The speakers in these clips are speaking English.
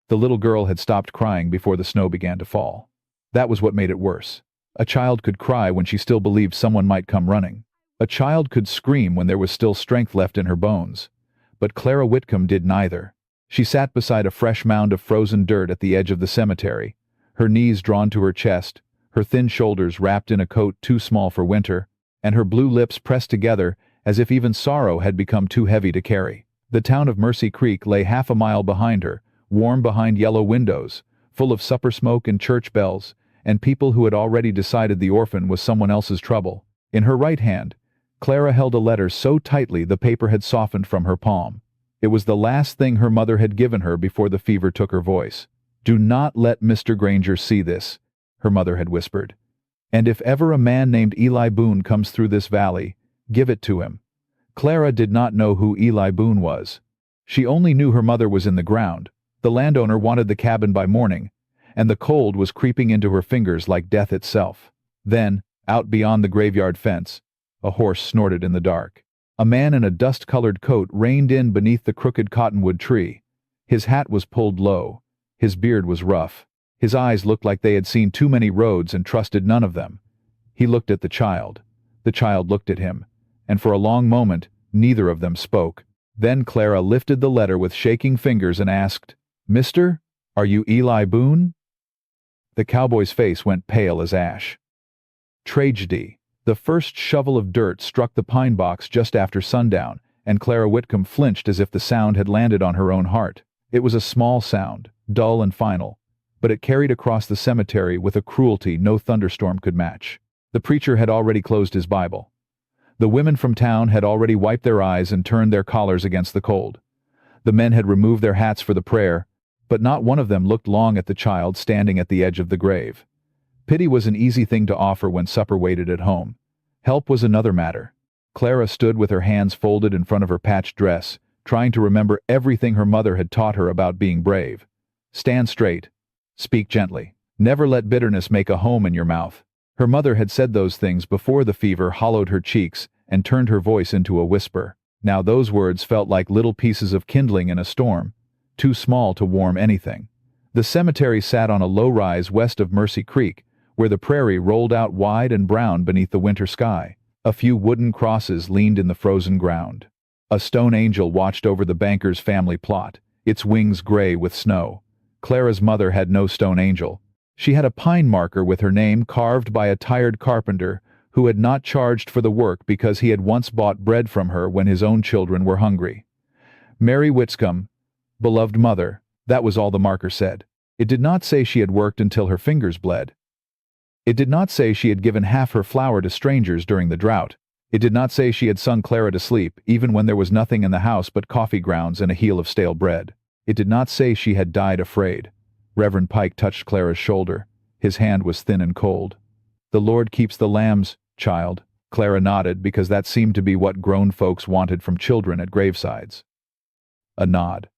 The little girl had stopped crying before the snow began to fall. That was what made it worse. A child could cry when she still believed someone might come running. A child could scream when there was still strength left in her bones. But Clara Whitcomb did neither. She sat beside a fresh mound of frozen dirt at the edge of the cemetery, her knees drawn to her chest, her thin shoulders wrapped in a coat too small for winter, and her blue lips pressed together as if even sorrow had become too heavy to carry. The town of Mercy Creek lay half a mile behind her, warm behind yellow windows, full of supper smoke and church bells, and people who had already decided the orphan was someone else's trouble. In her right hand, Clara held a letter so tightly the paper had softened from her palm. It was the last thing her mother had given her before the fever took her voice. "Do not let Mr. Granger see this," her mother had whispered. "And if ever a man named Eli Boone comes through this valley, give it to him." Clara did not know who Eli Boone was. She only knew her mother was in the ground. The landowner wanted the cabin by morning, and the cold was creeping into her fingers like death itself. Then, out beyond the graveyard fence, a horse snorted in the dark. A man in a dust-colored coat reined in beneath the crooked cottonwood tree. His hat was pulled low. His beard was rough. His eyes looked like they had seen too many roads and trusted none of them. He looked at the child. The child looked at him, and for a long moment, neither of them spoke. Then Clara lifted the letter with shaking fingers and asked, "Mister, are you Eli Boone?" The cowboy's face went pale as ash. Tragedy. The first shovel of dirt struck the pine box just after sundown, and Clara Whitcomb flinched as if the sound had landed on her own heart. It was a small sound, dull and final, but it carried across the cemetery with a cruelty no thunderstorm could match. The preacher had already closed his Bible. The women from town had already wiped their eyes and turned their collars against the cold. The men had removed their hats for the prayer, but not one of them looked long at the child standing at the edge of the grave. Pity was an easy thing to offer when supper waited at home. Help was another matter. Clara stood with her hands folded in front of her patched dress, trying to remember everything her mother had taught her about being brave. Stand straight. Speak gently. Never let bitterness make a home in your mouth. Her mother had said those things before the fever hollowed her cheeks and turned her voice into a whisper. Now those words felt like little pieces of kindling in a storm, too small to warm anything. The cemetery sat on a low rise west of Mercy Creek, where the prairie rolled out wide and brown beneath the winter sky. A few wooden crosses leaned in the frozen ground. A stone angel watched over the banker's family plot, its wings gray with snow. Clara's mother had no stone angel. She had a pine marker with her name carved by a tired carpenter who had not charged for the work because he had once bought bread from her when his own children were hungry. Mary Whitcomb, beloved mother, that was all the marker said. It did not say she had worked until her fingers bled. It did not say she had given half her flour to strangers during the drought. It did not say she had sung Clara to sleep, even when there was nothing in the house but coffee grounds and a heel of stale bread. It did not say she had died afraid. Reverend Pike touched Clara's shoulder. His hand was thin and cold. "The Lord keeps the lambs, child." Clara nodded because that seemed to be what grown folks wanted from children at gravesides. A nod.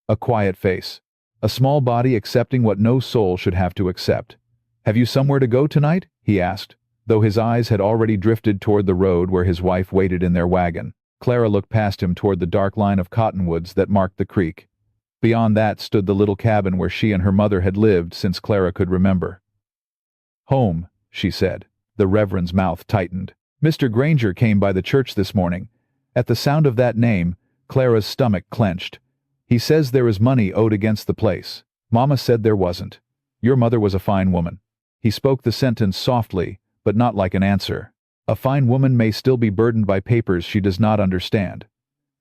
A quiet face. A small body accepting what no soul should have to accept. "Have you somewhere to go tonight?" he asked, though his eyes had already drifted toward the road where his wife waited in their wagon. Clara looked past him toward the dark line of cottonwoods that marked the creek. Beyond that stood the little cabin where she and her mother had lived since Clara could remember. "Home," she said. The Reverend's mouth tightened. "Mr. Granger came by the church this morning." At the sound of that name, Clara's stomach clenched. "He says there is money owed against the place. Mama said there wasn't. Your mother was a fine woman." He spoke the sentence softly, but not like an answer. A fine woman may still be burdened by papers she does not understand.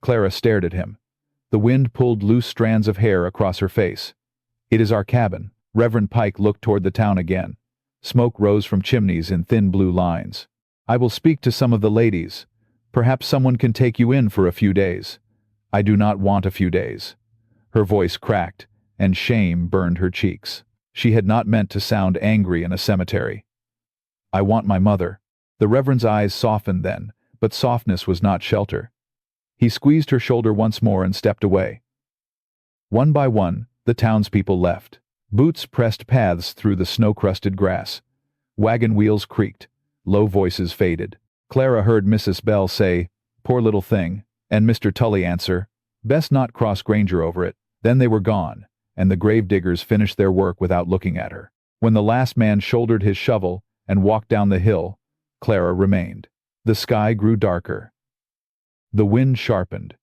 Clara stared at him. The wind pulled loose strands of hair across her face. "It is our cabin." Reverend Pike looked toward the town again. Smoke rose from chimneys in thin blue lines. "I will speak to some of the ladies. Perhaps someone can take you in for a few days." "I do not want a few days." Her voice cracked, and shame burned her cheeks. She had not meant to sound angry in a cemetery. "I want my mother." The Reverend's eyes softened then, but softness was not shelter. He squeezed her shoulder once more and stepped away. One by one, the townspeople left. Boots pressed paths through the snow-crusted grass. Wagon wheels creaked. Low voices faded. Clara heard Mrs. Bell say, "Poor little thing," and Mr. Tully answer, "Best not cross Granger over it." Then they were gone, and the gravediggers finished their work without looking at her. When the last man shouldered his shovel and walked down the hill, Clara remained. The sky grew darker. The wind sharpened.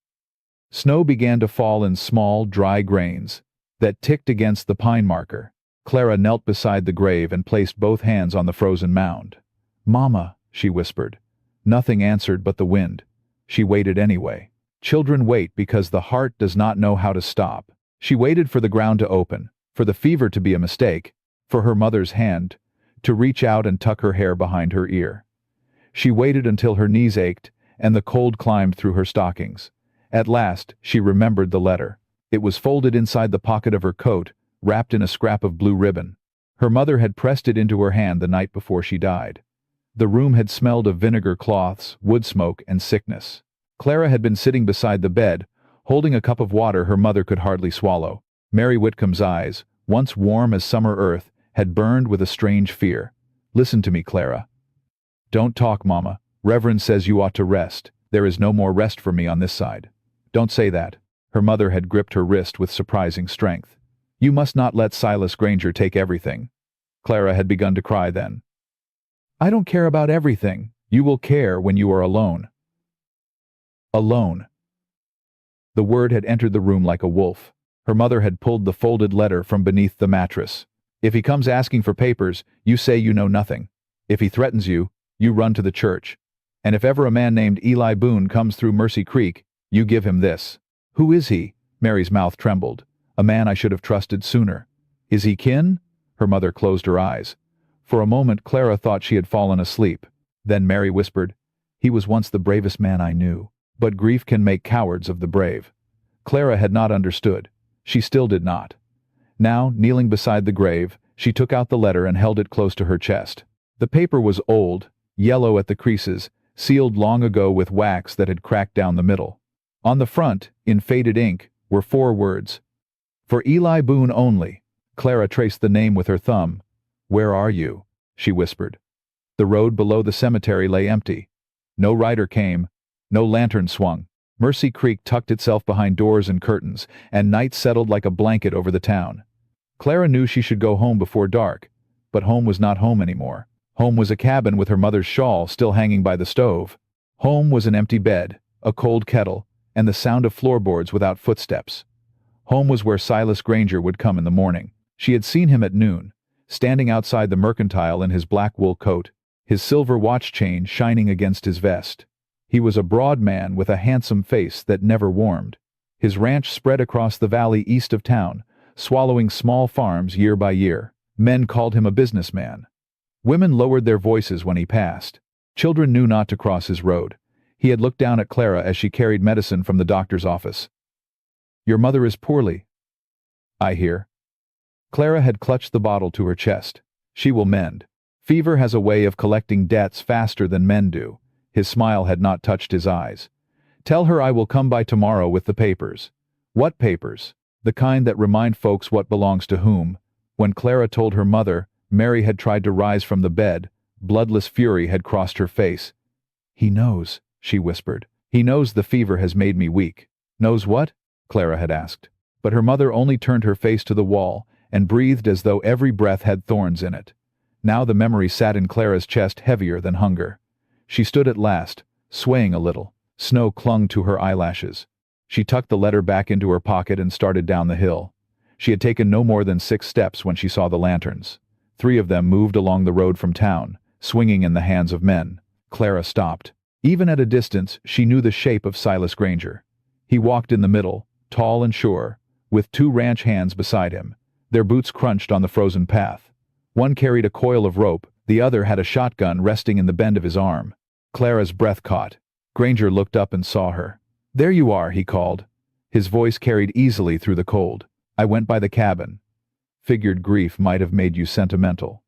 Snow began to fall in small, dry grains that ticked against the pine marker. Clara knelt beside the grave and placed both hands on the frozen mound. "Mama," she whispered. Nothing answered but the wind. She waited anyway. Children wait because the heart does not know how to stop. She waited for the ground to open, for the fever to be a mistake, for her mother's hand to reach out and tuck her hair behind her ear. She waited until her knees ached and the cold climbed through her stockings. At last, she remembered the letter. It was folded inside the pocket of her coat, wrapped in a scrap of blue ribbon. Her mother had pressed it into her hand the night before she died. The room had smelled of vinegar cloths, wood smoke, and sickness. Clara had been sitting beside the bed, holding a cup of water her mother could hardly swallow. Mary Whitcomb's eyes, once warm as summer earth, had burned with a strange fear. "Listen to me, Clara." "Don't talk, Mama. Reverend says you ought to rest. There is no more rest for me on this side." "Don't say that." Her mother had gripped her wrist with surprising strength. "You must not let Silas Granger take everything." Clara had begun to cry then. "I don't care about everything. You will care when you are alone." Alone. The word had entered the room like a wolf. Her mother had pulled the folded letter from beneath the mattress. "If he comes asking for papers, you say you know nothing. If he threatens you, you run to the church. And if ever a man named Eli Boone comes through Mercy Creek, you give him this." "Who is he?" Mary's mouth trembled. "A man I should have trusted sooner." "Is he kin?" Her mother closed her eyes. For a moment Clara thought she had fallen asleep. Then Mary whispered, "He was once the bravest man I knew. But grief can make cowards of the brave." Clara had not understood. She still did not. Now, kneeling beside the grave, she took out the letter and held it close to her chest. The paper was old, yellow at the creases, sealed long ago with wax that had cracked down the middle. On the front, in faded ink, were 4 words. "For Eli Boone only." Clara traced the name with her thumb. "Where are you?" she whispered. The road below the cemetery lay empty. No rider came. No lantern swung. Mercy Creek tucked itself behind doors and curtains, and night settled like a blanket over the town. Clara knew she should go home before dark, but home was not home anymore. Home was a cabin with her mother's shawl still hanging by the stove. Home was an empty bed, a cold kettle, and the sound of floorboards without footsteps. Home was where Silas Granger would come in the morning. She had seen him at noon, standing outside the mercantile in his black wool coat, his silver watch chain shining against his vest. He was a broad man with a handsome face that never warmed. His ranch spread across the valley east of town, swallowing small farms year by year. Men called him a businessman. Women lowered their voices when he passed. Children knew not to cross his road. He had looked down at Clara as she carried medicine from the doctor's office. "Your mother is poorly, I hear." Clara had clutched the bottle to her chest. "She will mend. Fever has a way of collecting debts faster than men do." His smile had not touched his eyes. "Tell her I will come by tomorrow with the papers." "What papers?" "The kind that remind folks what belongs to whom." When Clara told her mother, Mary had tried to rise from the bed. Bloodless fury had crossed her face. "He knows," she whispered. "He knows the fever has made me weak." "Knows what?" Clara had asked. But her mother only turned her face to the wall and breathed as though every breath had thorns in it. Now the memory sat in Clara's chest heavier than hunger. She stood at last, swaying a little. Snow clung to her eyelashes. She tucked the letter back into her pocket and started down the hill. She had taken no more than 6 steps when she saw the lanterns. 3 of them moved along the road from town, swinging in the hands of men. Clara stopped. Even at a distance, she knew the shape of Silas Granger. He walked in the middle, tall and sure, with 2 ranch hands beside him. Their boots crunched on the frozen path. One carried a coil of rope, the other had a shotgun resting in the bend of his arm. Clara's breath caught. Granger looked up and saw her. "There you are," he called. His voice carried easily through the cold. "I went by the cabin. Figured grief might have made you sentimental."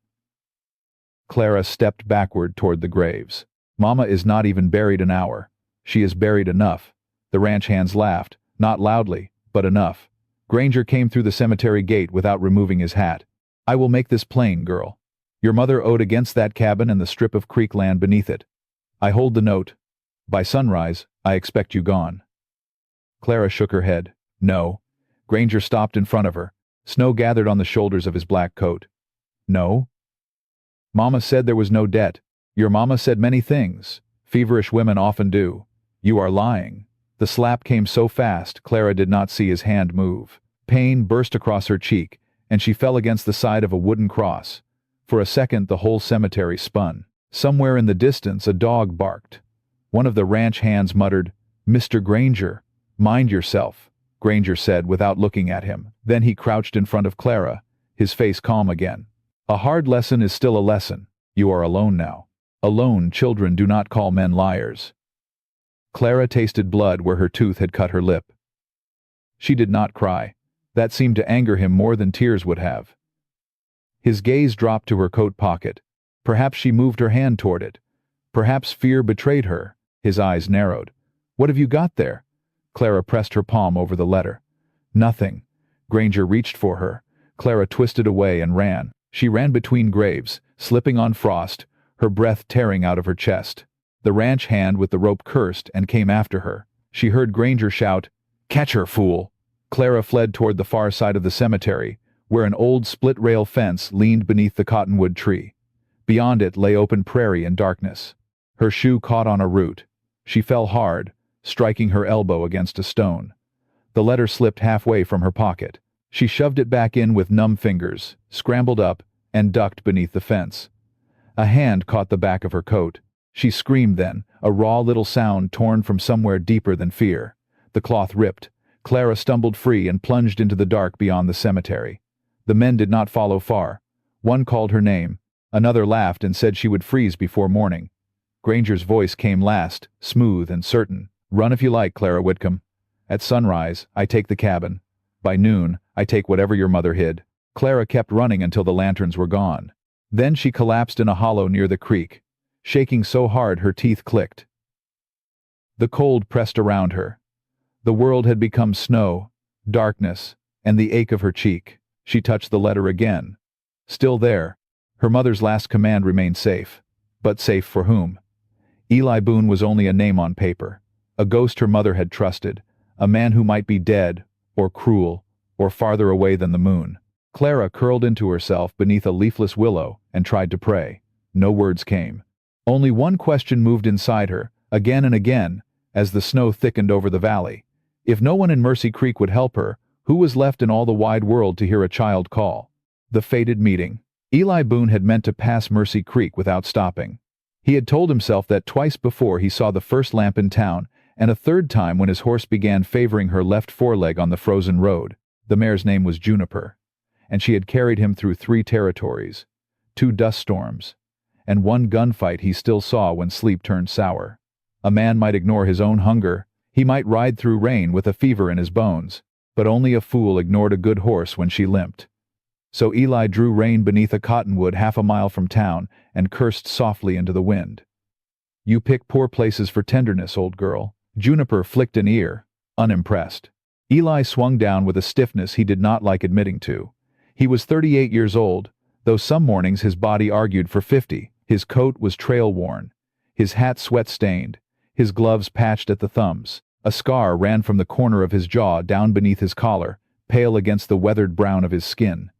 Clara stepped backward toward the graves. "Mama is not even buried an hour. She is buried enough." The ranch hands laughed, not loudly, but enough. Granger came through the cemetery gate without removing his hat. "I will make this plain, girl. Your mother owed against that cabin and the strip of creek land beneath it. I hold the note. By sunrise, I expect you gone." Clara shook her head. "No." Granger stopped in front of her. Snow gathered on the shoulders of his black coat. No? Mama said there was no debt. Your mama said many things. Feverish women often do. You are lying. The slap came so fast, Clara did not see his hand move. Pain burst across her cheek, and she fell against the side of a wooden cross. For a second the whole cemetery spun. Somewhere in the distance a dog barked. One of the ranch hands muttered, "Mr. Granger, mind yourself," Granger said without looking at him. Then he crouched in front of Clara, his face calm again. "A hard lesson is still a lesson. You are alone now. Alone, children do not call men liars." Clara tasted blood where her tooth had cut her lip. She did not cry. That seemed to anger him more than tears would have. His gaze dropped to her coat pocket. Perhaps she moved her hand toward it. Perhaps fear betrayed her. His eyes narrowed. "What have you got there?" Clara pressed her palm over the letter. "Nothing." Granger reached for her. Clara twisted away and ran. She ran between graves, slipping on frost, her breath tearing out of her chest. The ranch hand with the rope cursed and came after her. She heard Granger shout, "Catch her, fool!" Clara fled toward the far side of the cemetery, where an old split-rail fence leaned beneath the cottonwood tree. Beyond it lay open prairie and darkness. Her shoe caught on a root. She fell hard, striking her elbow against a stone. The letter slipped halfway from her pocket. She shoved it back in with numb fingers, scrambled up, and ducked beneath the fence. A hand caught the back of her coat. She screamed then, a raw little sound torn from somewhere deeper than fear. The cloth ripped. Clara stumbled free and plunged into the dark beyond the cemetery. The men did not follow far. One called her name. Another laughed and said she would freeze before morning. Granger's voice came last, smooth and certain. "Run if you like, Clara Whitcomb. At sunrise, I take the cabin. By noon, I take whatever your mother hid." Clara kept running until the lanterns were gone. Then she collapsed in a hollow near the creek, shaking so hard her teeth clicked. The cold pressed around her. The world had become snow, darkness, and the ache of her cheek. She touched the letter again. Still there. Her mother's last command remained safe. But safe for whom? Eli Boone was only a name on paper. A ghost her mother had trusted. A man who might be dead, or cruel, or farther away than the moon. Clara curled into herself beneath a leafless willow and tried to pray. No words came. Only one question moved inside her, again and again, as the snow thickened over the valley. If no one in Mercy Creek would help her, who was left in all the wide world to hear a child call? The fated meeting. Eli Boone had meant to pass Mercy Creek without stopping. He had told himself that twice before he saw the first lamp in town, and a third time when his horse began favoring her left foreleg on the frozen road. The mare's name was Juniper, and she had carried him through 3 territories, 2 dust storms, and 1 gunfight he still saw when sleep turned sour. A man might ignore his own hunger, he might ride through rain with a fever in his bones, but only a fool ignored a good horse when she limped. So Eli drew rein beneath a cottonwood half a mile from town and cursed softly into the wind. "You pick poor places for tenderness, old girl." Juniper flicked an ear, unimpressed. Eli swung down with a stiffness he did not like admitting to. He was 38 years old, though some mornings his body argued for 50. His coat was trail-worn, his hat sweat-stained, his gloves patched at the thumbs. A scar ran from the corner of his jaw down beneath his collar, pale against the weathered brown of his skin.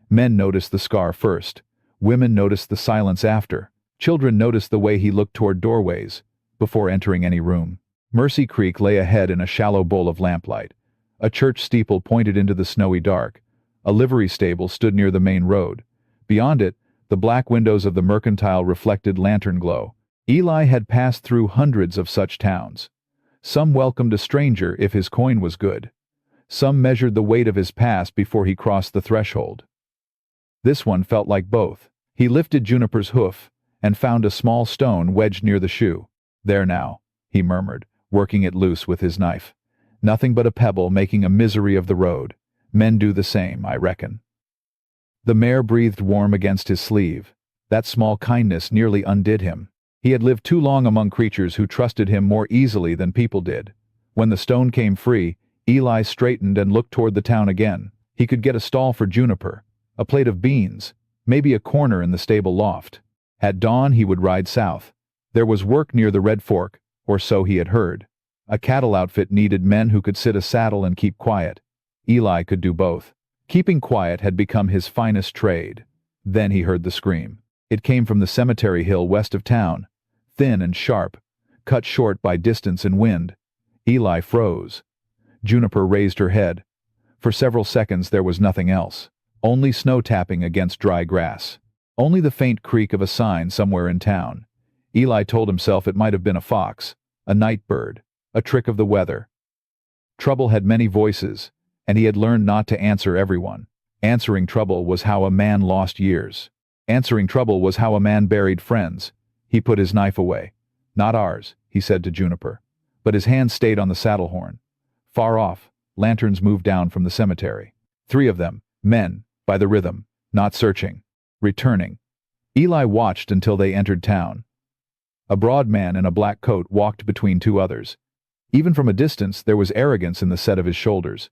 Men noticed the scar first. Women noticed the silence after. Children noticed the way he looked toward doorways, before entering any room. Mercy Creek lay ahead in a shallow bowl of lamplight. A church steeple pointed into the snowy dark. A livery stable stood near the main road. Beyond it, the black windows of the mercantile reflected lantern glow. Eli had passed through hundreds of such towns. Some welcomed a stranger if his coin was good. Some measured the weight of his past before he crossed the threshold. This one felt like both. He lifted Juniper's hoof and found a small stone wedged near the shoe. "There now," he murmured, working it loose with his knife. "Nothing but a pebble making a misery of the road. Men do the same, I reckon." The mare breathed warm against his sleeve. That small kindness nearly undid him. He had lived too long among creatures who trusted him more easily than people did. When the stone came free, Eli straightened and looked toward the town again. He could get a stall for Juniper, a plate of beans, maybe a corner in the stable loft. At dawn he would ride south. There was work near the Red Fork, or so he had heard. A cattle outfit needed men who could sit a saddle and keep quiet. Eli could do both. Keeping quiet had become his finest trade. Then he heard the scream. It came from the cemetery hill west of town, thin and sharp, cut short by distance and wind. Eli froze. Juniper raised her head. For several seconds there was nothing else. Only snow tapping against dry grass. Only the faint creak of a sign somewhere in town. Eli told himself it might have been a fox, a night bird, a trick of the weather. Trouble had many voices, and he had learned not to answer everyone. Answering trouble was how a man lost years. Answering trouble was how a man buried friends. He put his knife away. "Not ours," he said to Juniper. But his hand stayed on the saddle horn. Far off, lanterns moved down from the cemetery. 3 of them, men, by the rhythm, not searching, returning. Eli watched until they entered town. A broad man in a black coat walked between 2 others. Even from a distance there was arrogance in the set of his shoulders.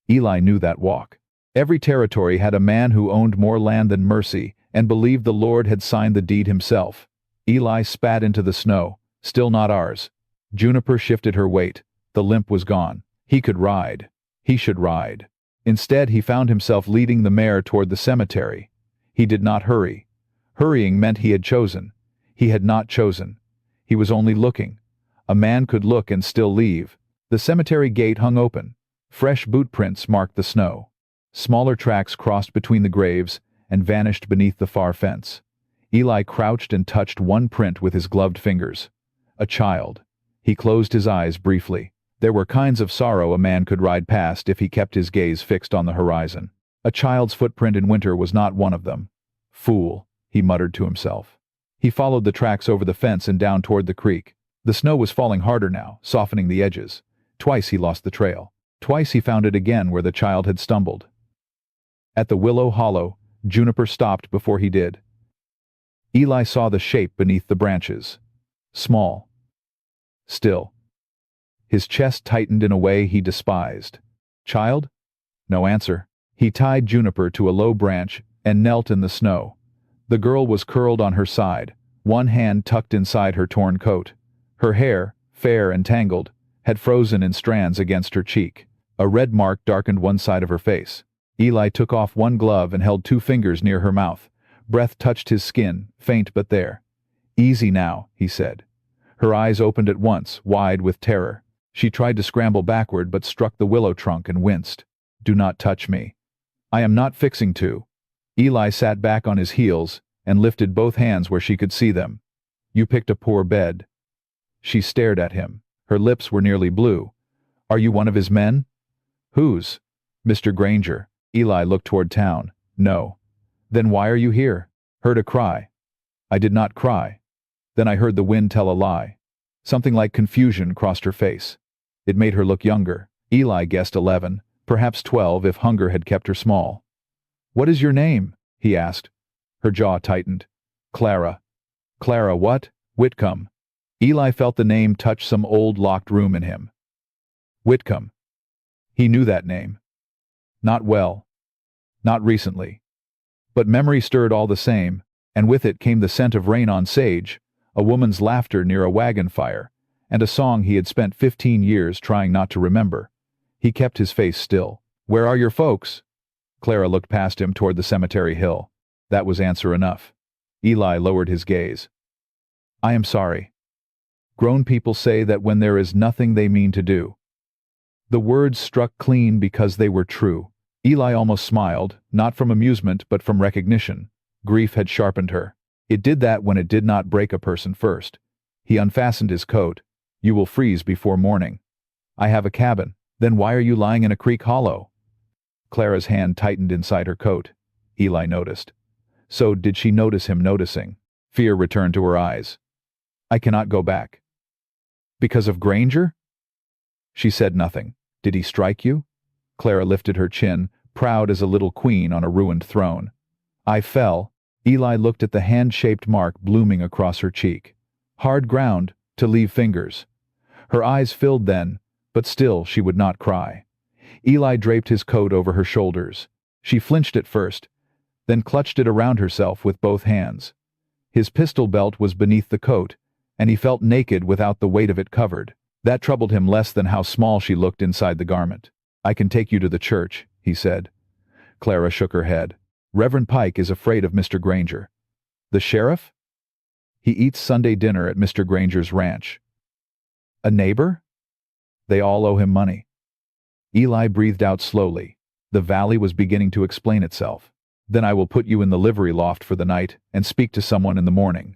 Eli knew that walk. Every territory had a man who owned more land than mercy and believed the Lord had signed the deed himself. Eli spat into the snow. "Still not ours." Juniper shifted her weight. The limp was gone. He could ride. He should ride. Instead he found himself leading the mare toward the cemetery. He did not hurry. Hurrying meant he had chosen. He had not chosen. He was only looking. A man could look and still leave. The cemetery gate hung open. Fresh boot prints marked the snow. Smaller tracks crossed between the graves and vanished beneath the far fence. Eli crouched and touched one print with his gloved fingers. A child. He closed his eyes briefly. There were kinds of sorrow a man could ride past if he kept his gaze fixed on the horizon. A child's footprint in winter was not one of them. "Fool," he muttered to himself. He followed the tracks over the fence and down toward the creek. The snow was falling harder now, softening the edges. Twice he lost the trail. Twice he found it again where the child had stumbled. At the willow hollow, Juniper stopped before he did. Eli saw the shape beneath the branches. Small. Still. His chest tightened in a way he despised. "Child?" No answer. He tied Juniper to a low branch and knelt in the snow. The girl was curled on her side, one hand tucked inside her torn coat. Her hair, fair and tangled, had frozen in strands against her cheek. A red mark darkened one side of her face. Eli took off one glove and held 2 fingers near her mouth. Breath touched his skin, faint but there. "Easy now," he said. Her eyes opened at once, wide with terror. She tried to scramble backward but struck the willow trunk and winced. "Do not touch me." "I am not fixing to." Eli sat back on his heels and lifted both hands where she could see them. "You picked a poor bed." She stared at him. Her lips were nearly blue. "Are you one of his men?" "Whose?" "Mr. Granger." Eli looked toward town. "No." "Then why are you here?" "Heard a cry." "I did not cry." Then I heard the wind tell a lie. Something like confusion crossed her face. It made her look younger. Eli guessed 11, perhaps 12 if hunger had kept her small. "What is your name?" he asked. Her jaw tightened. "Clara." "Clara what?" "Whitcomb." Eli felt the name touch some old locked room in him. Whitcomb. He knew that name. Not well. Not recently. But memory stirred all the same, and with it came the scent of rain on sage, a woman's laughter near a wagon fire, and a song he had spent 15 years trying not to remember. He kept his face still. "Where are your folks?" Clara looked past him toward the cemetery hill. That was answer enough. Eli lowered his gaze. "I am sorry. Grown people say that when there is nothing they mean to do." The words struck clean because they were true. Eli almost smiled, not from amusement but from recognition. Grief had sharpened her. It did that when it did not break a person first. He unfastened his coat. "You will freeze before morning." "I have a cabin." "Then why are you lying in a creek hollow?" Clara's hand tightened inside her coat. Eli noticed. So did she notice him noticing? Fear returned to her eyes. "I cannot go back." "Because of Granger?" She said nothing. "Did he strike you?" Clara lifted her chin, proud as a little queen on a ruined throne. "I fell." Eli looked at the hand-shaped mark blooming across her cheek. Hard ground, to leave fingers. Her eyes filled then, but still she would not cry. Eli draped his coat over her shoulders. She flinched at first, then clutched it around herself with both hands. His pistol belt was beneath the coat, and he felt naked without the weight of it covered. That troubled him less than how small she looked inside the garment. "I can take you to the church," he said. Clara shook her head. Reverend Pike is afraid of Mr. Granger. The sheriff? He eats Sunday dinner at Mr. Granger's ranch. A neighbor? They all owe him money. Eli breathed out slowly. The valley was beginning to explain itself. Then I will put you in the livery loft for the night and speak to someone in the morning.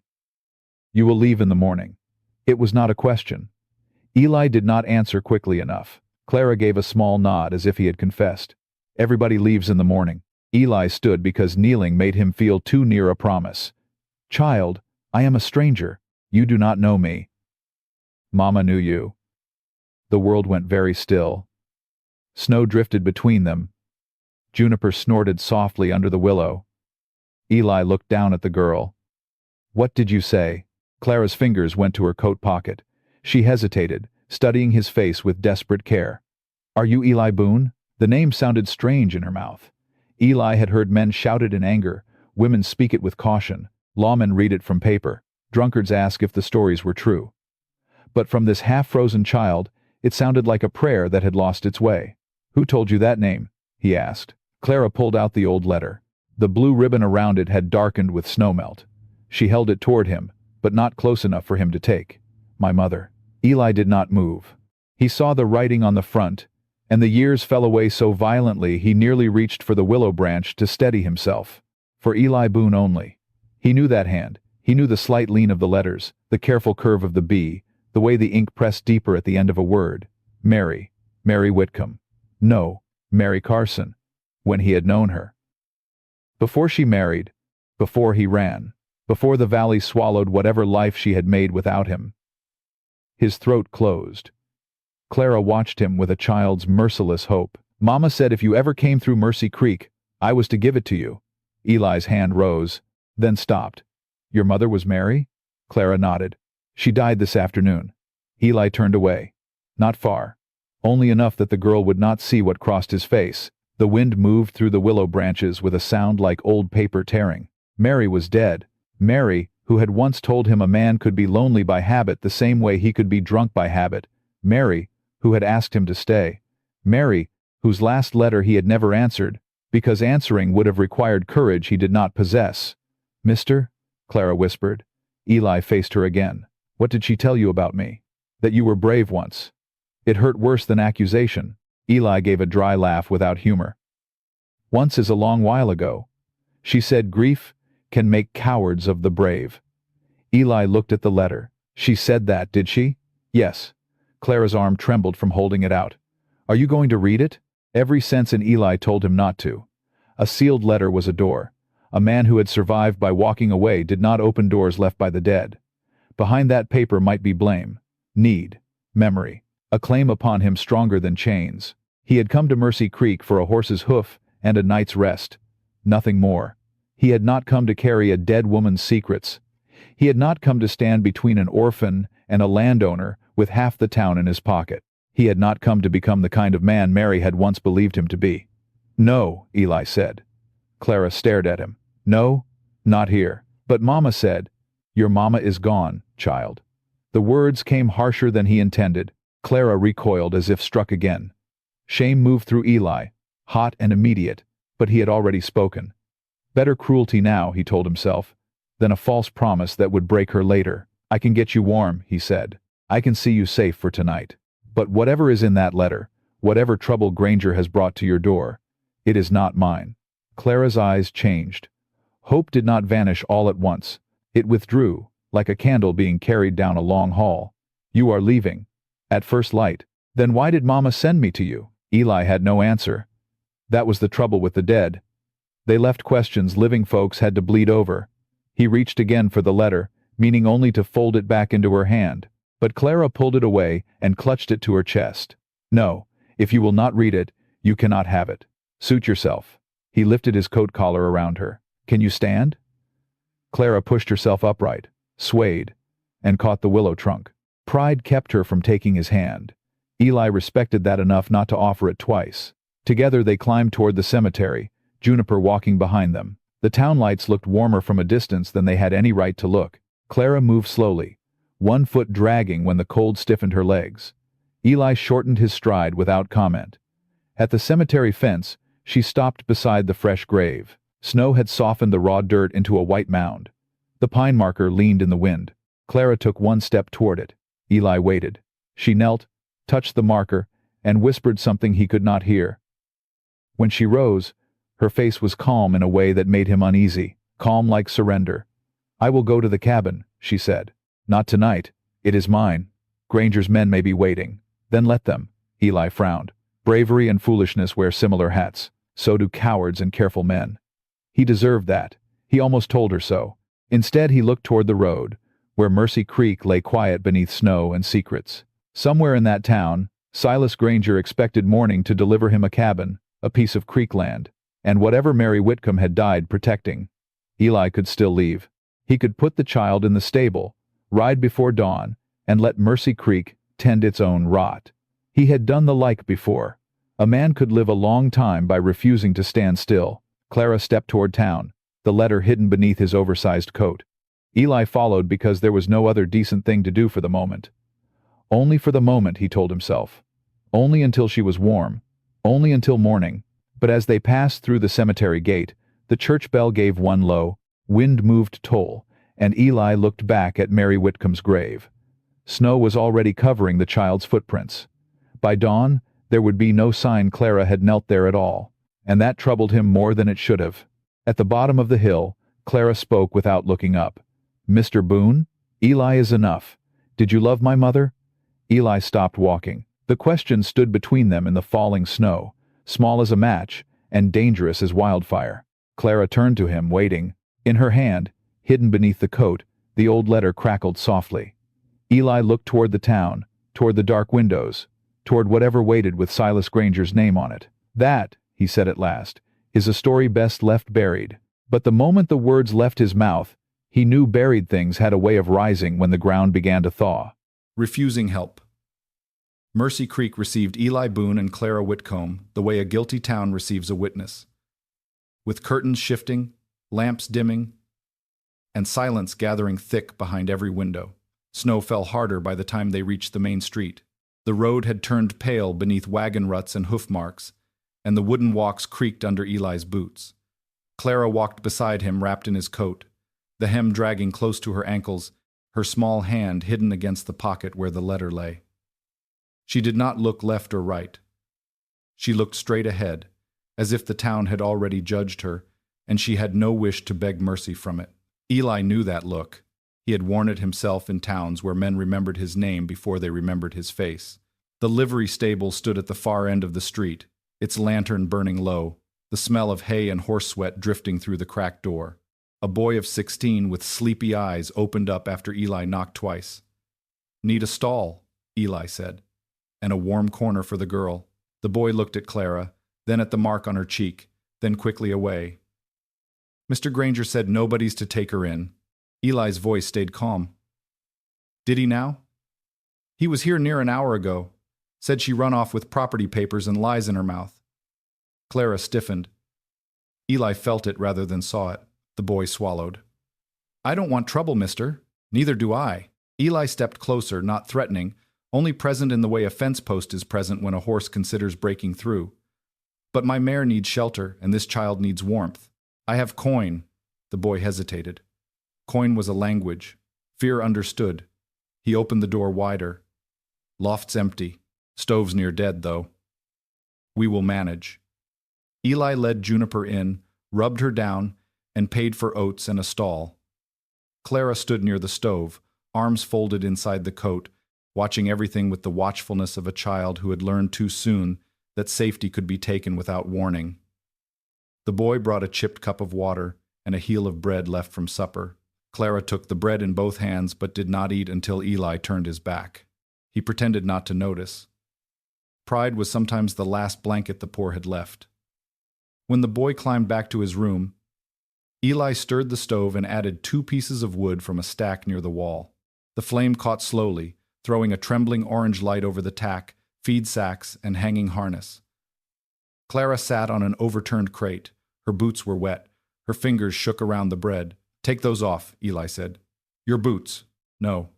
You will leave in the morning. It was not a question. Eli did not answer quickly enough. Clara gave a small nod as if he had confessed. Everybody leaves in the morning. Eli stood because kneeling made him feel too near a promise. Child, I am a stranger. You do not know me. Mama knew you. The world went very still. Snow drifted between them. Juniper snorted softly under the willow. Eli looked down at the girl. What did you say? Clara's fingers went to her coat pocket. She hesitated, studying his face with desperate care. Are you Eli Boone? The name sounded strange in her mouth. Eli had heard men shout it in anger, women speak it with caution, lawmen read it from paper, drunkards ask if the stories were true. But from this half-frozen child, it sounded like a prayer that had lost its way. Who told you that name? He asked. Clara pulled out the old letter. The blue ribbon around it had darkened with snowmelt. She held it toward him, but not close enough for him to take. My mother. Eli did not move. He saw the writing on the front, and the years fell away so violently he nearly reached for the willow branch to steady himself. For Eli Boone only. He knew that hand. He knew the slight lean of the letters, the careful curve of the B, the way the ink pressed deeper at the end of a word. Mary. Mary Whitcomb. No, Mary Carson. When he had known her. Before she married, before he ran, before the valley swallowed whatever life she had made without him. His throat closed. Clara watched him with a child's merciless hope. Mama said if you ever came through Mercy Creek, I was to give it to you. Eli's hand rose, then stopped. Your mother was Mary? Clara nodded. She died this afternoon. Eli turned away. Not far. Only enough that the girl would not see what crossed his face. The wind moved through the willow branches with a sound like old paper tearing. Mary was dead. Mary, who had once told him a man could be lonely by habit the same way he could be drunk by habit. Mary, who had asked him to stay. Mary, whose last letter he had never answered, because answering would have required courage he did not possess. Mister? Clara whispered. Eli faced her again. What did she tell you about me? That you were brave once. It hurt worse than accusation. Eli gave a dry laugh without humor. Once is a long while ago. She said grief can make cowards of the brave. Eli looked at the letter. She said that, did she? Yes. Clara's arm trembled from holding it out. Are you going to read it? Every sense in Eli told him not to. A sealed letter was a door. A man who had survived by walking away did not open doors left by the dead. Behind that paper might be blame, need, memory, a claim upon him stronger than chains. He had come to Mercy Creek for a horse's hoof and a night's rest. Nothing more. He had not come to carry a dead woman's secrets. He had not come to stand between an orphan and a landowner with half the town in his pocket. He had not come to become the kind of man Mary had once believed him to be. No, Eli said. Clara stared at him. No, not here. But Mama said, your mama is gone, child. The words came harsher than he intended. Clara recoiled as if struck again. Shame moved through Eli, hot and immediate, but he had already spoken. Better cruelty now, he told himself, than a false promise that would break her later. I can get you warm, he said. I can see you safe for tonight. But whatever is in that letter, whatever trouble Granger has brought to your door, it is not mine. Clara's eyes changed. Hope did not vanish all at once. It withdrew, like a candle being carried down a long hall. You are leaving. At first light. Then why did Mama send me to you? Eli had no answer. That was the trouble with the dead. They left questions living folks had to bleed over. He reached again for the letter, meaning only to fold it back into her hand. But Clara pulled it away and clutched it to her chest. No, if you will not read it, you cannot have it. Suit yourself. He lifted his coat collar around her. Can you stand? Clara pushed herself upright, swayed, and caught the willow trunk. Pride kept her from taking his hand. Eli respected that enough not to offer it twice. Together they climbed toward the cemetery, Juniper walking behind them. The town lights looked warmer from a distance than they had any right to look. Clara moved slowly, one foot dragging when the cold stiffened her legs. Eli shortened his stride without comment. At the cemetery fence, She stopped beside the fresh grave. Snow had softened the raw dirt into a white mound. The pine marker leaned in the wind. Clara took one step toward it. Eli waited. She knelt, touched the marker, and whispered something he could not hear. When she rose, her face was calm in a way that made him uneasy, calm like surrender. "I will go to the cabin," she said. "Not tonight. It is mine. Granger's men may be waiting." "Then let them." Eli frowned. "Bravery and foolishness wear similar hats. So do cowards and careful men." He deserved that. He almost told her so. Instead he looked toward the road, where Mercy Creek lay quiet beneath snow and secrets. Somewhere in that town, Silas Granger expected morning to deliver him a cabin, a piece of creek land, and whatever Mary Whitcomb had died protecting. Eli could still leave. He could put the child in the stable, ride before dawn, and let Mercy Creek tend its own rot. He had done the like before. A man could live a long time by refusing to stand still. Clara stepped toward town, the letter hidden beneath his oversized coat. Eli followed because there was no other decent thing to do for the moment. Only for the moment, he told himself. Only until she was warm. Only until morning. But as they passed through the cemetery gate, the church bell gave one low, wind-moved toll, and Eli looked back at Mary Whitcomb's grave. Snow was already covering the child's footprints. By dawn, there would be no sign Clara had knelt there at all, and that troubled him more than it should have. At the bottom of the hill, Clara spoke without looking up. "Mr. Boone? Eli is enough. Did you love my mother?" Eli stopped walking. The question stood between them in the falling snow, small as a match and dangerous as wildfire. Clara turned to him, waiting. In her hand, hidden beneath the coat, the old letter crackled softly. Eli looked toward the town, toward the dark windows, toward whatever waited with Silas Granger's name on it. "That," he said at last, "is a story best left buried." But the moment the words left his mouth, he knew buried things had a way of rising when the ground began to thaw. Refusing help. Mercy Creek received Eli Boone and Clara Whitcomb the way a guilty town receives a witness. With curtains shifting, lamps dimming, and silence gathering thick behind every window. Snow fell harder by the time they reached the main street. The road had turned pale beneath wagon ruts and hoof marks, and the wooden walks creaked under Eli's boots. Clara walked beside him wrapped in his coat, the hem dragging close to her ankles, her small hand hidden against the pocket where the letter lay. She did not look left or right. She looked straight ahead, as if the town had already judged her, and she had no wish to beg mercy from it. Eli knew that look. He had worn it himself in towns where men remembered his name before they remembered his face. The livery stable stood at the far end of the street, its lantern burning low, the smell of hay and horse sweat drifting through the cracked door. A boy of 16 with sleepy eyes opened up after Eli knocked twice. "Need a stall," Eli said, "and a warm corner for the girl." The boy looked at Clara, then at the mark on her cheek, then quickly away. "Mr. Granger said nobody's to take her in." Eli's voice stayed calm. "Did he now?" "He was here near an hour ago. Said she run off with property papers and lies in her mouth." Clara stiffened. Eli felt it rather than saw it. The boy swallowed. "I don't want trouble, mister." "Neither do I." Eli stepped closer, not threatening, only present in the way a fence post is present when a horse considers breaking through. "But my mare needs shelter, and this child needs warmth. I have coin." The boy hesitated. Coin was a language. Fear understood. He opened the door wider. "Loft's empty. Stove's near dead, though. We will manage." Eli led Juniper in, rubbed her down, and paid for oats and a stall. Clara stood near the stove, arms folded inside the coat, watching everything with the watchfulness of a child who had learned too soon that safety could be taken without warning. The boy brought a chipped cup of water and a heel of bread left from supper. Clara took the bread in both hands but did not eat until Eli turned his back. He pretended not to notice. Pride was sometimes the last blanket the poor had left. When the boy climbed back to his room, Eli stirred the stove and added 2 pieces of wood from a stack near the wall. The flame caught slowly, throwing a trembling orange light over the tack, feed sacks, and hanging harness. Clara sat on an overturned crate. Her boots were wet. Her fingers shook around the bread. "Take those off," Eli said. "Your boots." "No.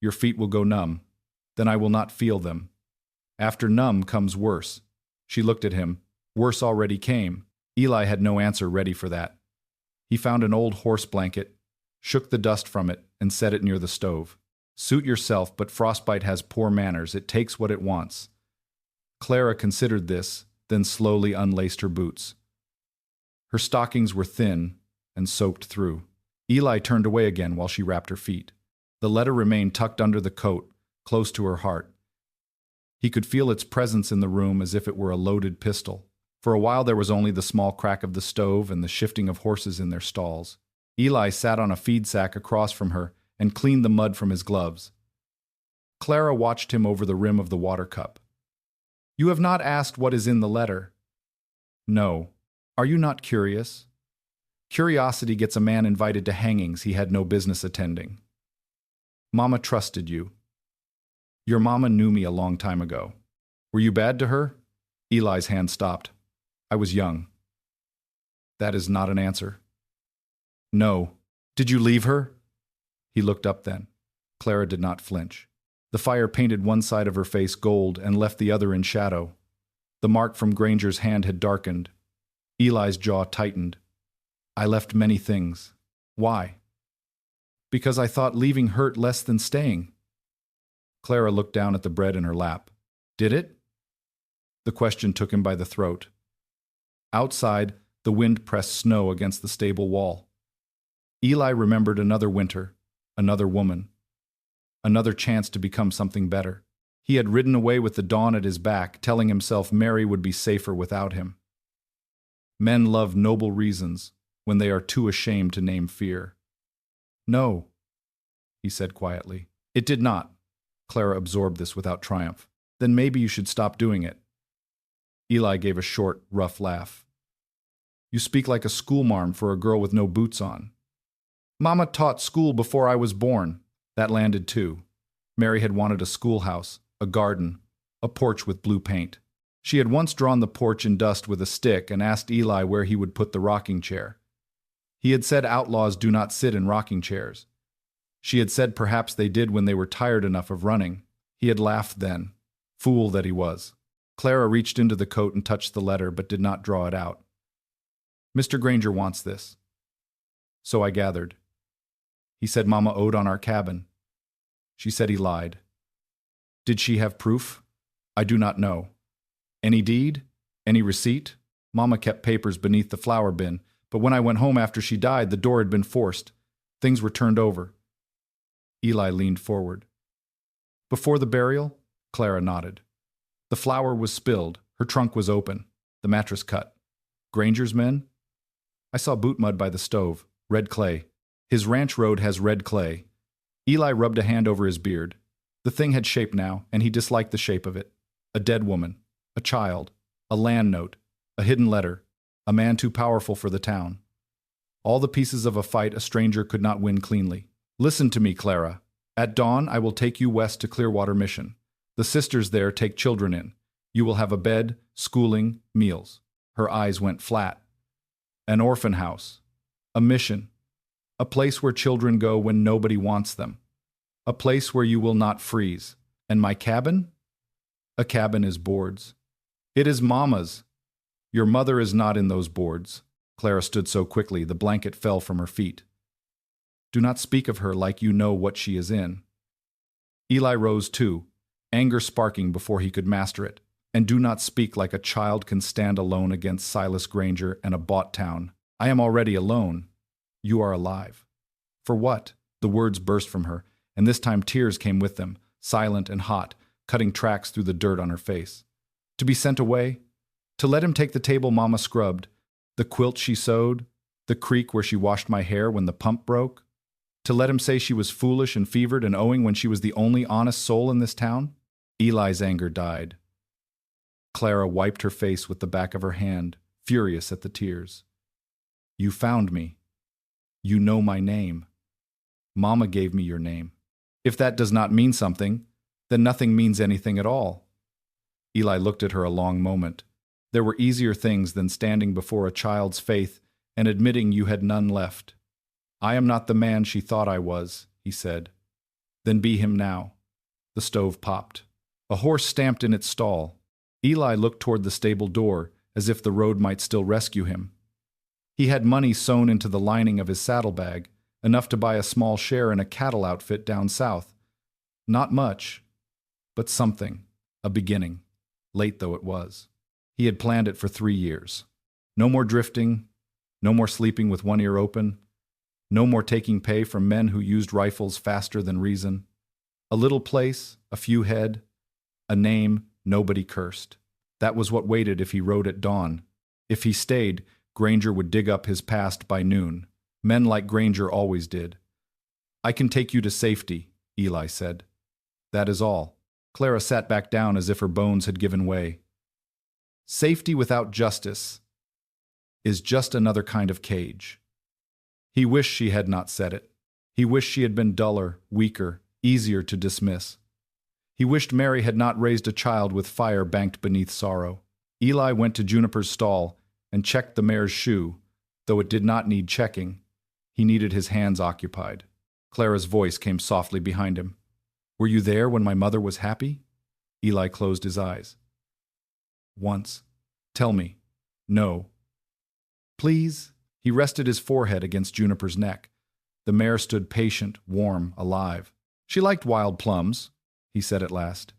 Your feet will go numb. Then I will not feel them. After numb comes worse." She looked at him. Worse already came. Eli had no answer ready for that. He found an old horse blanket, shook the dust from it, and set it near the stove. Suit yourself, but frostbite has poor manners. It takes what it wants. Clara considered this, then slowly unlaced her boots. Her stockings were thin and soaked through. Eli turned away again while she wrapped her feet. The letter remained tucked under the coat, close to her heart. He could feel its presence in the room as if it were a loaded pistol. For a while there was only the small crack of the stove and the shifting of horses in their stalls. Eli sat on a feed sack across from her and cleaned the mud from his gloves. Clara watched him over the rim of the water cup. "You have not asked what is in the letter." "No. Are you not curious?" Curiosity gets a man invited to hangings he had no business attending. "Mama trusted you." "Your mama knew me a long time ago." "Were you bad to her?" Eli's hand stopped. "I was young." "That is not an answer." "No. Did you leave her?" He looked up then. Clara did not flinch. The fire painted one side of her face gold and left the other in shadow. The mark from Granger's hand had darkened. Eli's jaw tightened. "I left many things." "Why?" "Because I thought leaving hurt less than staying." Clara looked down at the bread in her lap. "Did it?" The question took him by the throat. Outside, the wind pressed snow against the stable wall. Eli remembered another winter, another woman, another chance to become something better. He had ridden away with the dawn at his back, telling himself Mary would be safer without him. Men love noble reasons when they are too ashamed to name fear. "No," he said quietly. "It did not." Clara absorbed this without triumph. "Then maybe you should stop doing it." Eli gave a short, rough laugh. "You speak like a schoolmarm for a girl with no boots on." "Mama taught school before I was born." That landed too. Mary had wanted a schoolhouse, a garden, a porch with blue paint. She had once drawn the porch in dust with a stick and asked Eli where he would put the rocking chair. He had said outlaws do not sit in rocking chairs. She had said perhaps they did when they were tired enough of running. He had laughed then. Fool that he was. Clara reached into the coat and touched the letter, but did not draw it out. "Mr. Granger wants this." "So I gathered." "He said Mama owed on our cabin." She said he lied. "Did she have proof?" "I do not know." "Any deed? Any receipt?" "Mama kept papers beneath the flour bin, but when I went home after she died, the door had been forced. Things were turned over." Eli leaned forward. "Before the burial?" Clara nodded. "The flour was spilled. Her trunk was open. The mattress cut. Granger's men?" "I saw boot mud by the stove. Red clay. His ranch road has red clay." Eli rubbed a hand over his beard. The thing had shape now, and he disliked the shape of it. A dead woman. A child. A land note. A hidden letter. A man too powerful for the town. All the pieces of a fight a stranger could not win cleanly. "Listen to me, Clara. At dawn, I will take you west to Clearwater Mission. The sisters there take children in. You will have a bed, schooling, meals." Her eyes went flat. "An orphan house. A mission. A place where children go when nobody wants them. A place where you will not freeze. And my cabin?" "A cabin is boards." "It is Mama's. Your mother is not in those boards." Clara stood so quickly the blanket fell from her feet. "Do not speak of her like you know what she is in." Eli rose too, anger sparking before he could master it. "And do not speak like a child can stand alone against Silas Granger and a bought town. I am already alone. You are alive." "For what?" The words burst from her, and this time tears came with them, silent and hot, cutting tracks through the dirt on her face. "To be sent away? To let him take the table Mama scrubbed, the quilt she sewed, the creek where she washed my hair when the pump broke? To let him say she was foolish and fevered and owing when she was the only honest soul in this town?" Eli's anger died. Clara wiped her face with the back of her hand, furious at the tears. "You found me. You know my name. Mama gave me your name. If that does not mean something, then nothing means anything at all." Eli looked at her a long moment. There were easier things than standing before a child's faith and admitting you had none left. "I am not the man she thought I was," he said. "Then be him now." The stove popped. A horse stamped in its stall. Eli looked toward the stable door, as if the road might still rescue him. He had money sewn into the lining of his saddlebag, enough to buy a small share in a cattle outfit down south. Not much, but something, a beginning, late though it was. He had planned it for 3 years. No more drifting, no more sleeping with one ear open, no more taking pay from men who used rifles faster than reason. A little place, a few head, a name nobody cursed. That was what waited if he rode at dawn. If he stayed, Granger would dig up his past by noon. Men like Granger always did. "I can take you to safety," Eli said. "That is all." Clara sat back down as if her bones had given way. Safety without justice is just another kind of cage. He wished she had not said it. He wished she had been duller, weaker, easier to dismiss. He wished Mary had not raised a child with fire banked beneath sorrow. Eli went to Juniper's stall and checked the mare's shoe, though it did not need checking. He needed his hands occupied. Clara's voice came softly behind him. "Were you there when my mother was happy?" Eli closed his eyes. "Once. Tell me." "No." "Please?" He rested his forehead against Juniper's neck. The mare stood patient, warm, alive. "She liked wild plums," he said at last.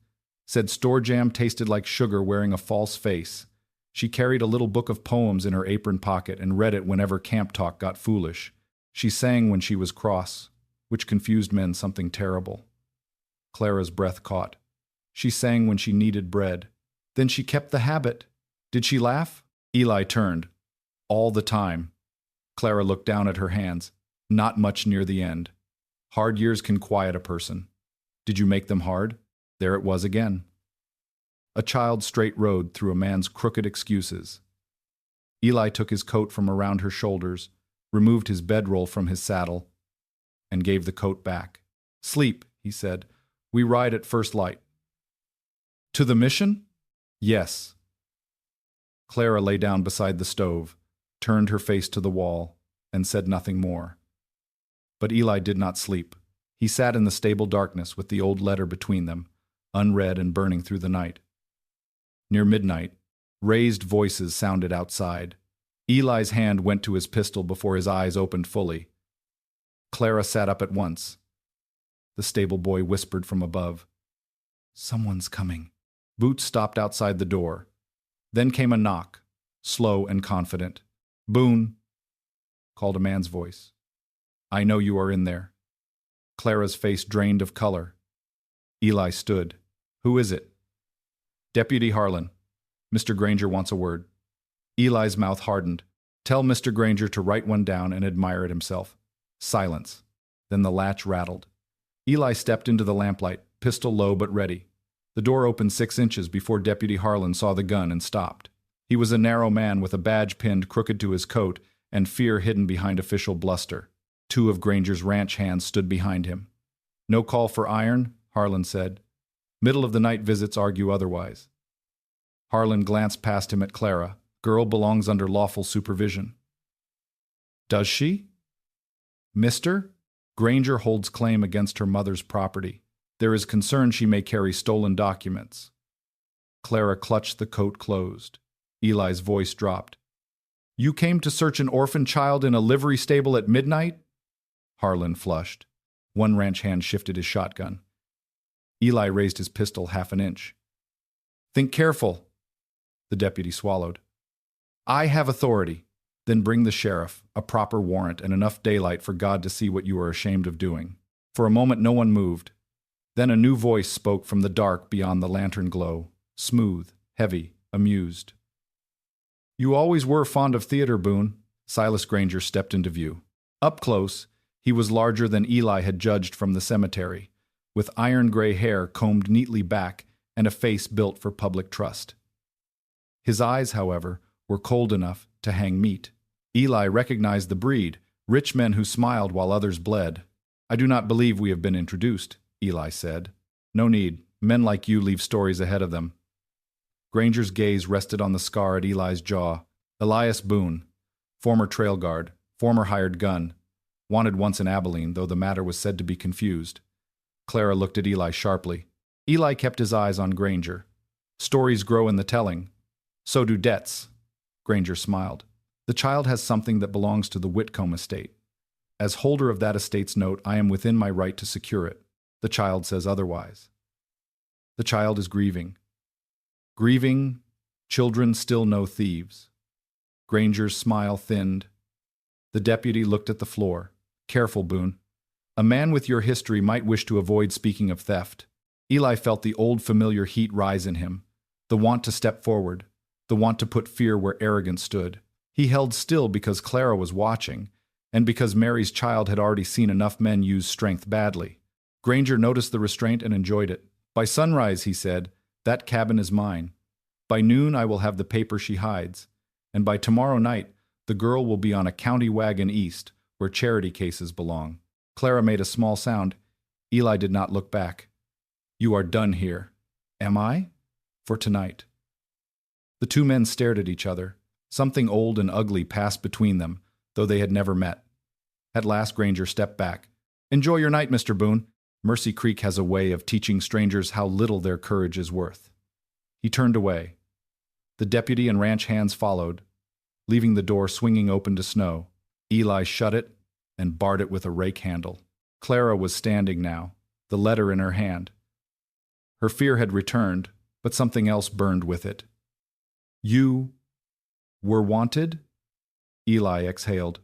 "Said store jam tasted like sugar wearing a false face. She carried a little book of poems in her apron pocket and read it whenever camp talk got foolish. She sang when she was cross, which confused men something terrible." Clara's breath caught. "She sang when she needed bread. Then she kept the habit. Did she laugh?" Eli turned. "All the time." Clara looked down at her hands. "Not much near the end. Hard years can quiet a person." "Did you make them hard?" There it was again. A child's straight road through a man's crooked excuses. Eli took his coat from around her shoulders, removed his bedroll from his saddle, and gave the coat back. "Sleep," he said. "We ride at first light." "To the mission?" "Yes." Clara lay down beside the stove, turned her face to the wall, and said nothing more. But Eli did not sleep. He sat in the stable darkness with the old letter between them, unread and burning through the night. Near midnight, raised voices sounded outside. Eli's hand went to his pistol before his eyes opened fully. Clara sat up at once. The stable boy whispered from above, "Someone's coming." Boots stopped outside the door. Then came a knock, slow and confident. "Boone," called a man's voice. "I know you are in there." Clara's face drained of color. Eli stood. "Who is it?" "Deputy Harlan. Mr. Granger wants a word." Eli's mouth hardened. "Tell Mr. Granger to write one down and admire it himself." Silence. Then the latch rattled. Eli stepped into the lamplight, pistol low but ready. The door opened 6 inches before Deputy Harlan saw the gun and stopped. He was a narrow man with a badge pinned crooked to his coat and fear hidden behind official bluster. 2 of Granger's ranch hands stood behind him. "No call for iron," Harlan said. "Middle of the night visits argue otherwise." Harlan glanced past him at Clara. "Girl belongs under lawful supervision." "Does she?" "Mister? Granger holds claim against her mother's property. There is concern she may carry stolen documents." Clara clutched the coat closed. Eli's voice dropped. "You came to search an orphan child in a livery stable at midnight?" Harlan flushed. One ranch hand shifted his shotgun. Eli raised his pistol 1/2 inch. "Think careful." The deputy swallowed. "I have authority." "Then bring the sheriff, a proper warrant, and enough daylight for God to see what you are ashamed of doing." For a moment no one moved. Then a new voice spoke from the dark beyond the lantern glow, smooth, heavy, amused. "You always were fond of theater, Boone." Silas Granger stepped into view. Up close, he was larger than Eli had judged from the cemetery, with iron-gray hair combed neatly back and a face built for public trust. His eyes, however, were cold enough to hang meat. Eli recognized the breed, rich men who smiled while others bled. "I do not believe we have been introduced," Eli said. "No need. Men like you leave stories ahead of them." Granger's gaze rested on the scar at Eli's jaw. "Elias Boone, former trail guard, former hired gun, wanted once in Abilene, though the matter was said to be confused." Clara looked at Eli sharply. Eli kept his eyes on Granger. "Stories grow in the telling. So do debts." Granger smiled. The child has something that belongs to the Whitcomb estate. As holder of that estate's note, I am within my right to secure it. The child says otherwise. The child is grieving. Grieving, children still know thieves. Granger's smile thinned. The deputy looked at the floor. Careful, Boone. A man with your history might wish to avoid speaking of theft. Eli felt the old familiar heat rise in him, the want to step forward, the want to put fear where arrogance stood. He held still because Clara was watching, and because Mary's child had already seen enough men use strength badly. Granger noticed the restraint and enjoyed it. By sunrise, he said, that cabin is mine. By noon I will have the paper she hides, and by tomorrow night the girl will be on a county wagon east, where charity cases belong. Clara made a small sound. Eli did not look back. You are done here. Am I? For tonight. The two men stared at each other. Something old and ugly passed between them, though they had never met. At last Granger stepped back. Enjoy your night, Mr. Boone. Mercy Creek has a way of teaching strangers how little their courage is worth. He turned away. The deputy and ranch hands followed, leaving the door swinging open to snow. Eli shut it and barred it with a rake handle. Clara was standing now, the letter in her hand. Her fear had returned, but something else burned with it. You were wanted? Eli exhaled.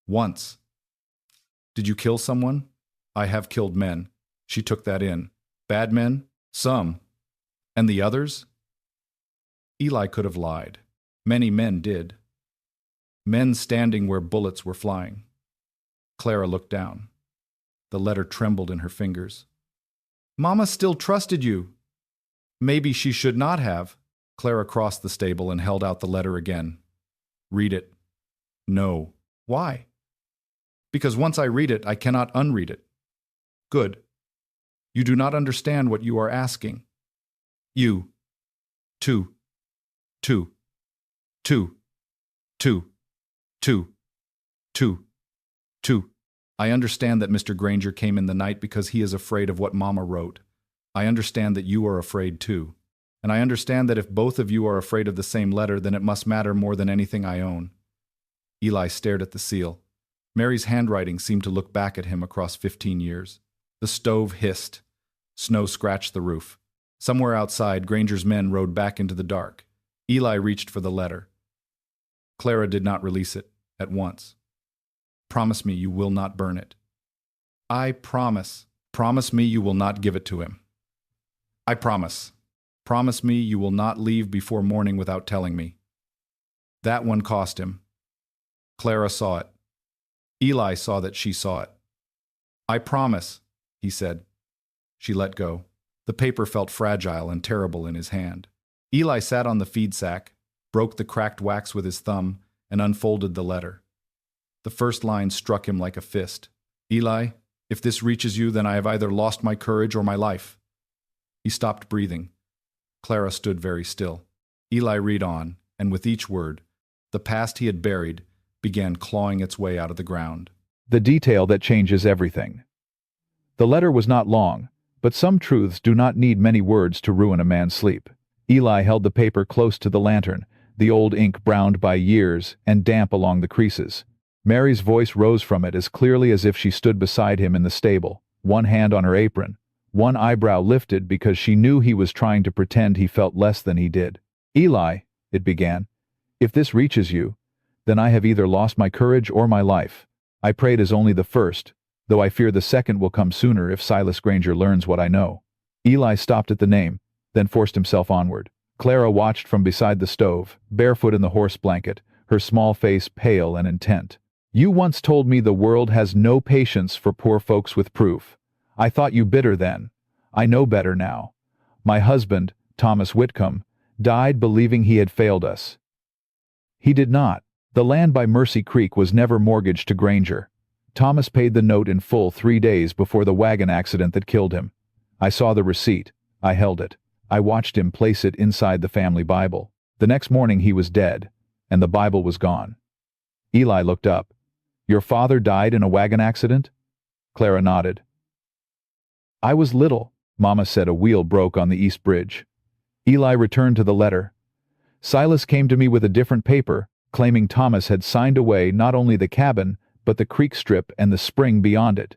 Once. Did you kill someone? I have killed men. She took that in. Bad men? Some. And the others? Eli could have lied. Many men did. Men standing where bullets were flying. Clara looked down. The letter trembled in her fingers. Mama still trusted you. Maybe she should not have. Clara crossed the stable and held out the letter again. Read it. No. Why? Because once I read it, I cannot unread it. Good. You do not understand what you are asking. You. Two. Two. Two. Two. Two. Two. Two. I understand that Mr. Granger came in the night because he is afraid of what Mama wrote. I understand that you are afraid too. And I understand that if both of you are afraid of the same letter, then it must matter more than anything I own. Eli stared at the seal. Mary's handwriting seemed to look back at him across 15 years. The stove hissed. Snow scratched the roof. Somewhere outside, Granger's men rode back into the dark. Eli reached for the letter. Clara did not release it at once. Promise me you will not burn it. I promise. Promise me you will not give it to him. I promise. Promise me you will not leave before morning without telling me. That one cost him. Clara saw it. Eli saw that she saw it. I promise, he said. She let go. The paper felt fragile and terrible in his hand. Eli sat on the feed sack, broke the cracked wax with his thumb, and unfolded the letter. The first line struck him like a fist. Eli, if this reaches you, then I have either lost my courage or my life. He stopped breathing. Clara stood very still. Eli read on, and with each word, the past he had buried began clawing its way out of the ground. The detail that changes everything. The letter was not long, but some truths do not need many words to ruin a man's sleep. Eli held the paper close to the lantern, the old ink browned by years and damp along the creases. Mary's voice rose from it as clearly as if she stood beside him in the stable, one hand on her apron, one eyebrow lifted because she knew he was trying to pretend he felt less than he did. Eli, it began, if this reaches you, then I have either lost my courage or my life. I pray it is only the first, though I fear the second will come sooner if Silas Granger learns what I know. Eli stopped at the name, then forced himself onward. Clara watched from beside the stove, barefoot in the horse blanket, her small face pale and intent. You once told me the world has no patience for poor folks with proof. I thought you bitter then. I know better now. My husband, Thomas Whitcomb, died believing he had failed us. He did not. The land by Mercy Creek was never mortgaged to Granger. Thomas paid the note in full 3 days before the wagon accident that killed him. I saw the receipt. I held it. I watched him place it inside the family Bible. The next morning he was dead, and the Bible was gone. Eli looked up. Your father died in a wagon accident? Clara nodded. I was little, Mama said. A wheel broke on the East Bridge. Eli returned to the letter. Silas came to me with a different paper, claiming Thomas had signed away not only the cabin, but the creek strip and the spring beyond it.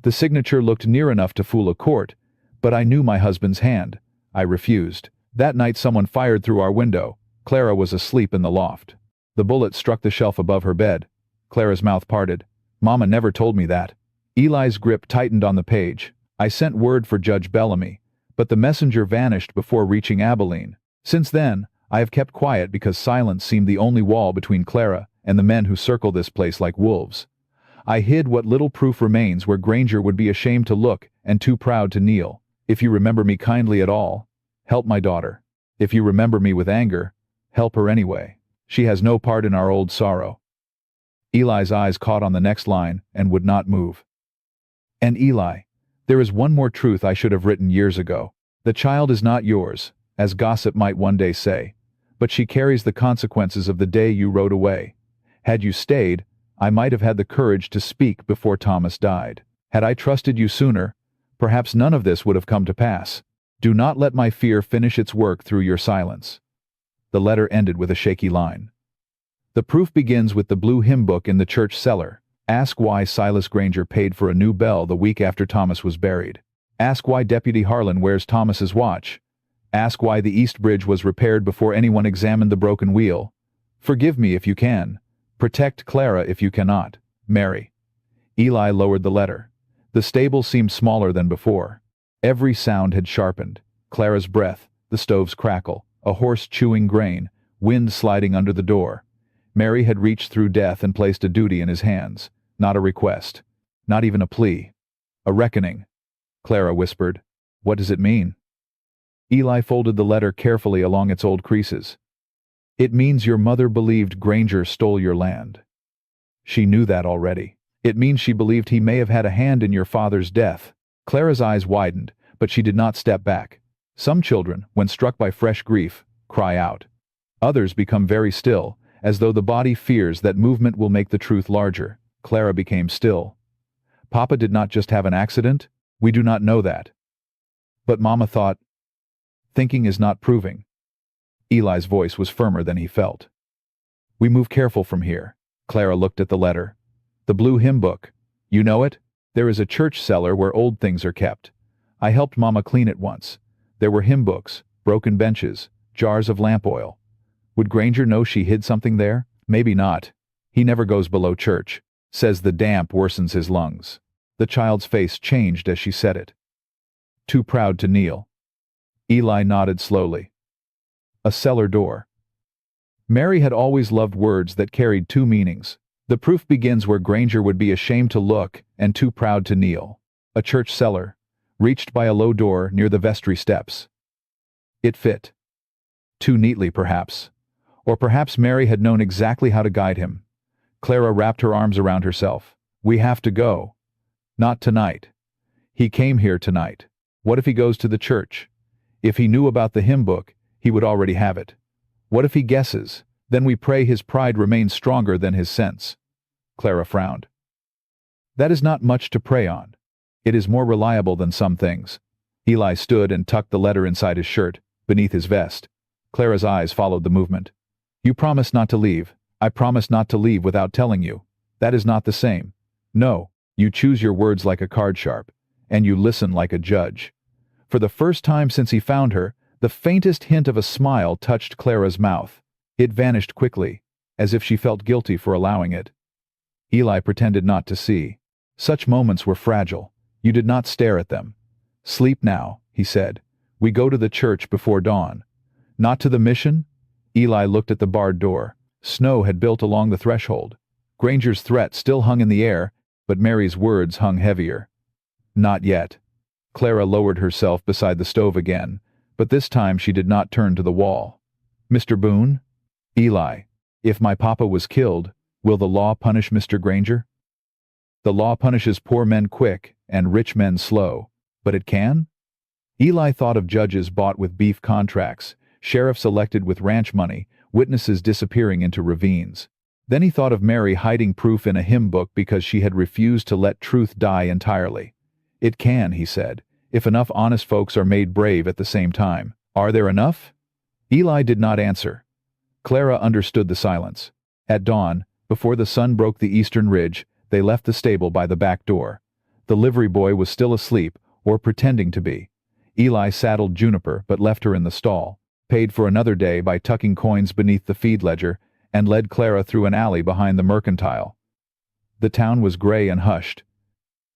The signature looked near enough to fool a court, but I knew my husband's hand. I refused. That night someone fired through our window. Clara was asleep in the loft. The bullet struck the shelf above her bed. Clara's mouth parted. Mama never told me that. Eli's grip tightened on the page. I sent word for Judge Bellamy, but the messenger vanished before reaching Abilene. Since then, I have kept quiet because silence seemed the only wall between Clara and the men who circle this place like wolves. I hid what little proof remains where Granger would be ashamed to look and too proud to kneel. If you remember me kindly at all, help my daughter. If you remember me with anger, help her anyway. She has no part in our old sorrow. Eli's eyes caught on the next line and would not move. And Eli, there is one more truth I should have written years ago. The child is not yours, as gossip might one day say, but she carries the consequences of the day you rode away. Had you stayed, I might have had the courage to speak before Thomas died. Had I trusted you sooner, perhaps none of this would have come to pass. Do not let my fear finish its work through your silence. The letter ended with a shaky line. The proof begins with the blue hymn book in the church cellar. Ask why Silas Granger paid for a new bell the week after Thomas was buried. Ask why Deputy Harlan wears Thomas's watch. Ask why the East Bridge was repaired before anyone examined the broken wheel. Forgive me if you can. Protect Clara if you cannot. Mary. Eli lowered the letter. The stable seemed smaller than before. Every sound had sharpened. Clara's breath, the stove's crackle, a horse chewing grain, wind sliding under the door. Mary had reached through death and placed a duty in his hands. Not a request. Not even a plea. A reckoning. Clara whispered, "What does it mean?" Eli folded the letter carefully along its old creases. "It means your mother believed Granger stole your land. She knew that already. It means she believed he may have had a hand in your father's death." Clara's eyes widened, but she did not step back. Some children, when struck by fresh grief, cry out. Others become very still, as though the body fears that movement will make the truth larger. Clara became still. Papa did not just have an accident? We do not know that. But Mama thought. Thinking is not proving. Eli's voice was firmer than he felt. We move careful from here. Clara looked at the letter. The blue hymn book. You know it? There is a church cellar where old things are kept. I helped Mama clean it once. There were hymn books, broken benches, jars of lamp oil. Would Granger know she hid something there? Maybe not. He never goes below church. Says the damp worsens his lungs. The child's face changed as she said it. Too proud to kneel. Eli nodded slowly. A cellar door. Mary had always loved words that carried two meanings. The proof begins where Granger would be ashamed to look and too proud to kneel. A church cellar, reached by a low door near the vestry steps. It fit. Too neatly, perhaps. Or perhaps Mary had known exactly how to guide him. Clara wrapped her arms around herself. We have to go. Not tonight. He came here tonight. What if he goes to the church? If he knew about the hymn book, he would already have it. What if he guesses? Then we pray his pride remains stronger than his sense. Clara frowned. That is not much to pray on. It is more reliable than some things. Eli stood and tucked the letter inside his shirt, beneath his vest. Clara's eyes followed the movement. You promised not to leave. I promised not to leave without telling you. That is not the same. No, you choose your words like a card sharp, and you listen like a judge. For the first time since he found her, the faintest hint of a smile touched Clara's mouth. It vanished quickly, as if she felt guilty for allowing it. Eli pretended not to see. Such moments were fragile. You did not stare at them. Sleep now, he said. We go to the church before dawn. Not to the mission? Eli looked at the barred door. Snow had built along the threshold. Granger's threat still hung in the air, but Mary's words hung heavier. Not yet. Clara lowered herself beside the stove again, but this time she did not turn to the wall. Mr. Boone? Eli, if my papa was killed, will the law punish Mr. Granger? The law punishes poor men quick and rich men slow, but it can? Eli thought of judges bought with beef contracts, sheriffs elected with ranch money, witnesses disappearing into ravines. Then he thought of Mary hiding proof in a hymn book because she had refused to let truth die entirely. It can, he said, if enough honest folks are made brave at the same time. Are there enough? Eli did not answer. Clara understood the silence. At dawn, before the sun broke the eastern ridge, they left the stable by the back door. The livery boy was still asleep, or pretending to be. Eli saddled Juniper but left her in the stall, paid for another day by tucking coins beneath the feed ledger, and led Clara through an alley behind the mercantile. The town was gray and hushed.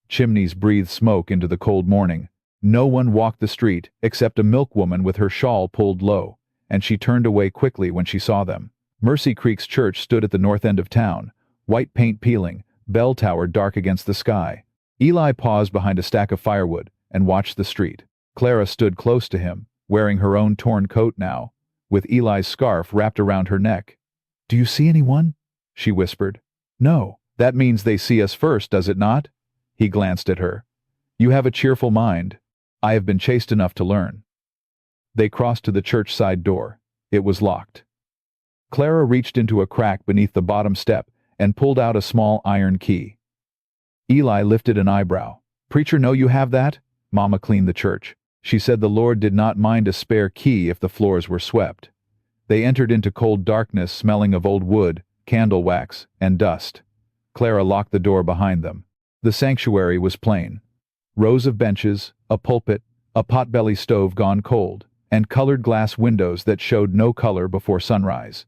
Chimneys breathed smoke into the cold morning. No one walked the street except a milkwoman with her shawl pulled low, and she turned away quickly when she saw them. Mercy Creek's church stood at the north end of town, white paint peeling, bell tower dark against the sky. Eli paused behind a stack of firewood and watched the street. Clara stood close to him, wearing her own torn coat now, with Eli's scarf wrapped around her neck. "Do you see anyone?" she whispered. "No. That means they see us first, does it not?" He glanced at her. "You have a cheerful mind. I have been chaste enough to learn." They crossed to the church side door. It was locked. Clara reached into a crack beneath the bottom step and pulled out a small iron key. Eli lifted an eyebrow. "Preacher know you have that?" Mama cleaned the church. She said the Lord did not mind a spare key if the floors were swept. They entered into cold darkness smelling of old wood, candle wax, and dust. Clara locked the door behind them. The sanctuary was plain. Rows of benches, a pulpit, a potbelly stove gone cold, and colored glass windows that showed no color before sunrise.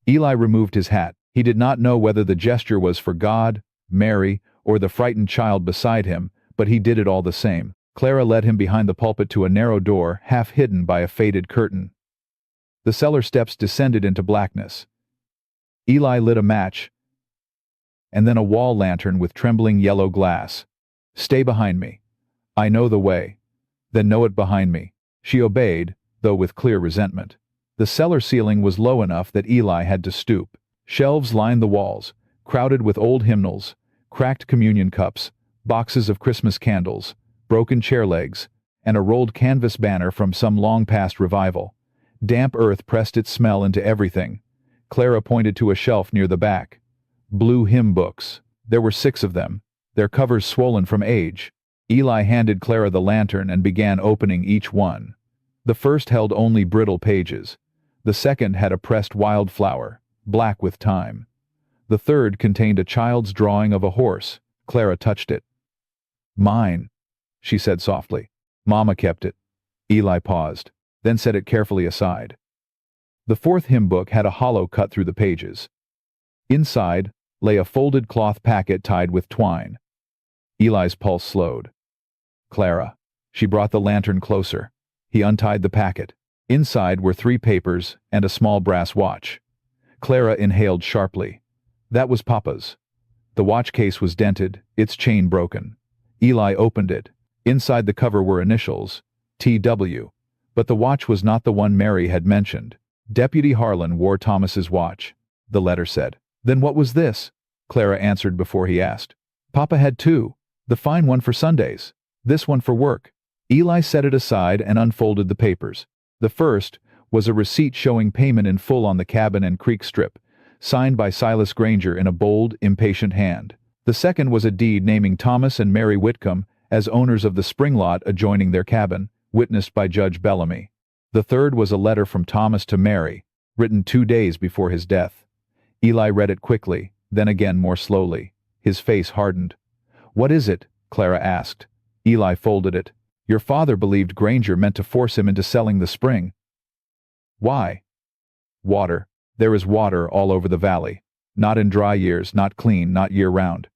Eli removed his hat. He did not know whether the gesture was for God, Mary, or the frightened child beside him, but he did it all the same. Clara led him behind the pulpit to a narrow door, half hidden by a faded curtain. The cellar steps descended into blackness. Eli lit a match, and then a wall lantern with trembling yellow glass. "Stay behind me. I know the way." "Then know it behind me." She obeyed, though with clear resentment. The cellar ceiling was low enough that Eli had to stoop. Shelves lined the walls, crowded with old hymnals, cracked communion cups, boxes of Christmas candles, broken chair legs, and a rolled canvas banner from some long-past revival. Damp earth pressed its smell into everything. Clara pointed to a shelf near the back. Blue hymn books. There were 6 of them, their covers swollen from age. Eli handed Clara the lantern and began opening each one. The first held only brittle pages. The second had a pressed wildflower, black with time. The third contained a child's drawing of a horse. Clara touched it. "Mine," she said softly. "Mama kept it." Eli paused, then set it carefully aside. The fourth hymn book had a hollow cut through the pages. Inside lay a folded cloth packet tied with twine. Eli's pulse slowed. "Clara." She brought the lantern closer. He untied the packet. Inside were 3 papers and a small brass watch. Clara inhaled sharply. That was Papa's. The watch case was dented, its chain broken. Eli opened it. Inside the cover were initials, T.W. But the watch was not the one Mary had mentioned. Deputy Harlan wore Thomas's watch, the letter said. "Then what was this?" Clara answered before he asked. "Papa had 2. The fine one for Sundays. This one for work." Eli set it aside and unfolded the papers. The first was a receipt showing payment in full on the cabin and creek strip, signed by Silas Granger in a bold, impatient hand. The second was a deed naming Thomas and Mary Whitcomb as owners of the spring lot adjoining their cabin, witnessed by Judge Bellamy. The third was a letter from Thomas to Mary, written 2 days before his death. Eli read it quickly, then again more slowly. His face hardened. "What is it?" Clara asked. Eli folded it. "Your father believed Granger meant to force him into selling the spring." "Why?" "Water. There is water all over the valley. Not in dry years, not clean, not year-round."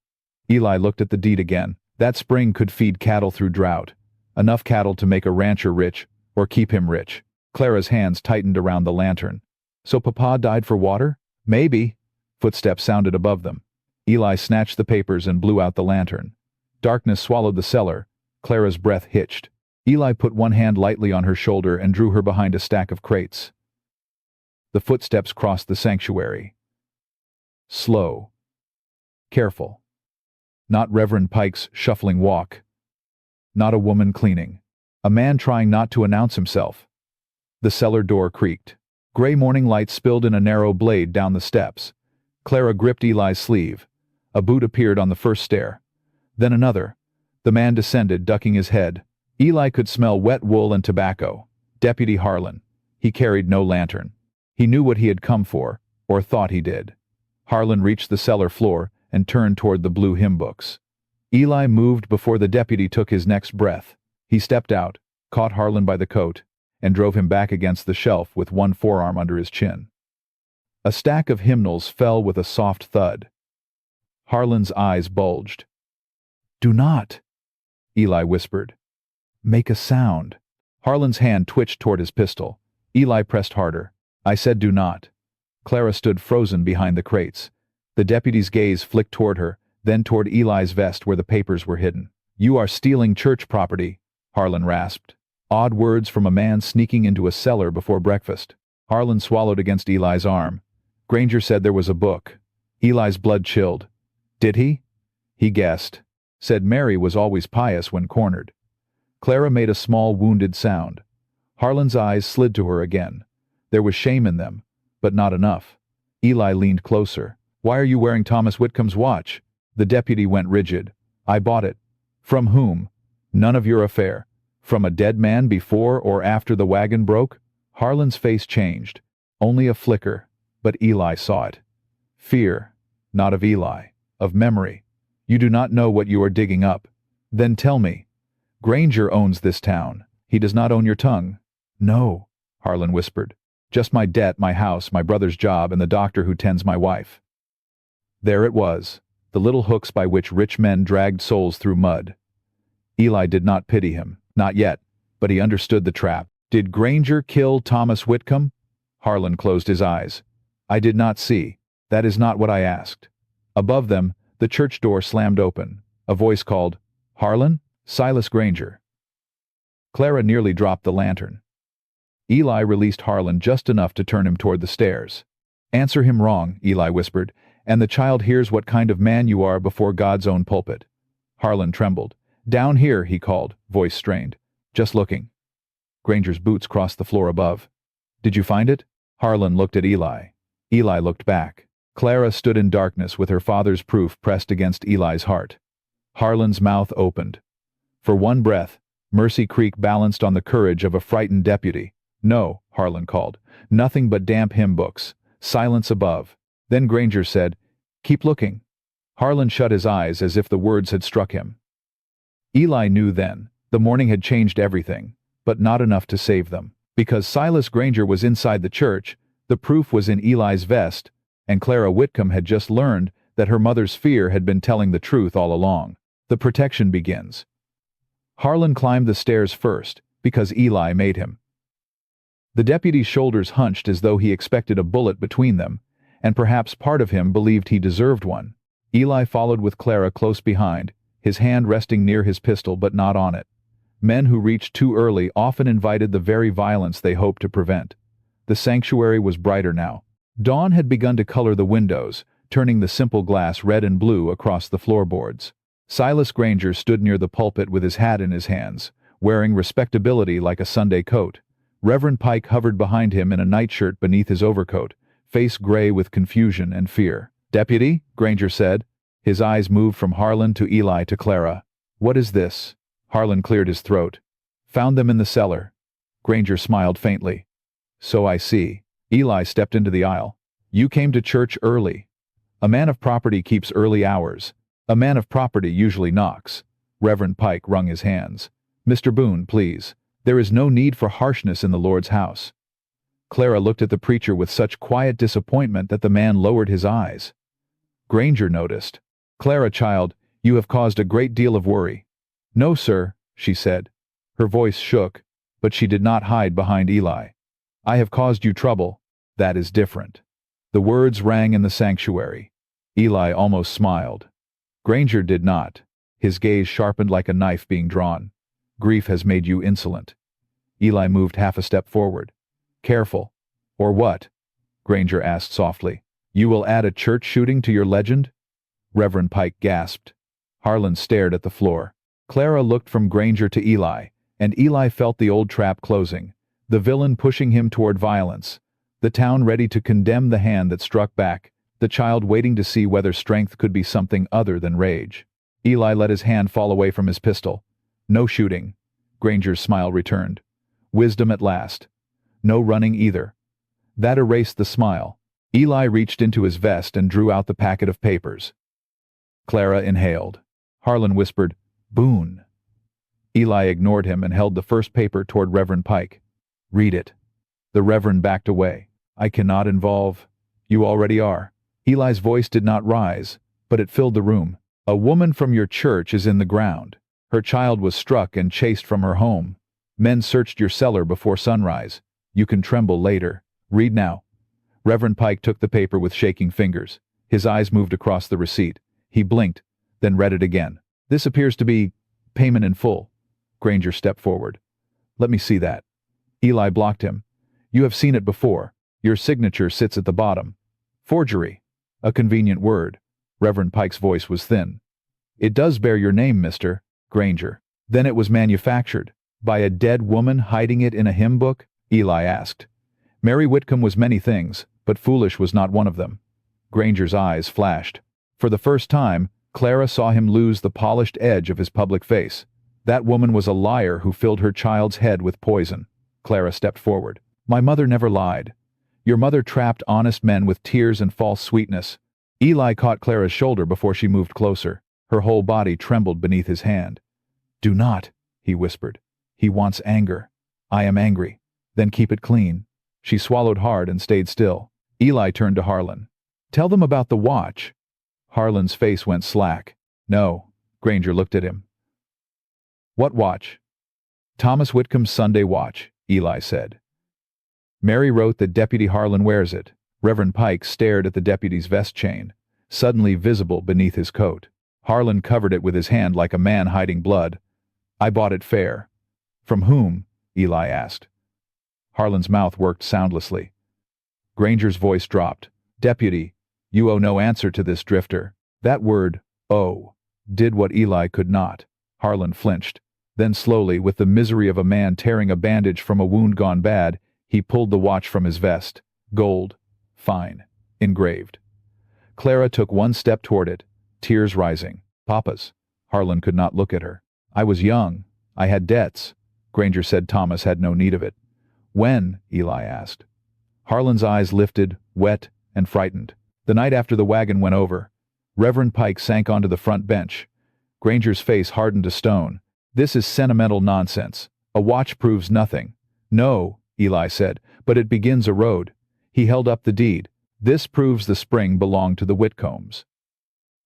Eli looked at the deed again. That spring could feed cattle through drought. Enough cattle to make a rancher rich, or keep him rich. Clara's hands tightened around the lantern. "So Papa died for water?" "Maybe." Footsteps sounded above them. Eli snatched the papers and blew out the lantern. Darkness swallowed the cellar. Clara's breath hitched. Eli put one hand lightly on her shoulder and drew her behind a stack of crates. The footsteps crossed the sanctuary. Slow. Careful. Not Reverend Pike's shuffling walk. Not a woman cleaning. A man trying not to announce himself. The cellar door creaked. Gray morning light spilled in a narrow blade down the steps. Clara gripped Eli's sleeve. A boot appeared on the first stair. Then another. The man descended, ducking his head. Eli could smell wet wool and tobacco. Deputy Harlan. He carried no lantern. He knew what he had come for, or thought he did. Harlan reached the cellar floor and turned toward the blue hymn books. Eli moved before the deputy took his next breath. He stepped out, caught Harlan by the coat, and drove him back against the shelf with one forearm under his chin. A stack of hymnals fell with a soft thud. Harlan's eyes bulged. "Do not," Eli whispered. "Make a sound." Harlan's hand twitched toward his pistol. Eli pressed harder. "I said do not." Clara stood frozen behind the crates. The deputy's gaze flicked toward her, then toward Eli's vest where the papers were hidden. "You are stealing church property," Harlan rasped. Odd words from a man sneaking into a cellar before breakfast. Harlan swallowed against Eli's arm. Granger said there was a book. Eli's blood chilled. Did he? He guessed. Said Mary was always pious when cornered. Clara made a small wounded sound. Harlan's eyes slid to her again. There was shame in them, but not enough. Eli leaned closer. "Why are you wearing Thomas Whitcomb's watch?" The deputy went rigid. "I bought it." "From whom?" "None of your affair." "From a dead man before or after the wagon broke?" Harlan's face changed. Only a flicker, but Eli saw it. Fear, not of Eli, of memory. "You do not know what you are digging up." "Then tell me." "Granger owns this town. He does not own your tongue." "No," Harlan whispered. "Just my debt, my house, my brother's job, and the doctor who tends my wife." There it was, the little hooks by which rich men dragged souls through mud. Eli did not pity him, not yet, but he understood the trap. "Did Granger kill Thomas Whitcomb?" Harlan closed his eyes. "I did not see. That is not what I asked." Above them, the church door slammed open. A voice called, "Harlan? Silas Granger." Clara nearly dropped the lantern. Eli released Harlan just enough to turn him toward the stairs. "Answer him wrong," Eli whispered, "and the child hears what kind of man you are before God's own pulpit." Harlan trembled. "Down here," he called, voice strained. "Just looking." Granger's boots crossed the floor above. "Did you find it?" Harlan looked at Eli. Eli looked back. Clara stood in darkness with her father's proof pressed against Eli's heart. Harlan's mouth opened. For one breath, Mercy Creek balanced on the courage of a frightened deputy. "No," Harlan called. "Nothing but damp hymn books. Silence above." Then Granger said, "Keep looking." Harlan shut his eyes as if the words had struck him. Eli knew then, the morning had changed everything, but not enough to save them. Because Silas Granger was inside the church, the proof was in Eli's vest, and Clara Whitcomb had just learned that her mother's fear had been telling the truth all along. The protection begins. Harlan climbed the stairs first, because Eli made him. The deputy's shoulders hunched as though he expected a bullet between them, and perhaps part of him believed he deserved one. Eli followed with Clara close behind, his hand resting near his pistol but not on it. Men who reached too early often invited the very violence they hoped to prevent. The sanctuary was brighter now. Dawn had begun to color the windows, turning the simple glass red and blue across the floorboards. Silas Granger stood near the pulpit with his hat in his hands, wearing respectability like a Sunday coat. Reverend Pike hovered behind him in a nightshirt beneath his overcoat, face gray with confusion and fear. "Deputy," Granger said. His eyes moved from Harlan to Eli to Clara. "What is this?" Harlan cleared his throat. "Found them in the cellar." Granger smiled faintly. "So I see." Eli stepped into the aisle. "You came to church early." "A man of property keeps early hours. A man of property usually knocks." Reverend Pike wrung his hands. "Mr. Boone, please. There is no need for harshness in the Lord's house." Clara looked at the preacher with such quiet disappointment that the man lowered his eyes. Granger noticed. "Clara, child, you have caused a great deal of worry." "No, sir," she said. Her voice shook, but she did not hide behind Eli. "I have caused you trouble. That is different." The words rang in the sanctuary. Eli almost smiled. Granger did not. His gaze sharpened like a knife being drawn. "Grief has made you insolent." Eli moved half a step forward. "Careful." "Or what?" Granger asked softly. "You will add a church shooting to your legend?" Reverend Pike gasped. Harlan stared at the floor. Clara looked from Granger to Eli, and Eli felt the old trap closing, the villain pushing him toward violence, the town ready to condemn the hand that struck back, the child waiting to see whether strength could be something other than rage. Eli let his hand fall away from his pistol. "No shooting." Granger's smile returned. "Wisdom at last." "No running either." That erased the smile. Eli reached into his vest and drew out the packet of papers. Clara inhaled. Harlan whispered, "Boone." Eli ignored him and held the first paper toward Reverend Pike. "Read it." The Reverend backed away. "I cannot involve—" "You already are." Eli's voice did not rise, but it filled the room. "A woman from your church is in the ground. Her child was struck and chased from her home. Men searched your cellar before sunrise. You can tremble later. Read now." Reverend Pike took the paper with shaking fingers. His eyes moved across the receipt. He blinked, then read it again. "This appears to be payment in full." Granger stepped forward. "Let me see that." Eli blocked him. "You have seen it before. Your signature sits at the bottom." "Forgery." "A convenient word." Reverend Pike's voice was thin. "It does bear your name, Mr. Granger." "Then it was manufactured by a dead woman hiding it in a hymn book?" Eli asked. Mary Whitcomb was many things, but foolish was not one of them. Granger's eyes flashed. For the first time, Clara saw him lose the polished edge of his public face. That woman was a liar who filled her child's head with poison. Clara stepped forward. "My mother never lied. Your mother trapped honest men with tears and false sweetness." Eli caught Clara's shoulder before she moved closer. Her whole body trembled beneath his hand. "Do not," he whispered. "He wants anger. I am angry. Then keep it clean." She swallowed hard and stayed still. Eli turned to Harlan. "Tell them about the watch." Harlan's face went slack. "No." Granger looked at him. "What watch?" "Thomas Whitcomb's Sunday watch," Eli said. "Mary wrote that Deputy Harlan wears it." Reverend Pike stared at the deputy's vest chain, suddenly visible beneath his coat. Harlan covered it with his hand like a man hiding blood. "I bought it fair." "From whom?" Eli asked. Harlan's mouth worked soundlessly. Granger's voice dropped. "Deputy, you owe no answer to this drifter." That word, "owe," did what Eli could not. Harlan flinched. Then slowly, with the misery of a man tearing a bandage from a wound gone bad, he pulled the watch from his vest. Gold. Fine. Engraved. Clara took one step toward it, tears rising. "Papa's." Harlan could not look at her. "I was young. I had debts." Granger said Thomas had no need of it. "When?" Eli asked. Harlan's eyes lifted, wet and frightened. "The night after the wagon went over." Reverend Pike sank onto the front bench. Granger's face hardened to stone. "This is sentimental nonsense. A watch proves nothing." "No," Eli said, "but it begins a road." He held up the deed. "This proves the spring belonged to the Whitcombs.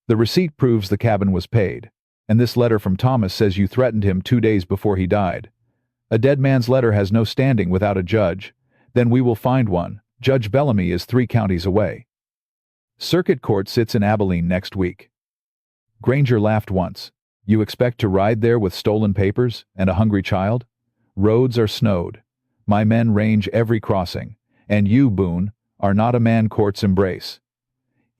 The receipt proves the cabin was paid. And this letter from Thomas says you threatened him 2 days before he died. A dead man's letter has no standing without a judge. Then we will find one. Judge Bellamy is 3 counties away. Circuit Court sits in Abilene next week." Granger laughed once. "You expect to ride there with stolen papers and a hungry child? Roads are snowed. My men range every crossing. And you, Boone, are not a man courts embrace."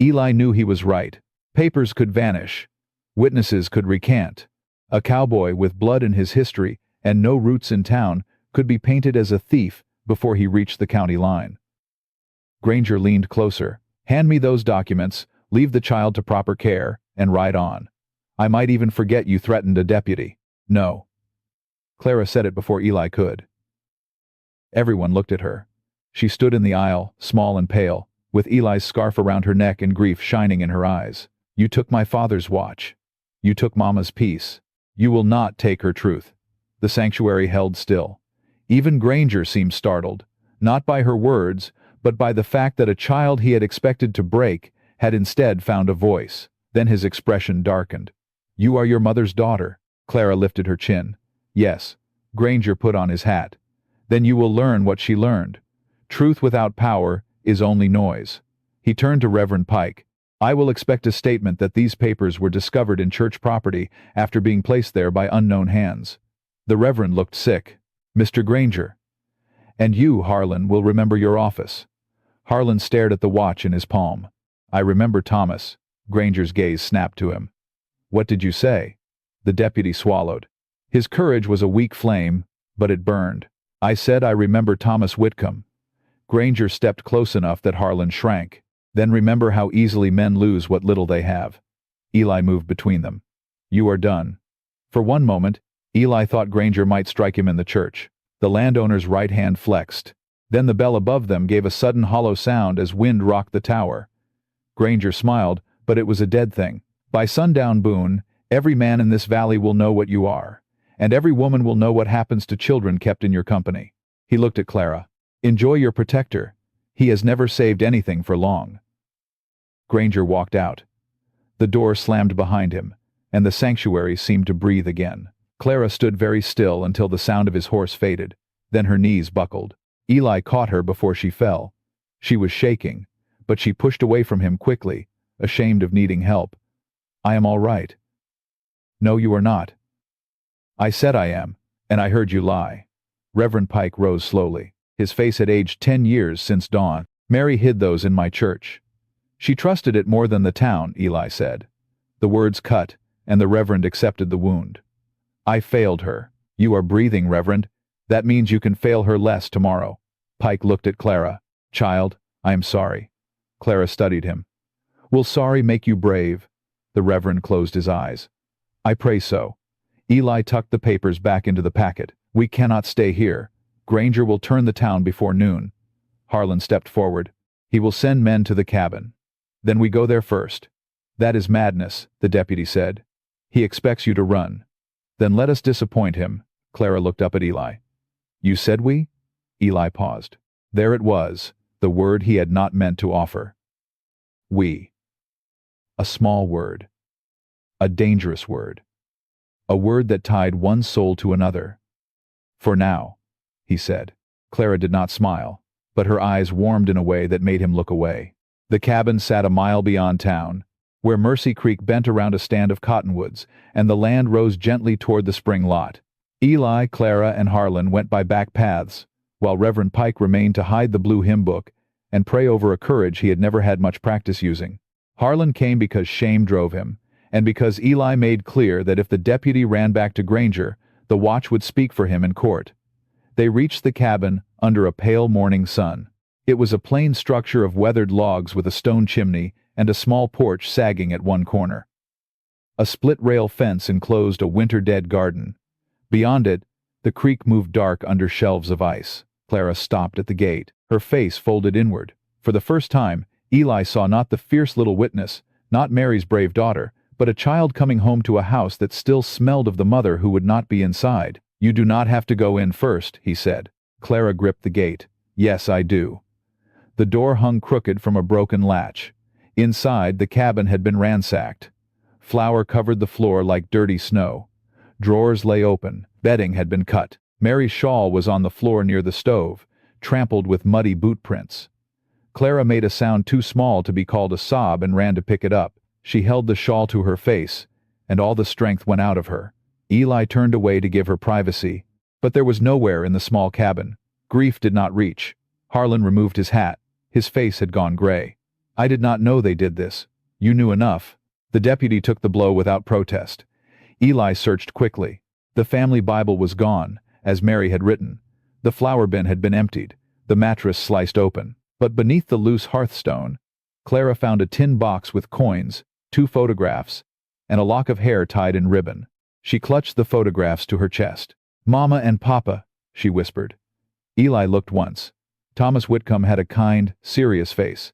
Eli knew he was right. Papers could vanish. Witnesses could recant. A cowboy with blood in his history and no roots in town could be painted as a thief before he reached the county line. Granger leaned closer. "Hand me those documents, leave the child to proper care, and ride on. I might even forget you threatened a deputy." "No." Clara said it before Eli could. Everyone looked at her. She stood in the aisle, small and pale, with Eli's scarf around her neck and grief shining in her eyes. "You took my father's watch. You took Mama's peace. You will not take her truth." The sanctuary held still. Even Granger seemed startled, not by her words, but by the fact that a child he had expected to break had instead found a voice. Then his expression darkened. "You are your mother's daughter." Clara lifted her chin. "Yes." Granger put on his hat. "Then you will learn what she learned. Truth without power is only noise." He turned to Reverend Pike. "I will expect a statement that these papers were discovered in church property after being placed there by unknown hands." The Reverend looked sick. "Mr. Granger." "And you, Harlan, will remember your office." Harlan stared at the watch in his palm. "I remember Thomas." Granger's gaze snapped to him. "What did you say?" The deputy swallowed. His courage was a weak flame, but it burned. "I said I remember Thomas Whitcomb." Granger stepped close enough that Harlan shrank. "Then remember how easily men lose what little they have." Eli moved between them. "You are done." For one moment, Eli thought Granger might strike him in the church. The landowner's right hand flexed. Then the bell above them gave a sudden hollow sound as wind rocked the tower. Granger smiled, but it was a dead thing. By sundown, Boone, every man in this valley will know what you are, and every woman will know what happens to children kept in your company. He looked at Clara. Enjoy your protector. He has never saved anything for long. Granger walked out. The door slammed behind him, and the sanctuary seemed to breathe again. Clara stood very still until the sound of his horse faded. Then her knees buckled. Eli caught her before she fell. She was shaking, but she pushed away from him quickly, ashamed of needing help. I am all right. No, you are not. I said I am, and I heard you lie. Reverend Pike rose slowly. His face had aged 10 years since dawn. Mary hid those in my church. She trusted it more than the town, Eli said. The words cut, and the Reverend accepted the wound. I failed her. You are breathing, Reverend. That means you can fail her less tomorrow. Pike looked at Clara. Child, I am sorry. Clara studied him. Will sorry make you brave? The Reverend closed his eyes. I pray so. Eli tucked the papers back into the packet. We cannot stay here. Granger will turn the town before noon. Harlan stepped forward. He will send men to the cabin. Then we go there first. That is madness, the deputy said. He expects you to run. Then let us disappoint him. Clara looked up at Eli. You said we? Eli paused. There it was, the word he had not meant to offer. We. A small word. A dangerous word. A word that tied one soul to another. For now, he said. Clara did not smile, but her eyes warmed in a way that made him look away. The cabin sat a mile beyond town, where Mercy Creek bent around a stand of cottonwoods, and the land rose gently toward the spring lot. Eli, Clara, and Harlan went by back paths, while Reverend Pike remained to hide the blue hymn book and pray over a courage he had never had much practice using. Harlan came because shame drove him, and because Eli made clear that if the deputy ran back to Granger, the watch would speak for him in court. They reached the cabin under a pale morning sun. It was a plain structure of weathered logs with a stone chimney and a small porch sagging at one corner. A split-rail fence enclosed a winter-dead garden. Beyond it, the creek moved dark under shelves of ice. Clara stopped at the gate, her face folded inward. For the first time, Eli saw not the fierce little witness, not Mary's brave daughter, but a child coming home to a house that still smelled of the mother who would not be inside. You do not have to go in first, he said. Clara gripped the gate. Yes, I do. The door hung crooked from a broken latch. Inside, the cabin had been ransacked. Flour covered the floor like dirty snow. Drawers lay open. Bedding had been cut. Mary's shawl was on the floor near the stove, trampled with muddy boot prints. Clara made a sound too small to be called a sob and ran to pick it up. She held the shawl to her face, and all the strength went out of her. Eli turned away to give her privacy, but there was nowhere in the small cabin. Grief did not reach. Harlan removed his hat. His face had gone gray. I did not know they did this. You knew enough. The deputy took the blow without protest. Eli searched quickly. The family Bible was gone, as Mary had written. The flour bin had been emptied, the mattress sliced open. But beneath the loose hearthstone, Clara found a tin box with coins, 2 photographs, and a lock of hair tied in ribbon. She clutched the photographs to her chest. Mama and Papa, she whispered. Eli looked once. Thomas Whitcomb had a kind, serious face.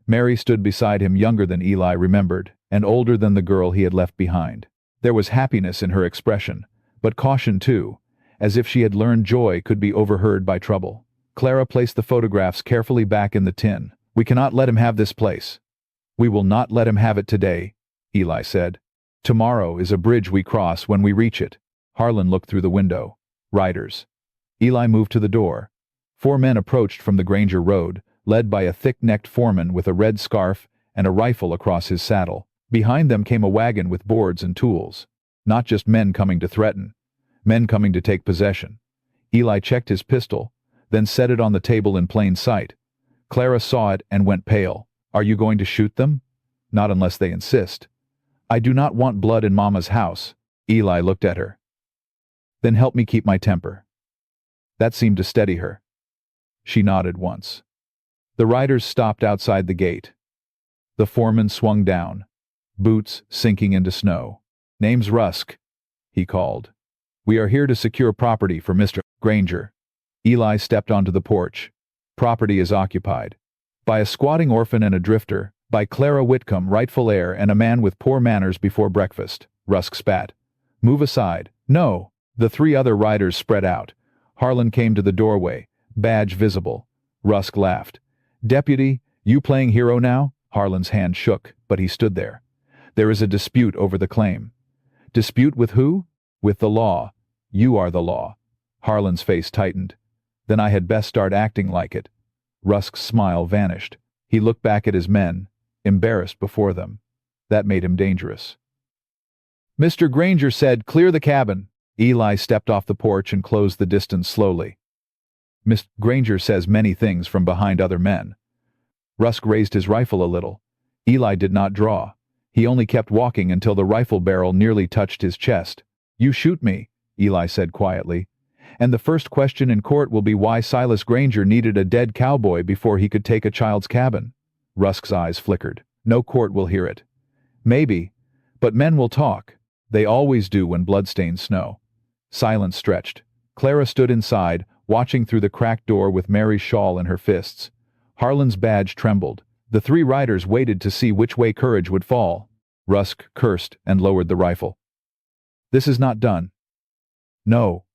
Mary stood beside him, younger than Eli remembered, and older than the girl he had left behind. There was happiness in her expression, but caution too, as if she had learned joy could be overheard by trouble. Clara placed the photographs carefully back in the tin. We cannot let him have this place. We will not let him have it today, Eli said. Tomorrow is a bridge we cross when we reach it. Harlan looked through the window. Riders. Eli moved to the door. 4 men approached from the Granger Road, led by a thick-necked foreman with a red scarf and a rifle across his saddle. Behind them came a wagon with boards and tools. Not just men coming to threaten. Men coming to take possession. Eli checked his pistol, then set it on the table in plain sight. Clara saw it and went pale. Are you going to shoot them? Not unless they insist. I do not want blood in Mama's house. Eli looked at her. Then help me keep my temper. That seemed to steady her. She nodded once. The riders stopped outside the gate. The foreman swung down, boots sinking into snow. Name's Rusk, he called. We are here to secure property for Mr. Granger. Eli stepped onto the porch. Property is occupied. By a squatting orphan and a drifter, by Clara Whitcomb, rightful heir, and a man with poor manners before breakfast. Rusk spat. Move aside. No. The three other riders spread out. Harlan came to the doorway, badge visible. Rusk laughed. Deputy, you playing hero now? Harlan's hand shook, but he stood there. There is a dispute over the claim. Dispute with who? With the law. You are the law. Harlan's face tightened. Then I had best start acting like it. Rusk's smile vanished. He looked back at his men, embarrassed before them. That made him dangerous. Mr. Granger said, "Clear the cabin." Eli stepped off the porch and closed the distance slowly. Miss Granger says many things from behind other men. Rusk raised his rifle a little. Eli did not draw. He only kept walking until the rifle barrel nearly touched his chest. You shoot me, Eli said quietly. And the first question in court will be why Silas Granger needed a dead cowboy before he could take a child's cabin. Rusk's eyes flickered. No court will hear it. Maybe, but men will talk. They always do when bloodstains snow. Silence stretched. Clara stood inside, watching through the cracked door with Mary's shawl in her fists. Harlan's badge trembled. The three riders waited to see which way courage would fall. Rusk cursed and lowered the rifle. This is not done. No,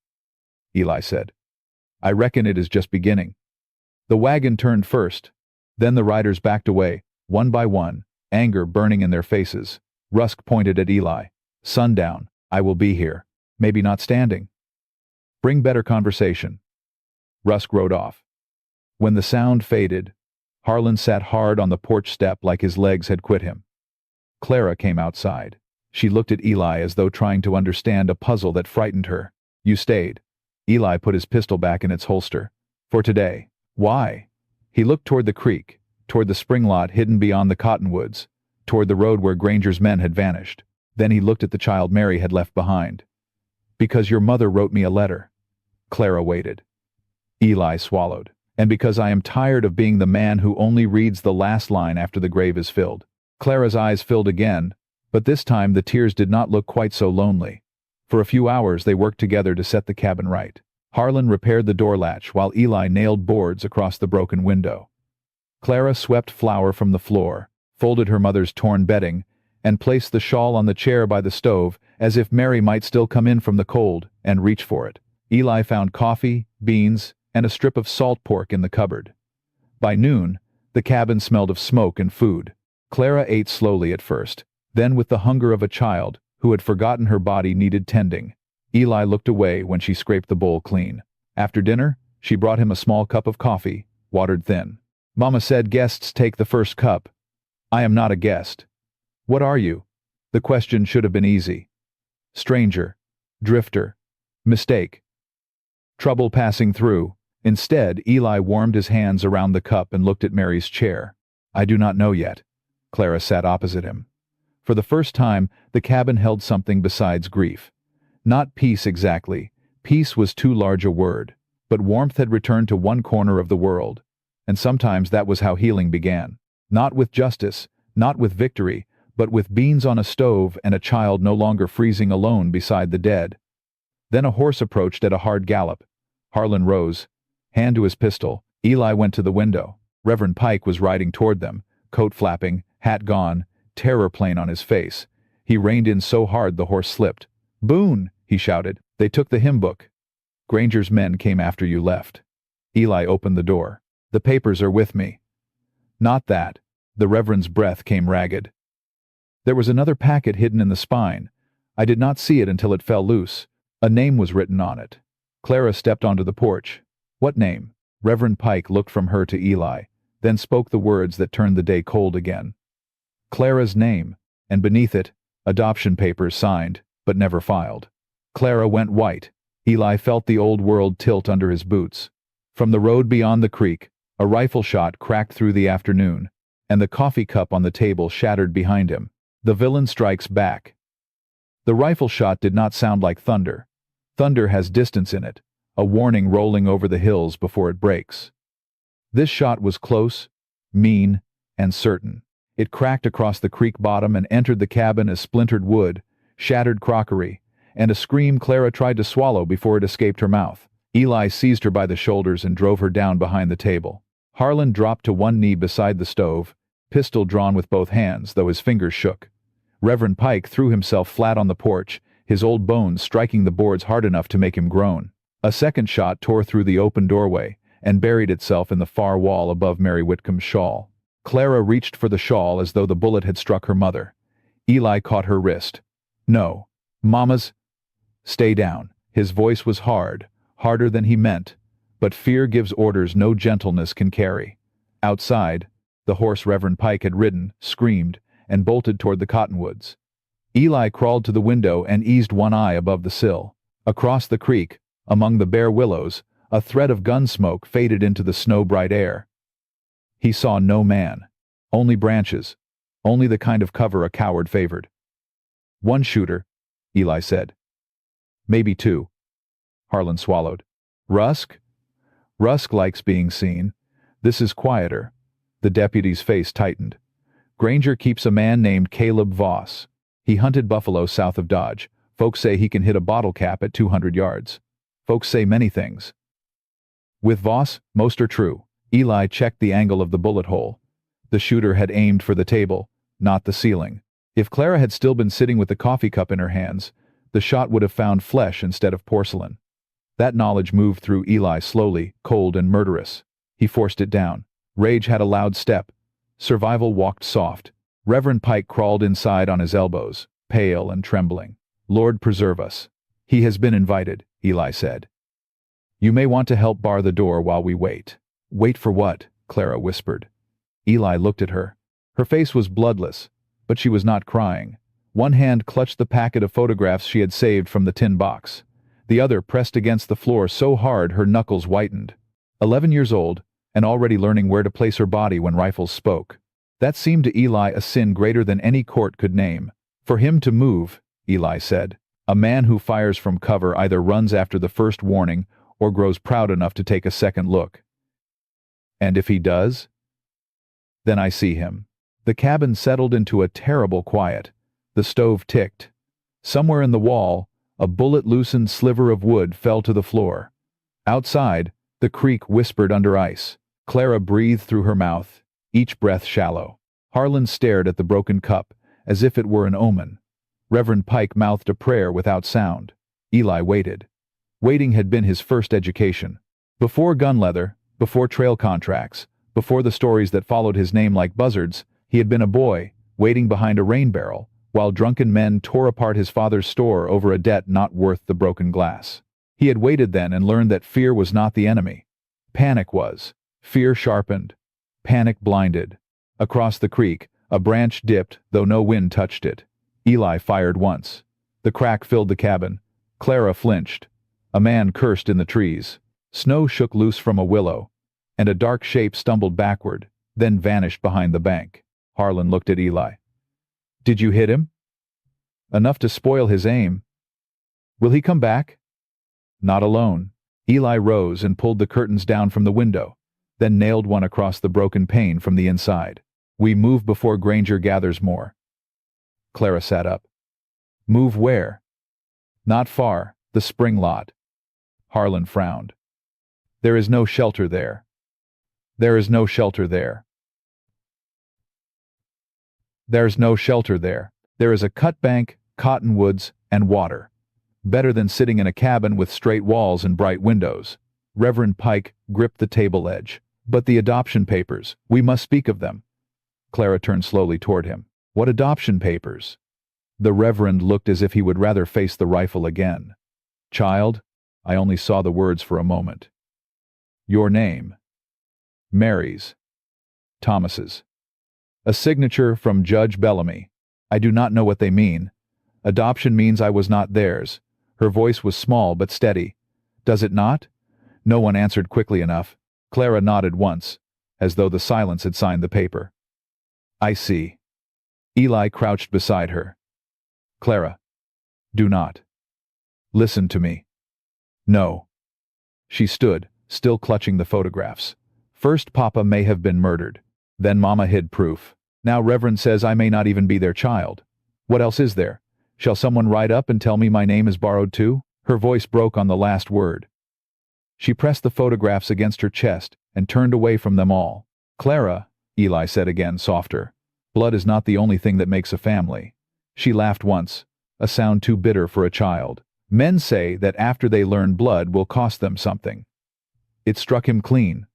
Eli said. I reckon it is just beginning. The wagon turned first. Then the riders backed away, one by one, anger burning in their faces. Rusk pointed at Eli. Sundown, I will be here. Maybe not standing. Bring better conversation. Rusk rode off. When the sound faded, Harlan sat hard on the porch step like his legs had quit him. Clara came outside. She looked at Eli as though trying to understand a puzzle that frightened her. You stayed. Eli put his pistol back in its holster. For today. Why? He looked toward the creek, toward the spring lot hidden beyond the cottonwoods, toward the road where Granger's men had vanished. Then he looked at the child Mary had left behind. Because your mother wrote me a letter. Clara waited. Eli swallowed. And because I am tired of being the man who only reads the last line after the grave is filled. Clara's eyes filled again, but this time the tears did not look quite so lonely. For a few hours they worked together to set the cabin right. Harlan repaired the door latch while Eli nailed boards across the broken window. Clara swept flour from the floor, folded her mother's torn bedding, and placed the shawl on the chair by the stove as if Mary might still come in from the cold and reach for it. Eli found coffee, beans, and a strip of salt pork in the cupboard. By noon, the cabin smelled of smoke and food. Clara ate slowly at first, then with the hunger of a child who had forgotten her body needed tending. Eli looked away when she scraped the bowl clean. After dinner, she brought him a small cup of coffee, watered thin. Mama said guests take the first cup. I am not a guest. What are you? The question should have been easy. Stranger. Drifter. Mistake. Trouble passing through. Instead, Eli warmed his hands around the cup and looked at Mary's chair. I do not know yet. Clara sat opposite him. For the first time, the cabin held something besides grief. Not peace exactly. Peace was too large a word. But warmth had returned to one corner of the world. And sometimes that was how healing began. Not with justice, not with victory, but with beans on a stove and a child no longer freezing alone beside the dead. Then a horse approached at a hard gallop. Harlan rose. Hand to his pistol, Eli went to the window. Reverend Pike was riding toward them, coat flapping, hat gone, terror plain on his face. He reined in so hard the horse slipped. Boone, he shouted. They took the hymn book. Granger's men came after you left. Eli opened the door. The papers are with me. Not that. The Reverend's breath came ragged. There was another packet hidden in the spine. I did not see it until it fell loose. A name was written on it. Clara stepped onto the porch. What name? Reverend Pike looked from her to Eli, then spoke the words that turned the day cold again. Clara's name, and beneath it, adoption papers signed, but never filed. Clara went white. Eli felt the old world tilt under his boots. From the road beyond the creek, a rifle shot cracked through the afternoon, and the coffee cup on the table shattered behind him. The villain strikes back. The rifle shot did not sound like thunder. Thunder has distance in it, a warning rolling over the hills before it breaks. This shot was close, mean, and certain. It cracked across the creek bottom and entered the cabin as splintered wood, shattered crockery, and a scream Clara tried to swallow before it escaped her mouth. Eli seized her by the shoulders and drove her down behind the table. Harlan dropped to one knee beside the stove, pistol drawn with both hands, though his fingers shook. Reverend Pike threw himself flat on the porch, his old bones striking the boards hard enough to make him groan. A second shot tore through the open doorway and buried itself in the far wall above Mary Whitcomb's shawl. Clara reached for the shawl as though the bullet had struck her mother. Eli caught her wrist. "No. Mama's—" "Stay down." His voice was hard, harder than he meant, but fear gives orders no gentleness can carry. Outside, the horse Reverend Pike had ridden, screamed, and bolted toward the cottonwoods. Eli crawled to the window and eased one eye above the sill. Across the creek, among the bare willows, a thread of gun smoke faded into the snow-bright air. He saw no man. Only branches. Only the kind of cover a coward favored. "One shooter," Eli said. "Maybe two." Harlan swallowed. "Rusk?" "Rusk likes being seen. This is quieter." The deputy's face tightened. "Granger keeps a man named Caleb Voss. He hunted buffalo south of Dodge. Folks say he can hit a bottle cap at 200 yards. Folks say many things. With Voss, most are true." Eli checked the angle of the bullet hole. The shooter had aimed for the table, not the ceiling. If Clara had still been sitting with the coffee cup in her hands, the shot would have found flesh instead of porcelain. That knowledge moved through Eli slowly, cold and murderous. He forced it down. Rage had a loud step. Survival walked soft. Reverend Pike crawled inside on his elbows, pale and trembling. "Lord preserve us." "He has been invited," Eli said. "You may want to help bar the door while we wait." "Wait for what?" Clara whispered. Eli looked at her. Her face was bloodless, but she was not crying. One hand clutched the packet of photographs she had saved from the tin box. The other pressed against the floor so hard her knuckles whitened. 11 years old, and already learning where to place her body when rifles spoke. That seemed to Eli a sin greater than any court could name. For him to move, Eli said. A man who fires from cover either runs after the first warning or grows proud enough to take a second look. And if he does? Then I see him. The cabin settled into a terrible quiet. The stove ticked. Somewhere in the wall, a bullet-loosened sliver of wood fell to the floor. Outside, the creek whispered under ice. Clara breathed through her mouth, each breath shallow. Harlan stared at the broken cup, as if it were an omen. Reverend Pike mouthed a prayer without sound. Eli waited. Waiting had been his first education. Before gun leather, before trail contracts, before the stories that followed his name like buzzards, he had been a boy, waiting behind a rain barrel, while drunken men tore apart his father's store over a debt not worth the broken glass. He had waited then and learned that fear was not the enemy. Panic was. Fear sharpened. Panic blinded. Across the creek, a branch dipped, though no wind touched it. Eli fired once. The crack filled the cabin. Clara flinched. A man cursed in the trees. Snow shook loose from a willow, and a dark shape stumbled backward, then vanished behind the bank. Harlan looked at Eli. "Did you hit him?" "Enough to spoil his aim." "Will he come back?" "Not alone." Eli rose and pulled the curtains down from the window, then nailed one across the broken pane from the inside. "We move before Granger gathers more." Clara sat up. "Move where?" "Not far, the spring lot." Harlan frowned. "There is no shelter there." "There is no shelter there." "There's no shelter there. There is a cut bank, cottonwoods, and water. Better than sitting in a cabin with straight walls and bright windows." Reverend Pike gripped the table edge. "But the adoption papers, we must speak of them." Clara turned slowly toward him. "What adoption papers?" The Reverend looked as if he would rather face the rifle again. "Child," I only saw the words for a moment. "Your name." "Mary's." "Thomas's." "A signature from Judge Bellamy. I do not know what they mean. Adoption means I was not theirs." Her voice was small but steady. "Does it not?" No one answered quickly enough. Clara nodded once, as though the silence had signed the paper. "I see." Eli crouched beside her. "Clara, do not. Listen to me." "No." She stood, still clutching the photographs. "First Papa may have been murdered. Then Mama hid proof. Now Reverend says I may not even be their child. What else is there? Shall someone ride up and tell me my name is borrowed too?" Her voice broke on the last word. She pressed the photographs against her chest, and turned away from them all. "Clara," Eli said again, softer. "Blood is not the only thing that makes a family." She laughed once, a sound too bitter for a child. "Men say that after they learn blood will cost them something." It struck him clean.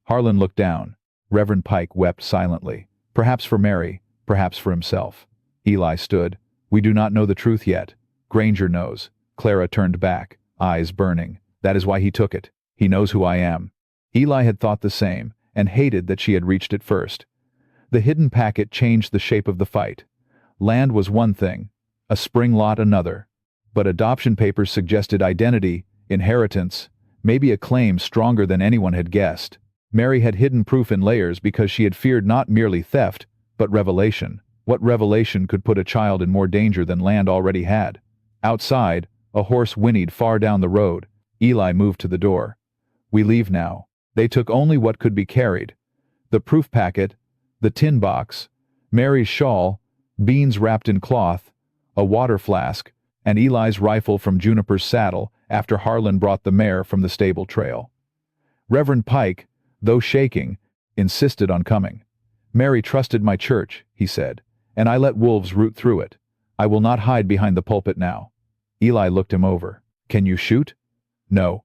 Harlan looked down. Reverend Pike wept silently. Perhaps for Mary, perhaps for himself. Eli stood. "We do not know the truth yet. Granger knows." Clara turned back, eyes burning. "That is why he took it. He knows who I am." Eli had thought the same, and hated that she had reached it first. The hidden packet changed the shape of the fight. Land was one thing, a spring lot another. But adoption papers suggested identity, inheritance, maybe a claim stronger than anyone had guessed. Mary had hidden proof in layers because she had feared not merely theft, but revelation. What revelation could put a child in more danger than Land already had? Outside, a horse whinnied far down the road. Eli moved to the door. "We leave now." They took only what could be carried. The proof packet, the tin box, Mary's shawl, beans wrapped in cloth, a water flask, and Eli's rifle from Juniper's saddle after Harlan brought the mare from the stable trail. Reverend Pike, though shaking, insisted on coming. "Mary trusted my church," he said, "and I let wolves root through it. I will not hide behind the pulpit now." Eli looked him over. "Can you shoot?" "No."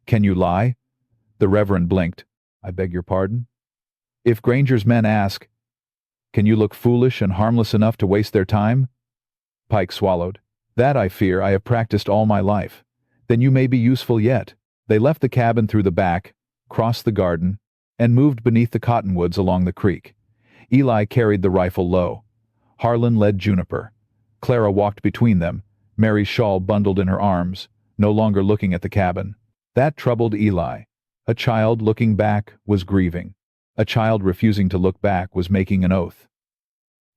"Can you lie?" The Reverend blinked. "I beg your pardon?" "If Granger's men ask, can you look foolish and harmless enough to waste their time?" Pike swallowed. "That, I fear, I have practiced all my life." "Then you may be useful yet." They left the cabin through the back, crossed the garden, and moved beneath the cottonwoods along the creek. Eli carried the rifle low. Harlan led Juniper. Clara walked between them, Mary's shawl bundled in her arms, no longer looking at the cabin. That troubled Eli. A child looking back was grieving. A child refusing to look back was making an oath.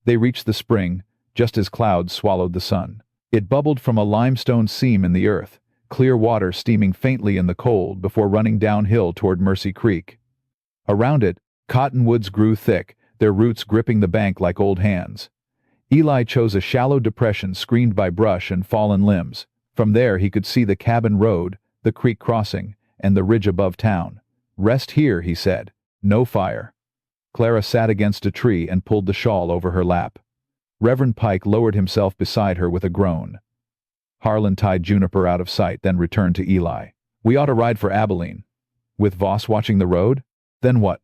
They reached the spring, just as clouds swallowed the sun. It bubbled from a limestone seam in the earth, clear water steaming faintly in the cold before running downhill toward Mercy Creek. Around it, cottonwoods grew thick, their roots gripping the bank like old hands. Eli chose a shallow depression screened by brush and fallen limbs. From there he could see the cabin road, the creek crossing, and the ridge above town. "Rest here," he said. "No fire." Clara sat against a tree and pulled the shawl over her lap. Reverend Pike lowered himself beside her with a groan. Harlan tied Juniper out of sight, then returned to Eli. "We ought to ride for Abilene." "With Voss watching the road? Then what?"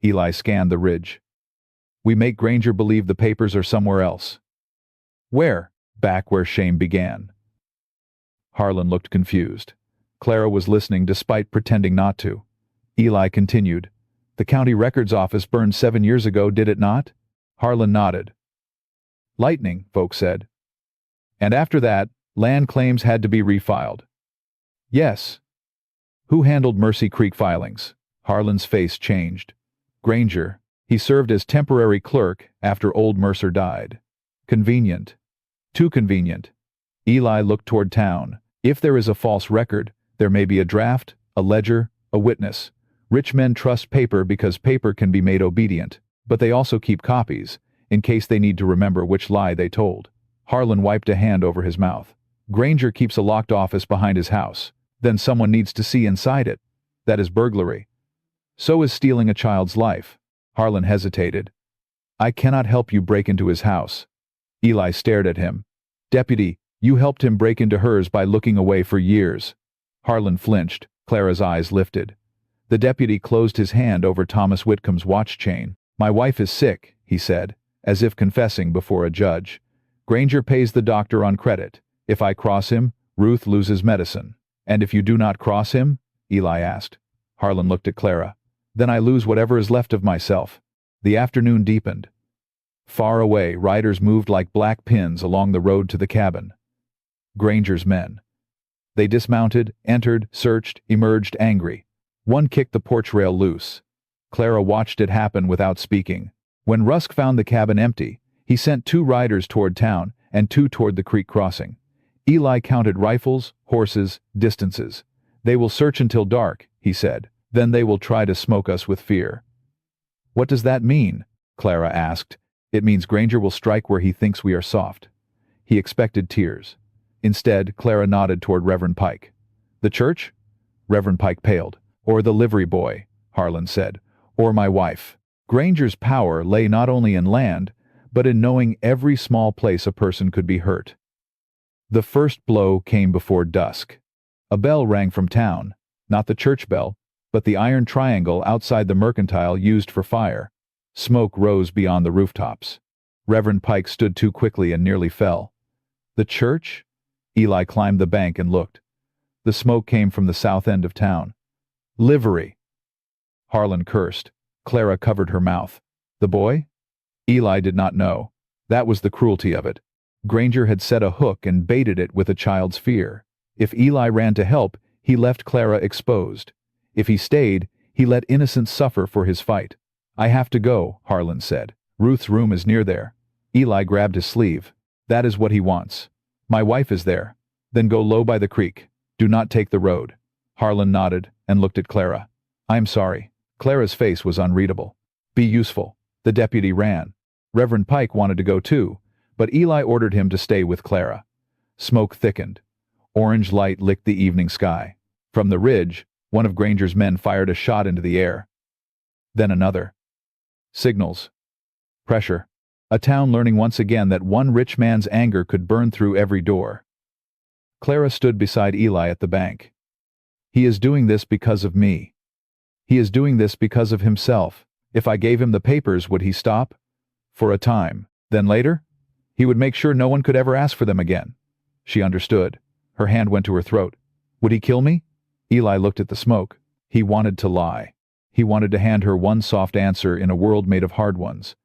Eli scanned the ridge. "We make Granger believe the papers are somewhere else." "Where?" "Back where shame began." Harlan looked confused. Clara was listening despite pretending not to. Eli continued. "The county records office burned 7 years ago, did it not?" Harlan nodded. "Lightning," folks said. "And after that, land claims had to be refiled." "Yes." "Who handled Mercy Creek filings?" Harlan's face changed. "Granger. He served as temporary clerk after old Mercer died." "Convenient." "Too convenient." Eli looked toward town. "If there is a false record, there may be a draft, a ledger, a witness. Rich men trust paper because paper can be made obedient, but they also keep copies, in case they need to remember which lie they told." Harlan wiped a hand over his mouth. "Granger keeps a locked office behind his house. Then someone needs to see inside it. That is burglary. So is stealing a child's life." Harlan hesitated. "I cannot help you break into his house." Eli stared at him. "Deputy, you helped him break into hers by looking away for years." Harlan flinched. Clara's eyes lifted. The deputy closed his hand over Thomas Whitcomb's watch chain. "My wife is sick," he said, as if confessing before a judge. "Granger pays the doctor on credit. If I cross him, Ruth loses medicine." "And if you do not cross him?" Eli asked. Harlan looked at Clara. "Then I lose whatever is left of myself." The afternoon deepened. Far away, riders moved like black pins along the road to the cabin. Granger's men. They dismounted, entered, searched, emerged angry. One kicked the porch rail loose. Clara watched it happen without speaking. When Rusk found the cabin empty, he sent 2 riders toward town and 2 toward the creek crossing. Eli counted rifles, horses, distances. "They will search until dark," he said. "Then they will try to smoke us with fear." "What does that mean?" Clara asked. "It means Granger will strike where he thinks we are soft." He expected tears. Instead, Clara nodded toward Reverend Pike. "The church?" Reverend Pike paled. Or the livery boy, Harlan said. Or my wife. Granger's power lay not only in land, but in knowing every small place a person could be hurt. The first blow came before dusk. A bell rang from town, not the church bell, but the iron triangle outside the mercantile used for fire. Smoke rose beyond the rooftops. Reverend Pike stood too quickly and nearly fell. The church? Eli climbed the bank and looked. The smoke came from the south end of town. Livery! Harlan cursed. Clara covered her mouth. The boy? Eli did not know. That was the cruelty of it. Granger had set a hook and baited it with a child's fear. If Eli ran to help, he left Clara exposed. If he stayed, he let innocents suffer for his fight. I have to go, Harlan said. Ruth's room is near there. Eli grabbed his sleeve. That is what he wants. My wife is there. Then go low by the creek. Do not take the road. Harlan nodded and looked at Clara. I'm sorry. Clara's face was unreadable. Be useful. The deputy ran. Reverend Pike wanted to go too, but Eli ordered him to stay with Clara. Smoke thickened. Orange light licked the evening sky. From the ridge, one of Granger's men fired a shot into the air. Then another. Signals. Pressure. A town learning once again that one rich man's anger could burn through every door. Clara stood beside Eli at the bank. He is doing this because of me. He is doing this because of himself. If I gave him the papers, would he stop? For a time. Then later? He would make sure no one could ever ask for them again. She understood. Her hand went to her throat. Would he kill me? Eli looked at the smoke. He wanted to lie. He wanted to hand her one soft answer in a world made of hard ones.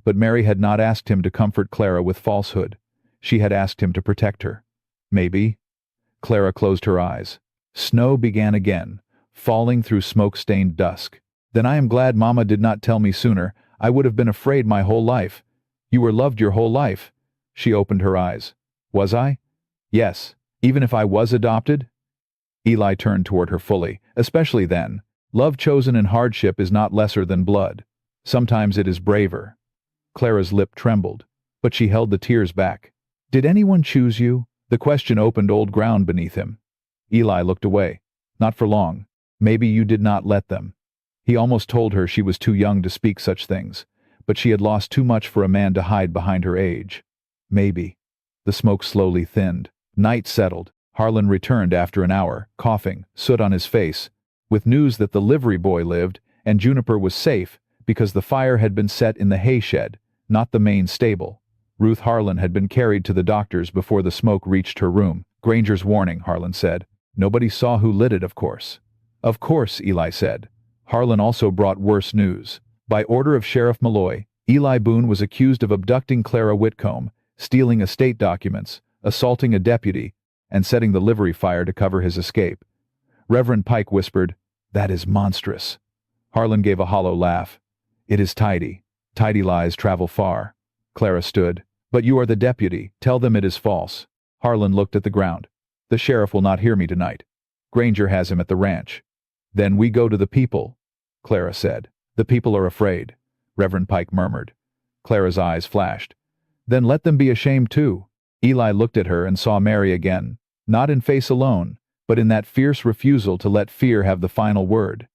But Mary had not asked him to comfort Clara with falsehood. She had asked him to protect her. Maybe. Clara closed her eyes. Snow began again, falling through smoke-stained dusk. Then I am glad Mama did not tell me sooner. I would have been afraid my whole life. You were loved your whole life. She opened her eyes. Was I? Yes. Even if I was adopted? Eli turned toward her fully, especially then. Love chosen in hardship is not lesser than blood. Sometimes it is braver. Clara's lip trembled, but she held the tears back. Did anyone choose you? The question opened old ground beneath him. Eli looked away. Not for long. Maybe you did not let them. He almost told her she was too young to speak such things, but she had lost too much for a man to hide behind her age. Maybe. The smoke slowly thinned. Night settled. Harlan returned after an hour, coughing, soot on his face, with news that the livery boy lived, and Juniper was safe because the fire had been set in the hay shed, not the main stable. Ruth Harlan had been carried to the doctor's before the smoke reached her room. Granger's warning, Harlan said. Nobody saw who lit it, of course. Of course, Eli said. Harlan also brought worse news. By order of Sheriff Malloy, Eli Boone was accused of abducting Clara Whitcomb, stealing estate documents, assaulting a deputy, and setting the livery fire to cover his escape. Reverend Pike whispered, That is monstrous. Harlan gave a hollow laugh. It is tidy. Tidy lies travel far. Clara stood. But you are the deputy. Tell them it is false. Harlan looked at the ground. The sheriff will not hear me tonight. Granger has him at the ranch. Then we go to the people, Clara said. The people are afraid, Reverend Pike murmured. Clara's eyes flashed. Then let them be ashamed too. Eli looked at her and saw Mary again, not in face alone, but in that fierce refusal to let fear have the final word.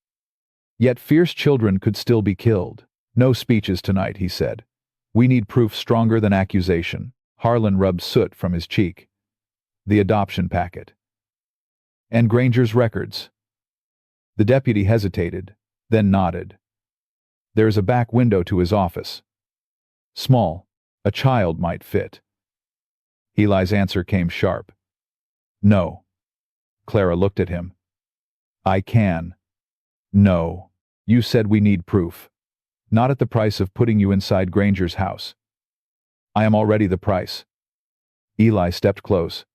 Yet fierce children could still be killed. No speeches tonight, he said. We need proof stronger than accusation. Harlan rubbed soot from his cheek. The adoption packet. And Granger's records. The deputy hesitated, then nodded. There is a back window to his office. Small. A child might fit. Eli's answer came sharp. No. Clara looked at him. I can. No. You said we need proof. Not at the price of putting you inside Granger's house. I am already the price. Eli stepped close.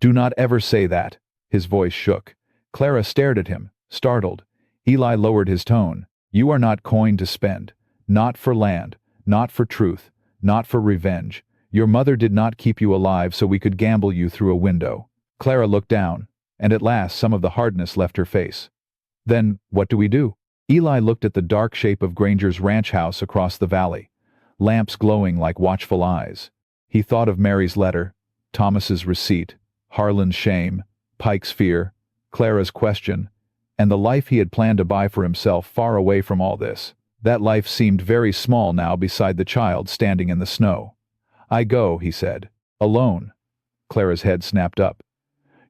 Do not ever say that. His voice shook. Clara stared at him, startled. Eli lowered his tone. You are not coin to spend. Not for land. Not for truth. Not for revenge. Your mother did not keep you alive so we could gamble you through a window. Clara looked down, and at last some of the hardness left her face. Then, what do we do? Eli looked at the dark shape of Granger's ranch house across the valley, lamps glowing like watchful eyes. He thought of Mary's letter, Thomas's receipt, Harlan's shame, Pike's fear, Clara's question, And the life he had planned to buy for himself far away from all this. That life seemed very small now beside the child standing in the snow. "I go," he said. "Alone." Clara's head snapped up.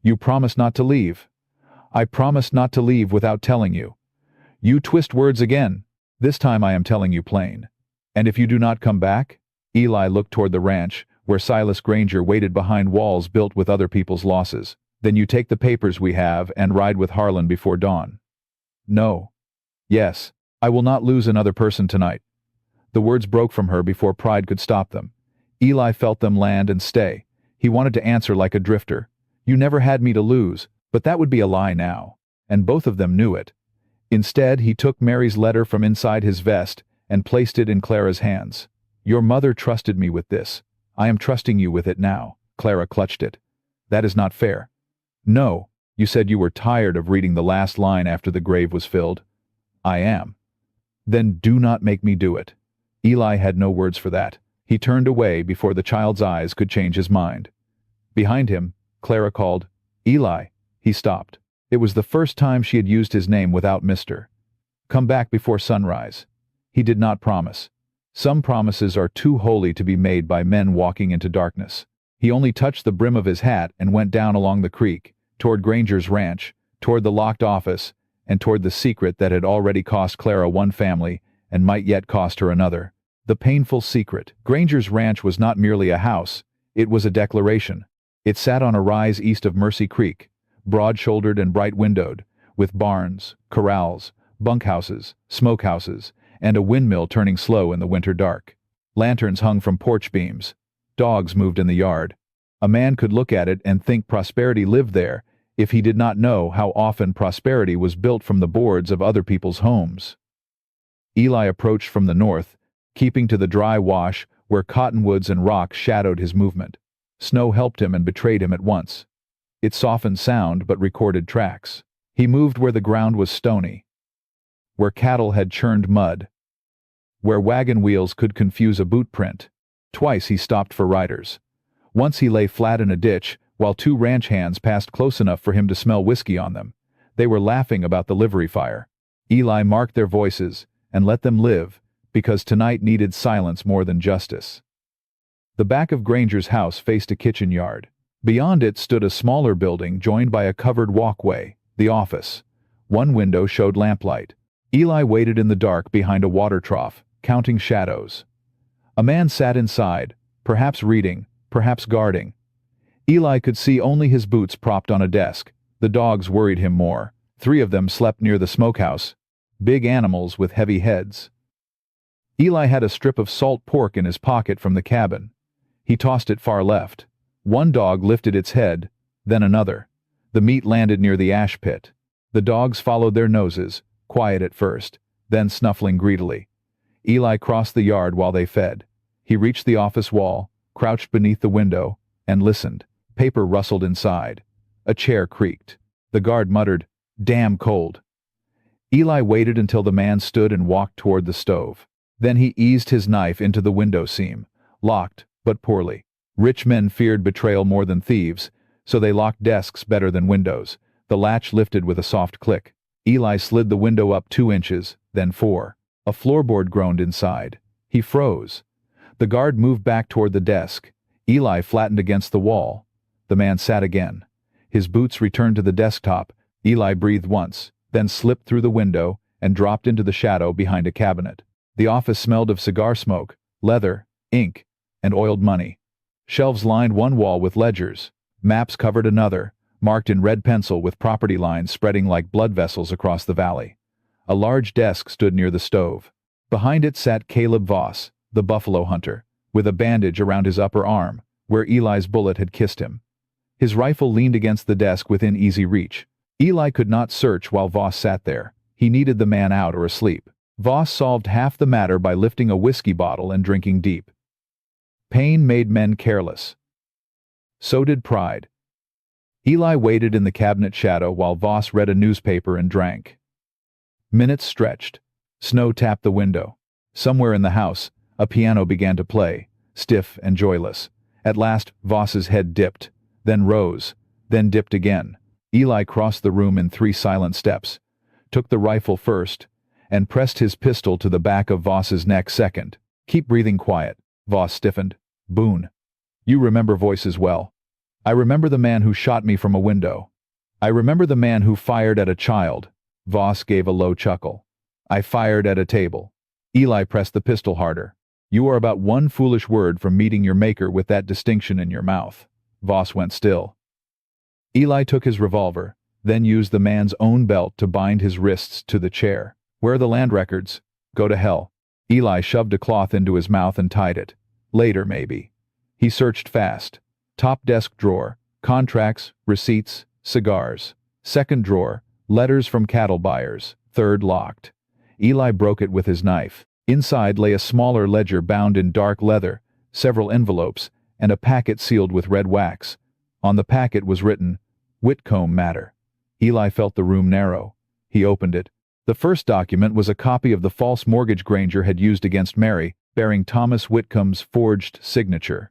"You promised not to leave." "I promised not to leave without telling you." "You twist words again." "This time I am telling you plain." "And if you do not come back?" Eli looked toward the ranch, where Silas Granger waited behind walls built with other people's losses. "Then you take the papers we have and ride with Harlan before dawn." "No." "Yes. I will not lose another person tonight." The words broke from her before pride could stop them. Eli felt them land and stay. He wanted to answer like a drifter. "You never had me to lose," but that would be a lie now. And both of them knew it. Instead, he took Mary's letter from inside his vest and placed it in Clara's hands. "Your mother trusted me with this. I am trusting you with it now." Clara clutched it. "That is not fair." "No. You said you were tired of reading the last line after the grave was filled." "I am." "Then do not make me do it." Eli had no words for that. He turned away before the child's eyes could change his mind. Behind him, Clara called, "Eli." He stopped. It was the first time she had used his name without Mr. "Come back before sunrise." He did not promise. Some promises are too holy to be made by men walking into darkness. He only touched the brim of his hat and went down along the creek, toward Granger's ranch, toward the locked office, and toward the secret that had already cost Clara one family and might yet cost her another. The painful secret. Granger's ranch was not merely a house, it was a declaration. It sat on a rise east of Mercy Creek, broad-shouldered and bright-windowed, with barns, corrals, bunkhouses, smokehouses, and a windmill turning slow in the winter dark. Lanterns hung from porch beams. Dogs moved in the yard. A man could look at it and think prosperity lived there if he did not know how often prosperity was built from the boards of other people's homes. Eli approached from the north, keeping to the dry wash where cottonwoods and rocks shadowed his movement. Snow helped him and betrayed him at once. It softened sound but recorded tracks. He moved where the ground was stony, where cattle had churned mud, where wagon wheels could confuse a boot print. Twice he stopped for riders. Once he lay flat in a ditch while two ranch hands passed close enough for him to smell whiskey on them. They were laughing about the livery fire. Eli marked their voices and let them live, because tonight needed silence more than justice. The back of Granger's house faced a kitchen yard. Beyond it stood a smaller building joined by a covered walkway, the office. One window showed lamplight. Eli waited in the dark behind a water trough, counting shadows. A man sat inside, perhaps reading, perhaps guarding. Eli could see only his boots propped on a desk. The dogs worried him more. 3 of them slept near the smokehouse, big animals with heavy heads. Eli had a strip of salt pork in his pocket from the cabin. He tossed it far left. One dog lifted its head, then another. The meat landed near the ash pit. The dogs followed their noses, quiet at first, then snuffling greedily. Eli crossed the yard while they fed. He reached the office wall, crouched beneath the window, and listened. Paper rustled inside. A chair creaked. The guard muttered, "Damn cold." Eli waited until the man stood and walked toward the stove. Then he eased his knife into the window seam, locked, but poorly. Rich men feared betrayal more than thieves, so they locked desks better than windows. The latch lifted with a soft click. Eli slid the window up 2 inches, then 4. A floorboard groaned inside. He froze. The guard moved back toward the desk. Eli flattened against the wall. The man sat again. His boots returned to the desktop. Eli breathed once, then slipped through the window and dropped into the shadow behind a cabinet. The office smelled of cigar smoke, leather, ink, and oiled money. Shelves lined one wall with ledgers. Maps covered another, marked in red pencil with property lines spreading like blood vessels across the valley. A large desk stood near the stove. Behind it sat Caleb Voss, the buffalo hunter, with a bandage around his upper arm, where Eli's bullet had kissed him. His rifle leaned against the desk within easy reach. Eli could not search while Voss sat there. He needed the man out or asleep. Voss solved half the matter by lifting a whiskey bottle and drinking deep. Pain made men careless. So did pride. Eli waited in the cabinet shadow while Voss read a newspaper and drank. Minutes stretched. Snow tapped the window. Somewhere in the house, a piano began to play, stiff and joyless. At last, Voss's head dipped, then rose, then dipped again. Eli crossed the room in 3 silent steps. took the rifle first, and pressed his pistol to the back of Voss's neck second. "Keep breathing quiet." Voss stiffened. "Boone. You remember voices well." "I remember the man who shot me from a window. I remember the man who fired at a child." Voss gave a low chuckle. "I fired at a table." Eli pressed the pistol harder. "You are about one foolish word from meeting your maker with that distinction in your mouth." Voss went still. Eli took his revolver, then used the man's own belt to bind his wrists to the chair. "Where are the land records?" "Go to hell." Eli shoved a cloth into his mouth and tied it. "Later, maybe." He searched fast. Top desk drawer, contracts, receipts, cigars. Second drawer, letters from cattle buyers. Third locked. Eli broke it with his knife. Inside lay a smaller ledger bound in dark leather, several envelopes, and a packet sealed with red wax. On the packet was written, "Whitcomb matter." Eli felt the room narrow. He opened it. The first document was a copy of the false mortgage Granger had used against Mary, bearing Thomas Whitcomb's forged signature.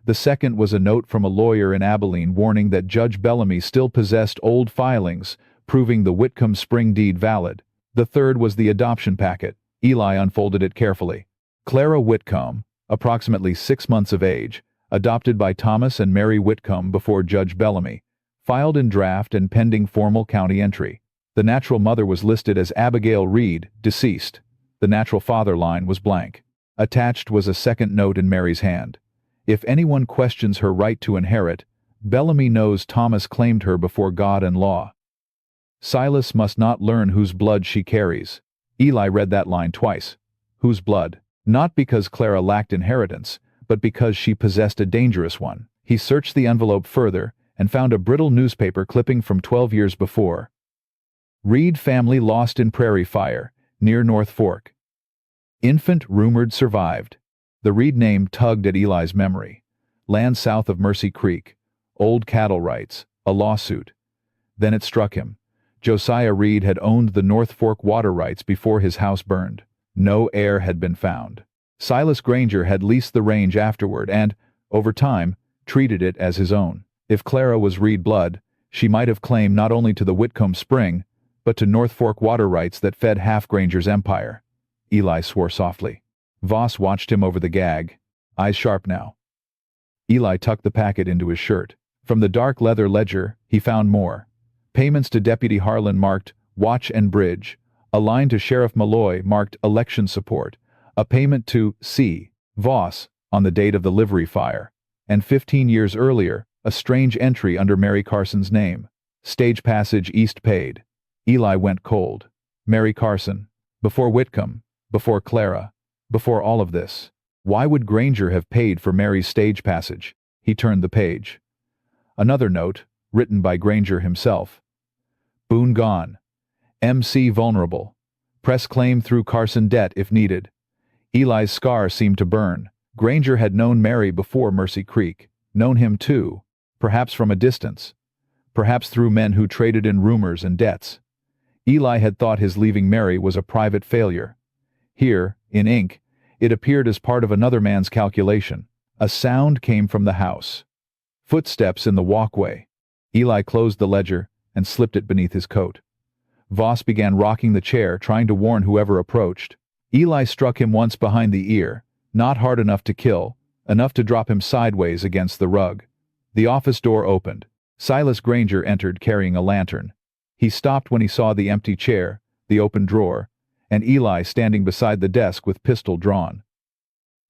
The second was a note from a lawyer in Abilene warning that Judge Bellamy still possessed old filings, proving the Whitcomb Spring deed valid. The third was the adoption packet. Eli unfolded it carefully. Clara Whitcomb, approximately 6 months of age, adopted by Thomas and Mary Whitcomb before Judge Bellamy, filed in draft and pending formal county entry. The natural mother was listed as Abigail Reed, deceased. The natural father line was blank. Attached was a second note in Mary's hand. "If anyone questions her right to inherit, Bellamy knows Thomas claimed her before God and law. Silas must not learn whose blood she carries." Eli read that line twice. Whose blood? Not because Clara lacked inheritance, but because she possessed a dangerous one. He searched the envelope further and found a brittle newspaper clipping from 12 years before. "Reed family lost in prairie fire, near North Fork. Infant rumored survived." The Reed name tugged at Eli's memory. Land south of Mercy Creek. Old cattle rights. A lawsuit. Then it struck him. Josiah Reed had owned the North Fork water rights before his house burned. No heir had been found. Silas Granger had leased the range afterward and, over time, treated it as his own. If Clara was Reed blood, she might have claim not only to the Whitcomb Spring, but to North Fork water rights that fed half Granger's empire. Eli swore softly. Voss watched him over the gag, eyes sharp now. Eli tucked the packet into his shirt. From the dark leather ledger, he found more. Payments to Deputy Harlan marked Watch and Bridge, a line to Sheriff Malloy marked Election Support, a payment to C. Voss on the date of the livery fire, and 15 years earlier, a strange entry under Mary Carson's name. Stage passage East paid. Eli went cold. Mary Carson. Before Whitcomb. Before Clara. Before all of this. Why would Granger have paid for Mary's stage passage? He turned the page. Another note, written by Granger himself. Boone gone. MC vulnerable. Press claim through Carson debt if needed. Eli's scar seemed to burn. Granger had known Mary before Mercy Creek. Known him too. Perhaps from a distance. Perhaps through men who traded in rumors and debts. Eli had thought his leaving Mary was a private failure. Here, in ink, it appeared as part of another man's calculation. A sound came from the house. Footsteps in the walkway. Eli closed the ledger and slipped it beneath his coat. Voss began rocking the chair, trying to warn whoever approached. Eli struck him once behind the ear, not hard enough to kill, enough to drop him sideways against the rug. The office door opened. Silas Granger entered carrying a lantern. He stopped when he saw the empty chair, the open drawer, and Eli standing beside the desk with pistol drawn.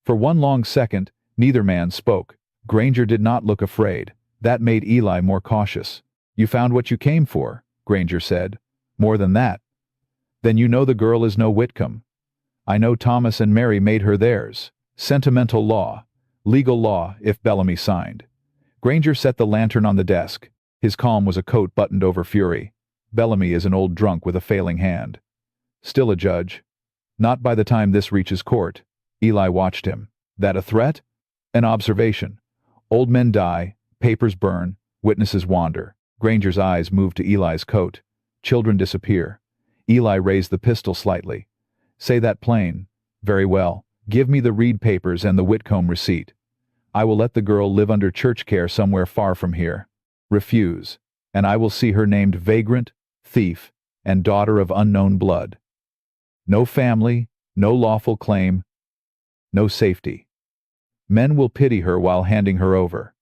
For one long second, neither man spoke. Granger did not look afraid. That made Eli more cautious. "You found what you came for," Granger said. "More than that." "Then you know the girl is no Whitcomb." "I know Thomas and Mary made her theirs. Sentimental law. Legal law, if Bellamy signed." Granger set the lantern on the desk. His calm was a coat buttoned over fury. Bellamy is an old drunk with a failing hand. Still a judge. Not by the time this reaches court. Eli watched him. That a threat? An observation. Old men die, papers burn, witnesses wander. Granger's eyes moved to Eli's coat. Children disappear. Eli raised the pistol slightly. "Say that plain." "Very well. Give me the Reed papers and the Whitcomb receipt. I will let the girl live under church care somewhere far from here. Refuse, and I will see her named vagrant, thief, and daughter of unknown blood. No family, no lawful claim, no safety. Men will pity her while handing her over.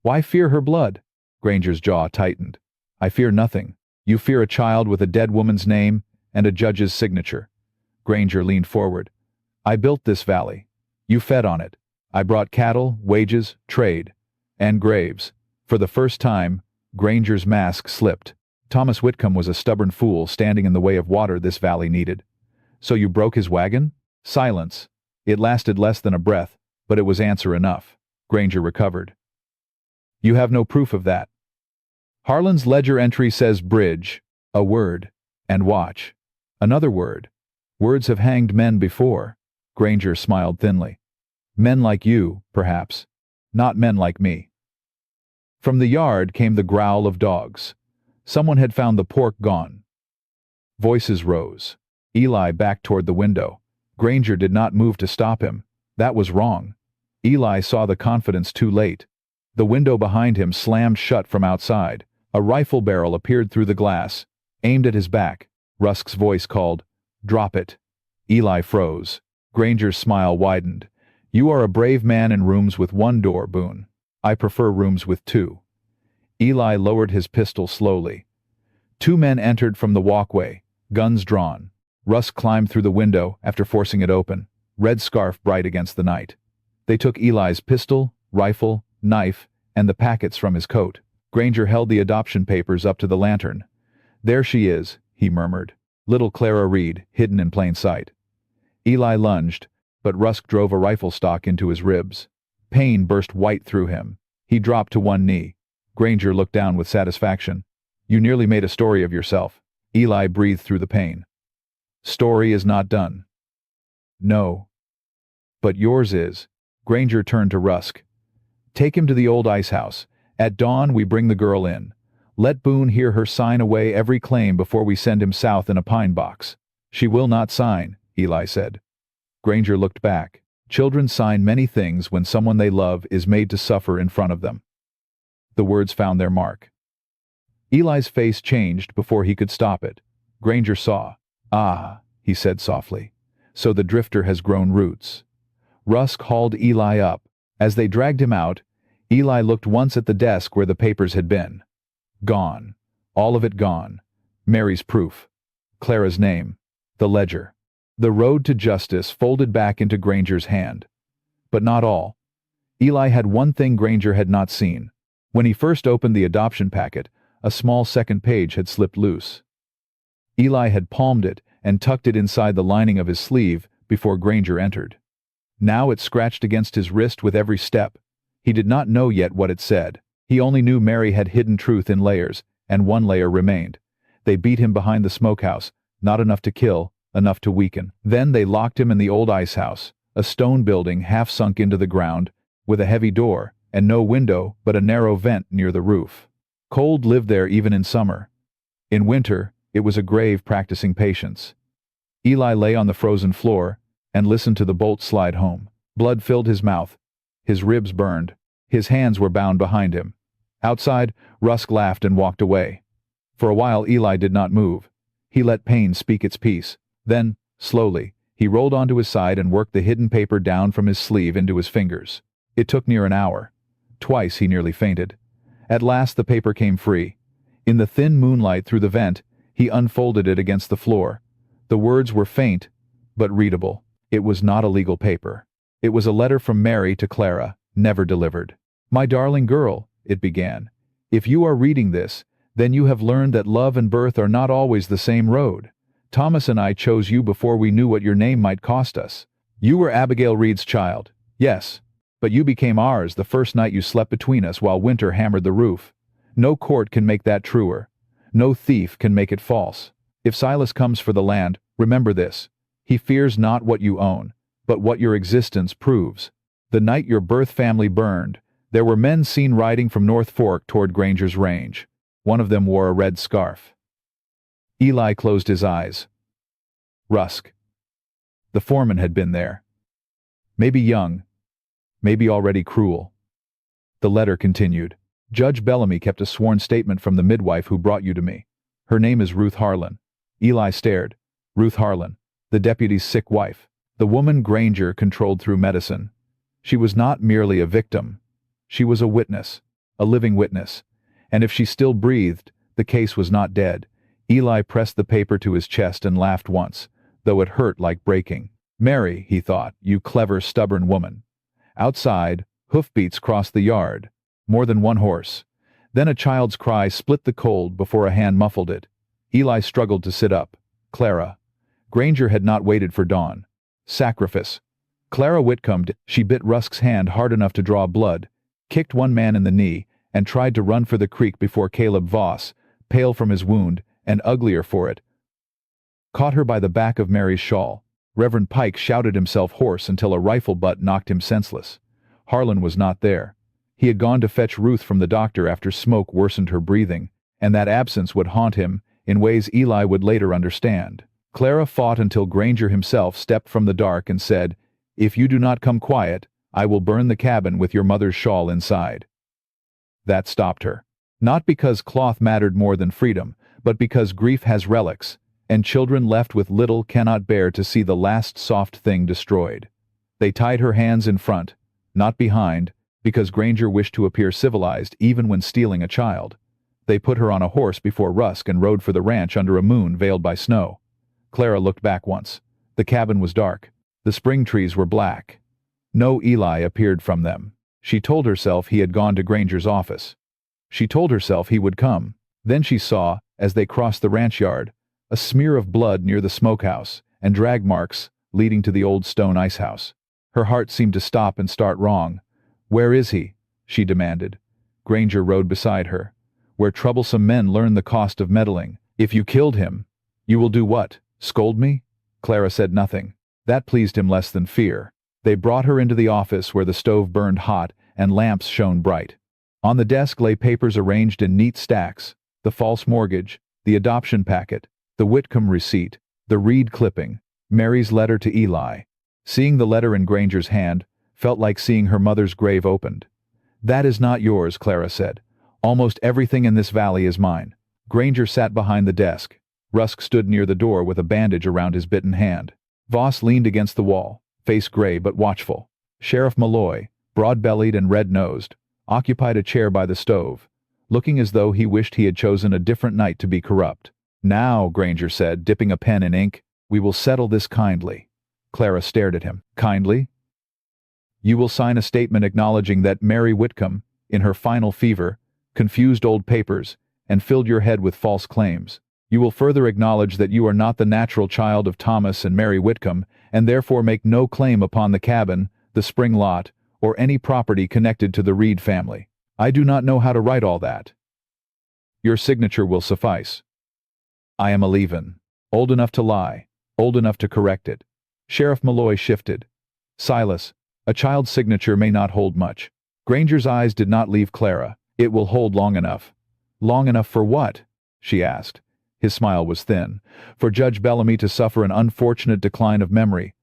Why fear her blood? Granger's jaw tightened. I fear nothing. You fear a child with a dead woman's name and a judge's signature. Granger leaned forward. I built this valley. You fed on it. I brought cattle, wages, trade, and graves. For the first time, Granger's mask slipped. Thomas Whitcomb was a stubborn fool standing in the way of water this valley needed. So you broke his wagon? Silence. It lasted less than a breath, but it was answer enough. Granger recovered. You have no proof of that. Harlan's ledger entry says bridge, a word, and watch. Another word. Words have hanged men before. Granger smiled thinly. Men like you, perhaps. Not men like me. From the yard came the growl of dogs. Someone had found the pork gone. Voices rose. Eli backed toward the window. Granger did not move to stop him. That was wrong. Eli saw the confidence too late. The window behind him slammed shut from outside. A rifle barrel appeared through the glass, aimed at his back. Rusk's voice called, "Drop it." Eli froze. Granger's smile widened. You are a brave man in rooms with one door, Boone. I prefer rooms with two. Eli lowered his pistol slowly. Two men entered from the walkway, guns drawn. Rusk climbed through the window after forcing it open, red scarf bright against the night. They took Eli's pistol, rifle, knife, and the packets from his coat. Granger held the adoption papers up to the lantern. There she is, he murmured. Little Clara Reed, hidden in plain sight. Eli lunged, but Rusk drove a rifle stock into his ribs. Pain burst white through him. He dropped to one knee. Granger looked down with satisfaction. You nearly made a story of yourself. Eli breathed through the pain. Story is not done. No. But yours is. Granger turned to Rusk. Take him to the old ice house. At dawn we bring the girl in. Let Boone hear her sign away every claim before we send him south in a pine box. She will not sign, Eli said. Granger looked back. Children sign many things when someone they love is made to suffer in front of them. The words found their mark. Eli's face changed before he could stop it. Granger saw. Ah, he said softly. So the drifter has grown roots. Rusk hauled Eli up. As they dragged him out, Eli looked once at the desk where the papers had been. Gone. All of it gone. Mary's proof. Clara's name. The ledger. The road to justice folded back into Granger's hand. But not all. Eli had one thing Granger had not seen. When he first opened the adoption packet, a small second page had slipped loose. Eli had palmed it and tucked it inside the lining of his sleeve before Granger entered. Now it scratched against his wrist with every step. He did not know yet what it said. He only knew Mary had hidden truth in layers, and one layer remained. They beat him behind the smokehouse, not enough to kill, enough to weaken. Then they locked him in the old ice house, a stone building half sunk into the ground, with a heavy door, and no window but a narrow vent near the roof. Cold lived there even in summer. In winter, it was a grave practicing patience. Eli lay on the frozen floor and listened to the bolt slide home. Blood filled his mouth. His ribs burned. His hands were bound behind him. Outside, Rusk laughed and walked away. For a while Eli did not move. He let pain speak its piece. Then, slowly, he rolled onto his side and worked the hidden paper down from his sleeve into his fingers. It took near an hour. Twice he nearly fainted. At last the paper came free. In the thin moonlight through the vent, he unfolded it against the floor. The words were faint, but readable. It was not a legal paper. It was a letter from Mary to Clara, never delivered. My darling girl, it began. If you are reading this, then you have learned that love and birth are not always the same road. Thomas and I chose you before we knew what your name might cost us. You were Abigail Reed's child, yes, but you became ours the first night you slept between us while winter hammered the roof. No court can make that truer. No thief can make it false. If Silas comes for the land, remember this. He fears not what you own, but what your existence proves. The night your birth family burned, there were men seen riding from North Fork toward Granger's range. One of them wore a red scarf. Eli closed his eyes. Rusk. The foreman had been there. Maybe young, maybe already cruel. The letter continued. Judge Bellamy kept a sworn statement from the midwife who brought you to me. Her name is Ruth Harlan. Eli stared. Ruth Harlan, the deputy's sick wife. The woman Granger controlled through medicine. She was not merely a victim. She was a witness. A living witness. And if she still breathed, the case was not dead. Eli pressed the paper to his chest and laughed once, though it hurt like breaking. Mary, he thought, you clever, stubborn woman. Outside, hoofbeats crossed the yard. More than one horse. Then a child's cry split the cold before a hand muffled it. Eli struggled to sit up. Clara. Granger had not waited for dawn. Sacrifice. Clara Whitcomb. She bit Rusk's hand hard enough to draw blood, kicked one man in the knee, and tried to run for the creek before Caleb Voss, pale from his wound, and uglier for it, caught her by the back of Mary's shawl. Reverend Pike shouted himself hoarse until a rifle butt knocked him senseless. Harlan was not there. He had gone to fetch Ruth from the doctor after smoke worsened her breathing, and that absence would haunt him in ways Eli would later understand. Clara fought until Granger himself stepped from the dark and said, "If you do not come quiet, I will burn the cabin with your mother's shawl inside." That stopped her. Not because cloth mattered more than freedom, but because grief has relics, and children left with little cannot bear to see the last soft thing destroyed. They tied her hands in front, not behind, because Granger wished to appear civilized even when stealing a child. They put her on a horse before Rusk and rode for the ranch under a moon veiled by snow. Clara looked back once. The cabin was dark. The spring trees were black. No Eli appeared from them. She told herself he had gone to Granger's office. She told herself he would come. Then she saw, as they crossed the ranch yard, a smear of blood near the smokehouse, and drag marks leading to the old stone ice house. Her heart seemed to stop and start wrong. "Where is he?" she demanded. Granger rode beside her. "Where troublesome men learn the cost of meddling. If you killed him, you will do what? Scold me?" Clara said nothing. That pleased him less than fear. They brought her into the office where the stove burned hot and lamps shone bright. On the desk lay papers arranged in neat stacks: the false mortgage, the adoption packet, the Whitcomb receipt, the Reed clipping, Mary's letter to Eli. Seeing the letter in Granger's hand felt like seeing her mother's grave opened. "That is not yours," Clara said. "Almost everything in this valley is mine." Granger sat behind the desk. Rusk stood near the door with a bandage around his bitten hand. Voss leaned against the wall, face gray but watchful. Sheriff Malloy, broad-bellied and red-nosed, occupied a chair by the stove, looking as though he wished he had chosen a different night to be corrupt. "Now," Granger said, dipping a pen in ink, "we will settle this kindly." Clara stared at him. "Kindly?" "You will sign a statement acknowledging that Mary Whitcomb, in her final fever, confused old papers and filled your head with false claims. You will further acknowledge that you are not the natural child of Thomas and Mary Whitcomb, and therefore make no claim upon the cabin, the spring lot, or any property connected to the Reed family. I do not know how to write all that. Your signature will suffice. I am a leavin', old enough to lie, old enough to correct it." Sheriff Malloy shifted. "Silas, a child's signature may not hold much." Granger's eyes did not leave Clara. "It will hold long enough." "Long enough for what?" she asked. His smile was thin. "For Judge Bellamy to suffer an unfortunate decline of memory.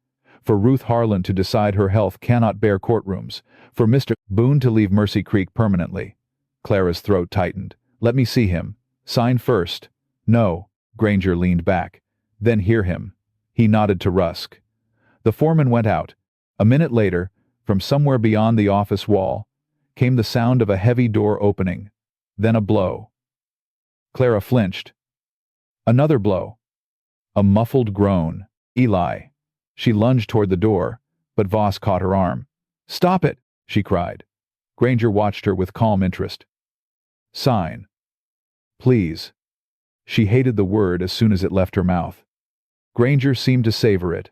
For Ruth Harlan to decide her health cannot bear courtrooms. For Mr. Boone to leave Mercy Creek permanently." Clara's throat tightened. "Let me see him. Sign first." "No." Granger leaned back. "Then hear him." He nodded to Rusk. The foreman went out. A minute later, from somewhere beyond the office wall, came the sound of a heavy door opening. Then a blow. Clara flinched. Another blow. A muffled groan. "Eli." She lunged toward the door, but Voss caught her arm. "Stop it!" she cried. Granger watched her with calm interest. "Sign." "Please." She hated the word as soon as it left her mouth. Granger seemed to savor it.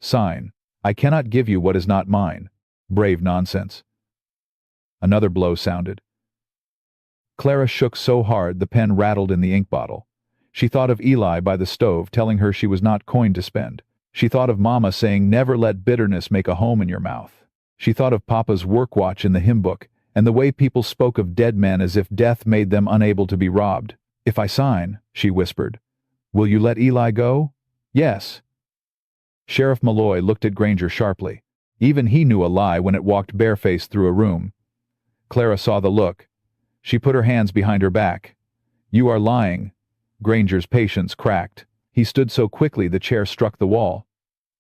"Sign. I cannot give you what is not mine." Brave nonsense. Another blow sounded. Clara shook so hard the pen rattled in the ink bottle. She thought of Eli by the stove telling her she was not coin to spend. She thought of Mama saying never let bitterness make a home in your mouth. She thought of Papa's work watch in the hymn book, and the way people spoke of dead men as if death made them unable to be robbed. "If I sign," she whispered, "will you let Eli go?" "Yes." Sheriff Malloy looked at Granger sharply. Even he knew a lie when it walked barefaced through a room. Clara saw the look. She put her hands behind her back. "You are lying." Granger's patience cracked. He stood so quickly the chair struck the wall.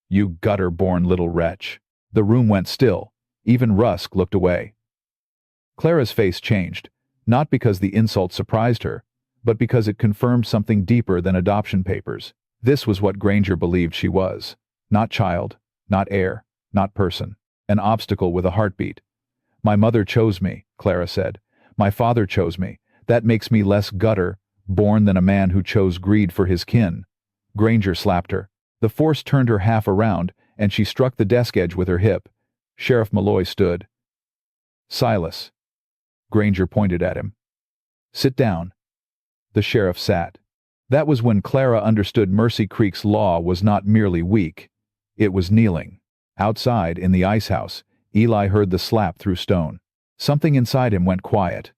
"You gutter-born little wretch." The room went still. Even Rusk looked away. Clara's face changed, not because the insult surprised her, but because it confirmed something deeper than adoption papers. This was what Granger believed she was. Not child, not heir, not person. An obstacle with a heartbeat. "My mother chose me," Clara said. "My father chose me. That makes me less gutter-born than a man who chose greed for his kin." Granger slapped her. The force turned her half around, and she struck the desk edge with her hip. Sheriff Malloy stood. "Silas." Granger pointed at him. "Sit down." The sheriff sat. That was when Clara understood Mercy Creek's law was not merely weak. It was kneeling. Outside, in the ice house, Eli heard the slap through stone. Something inside him went quiet.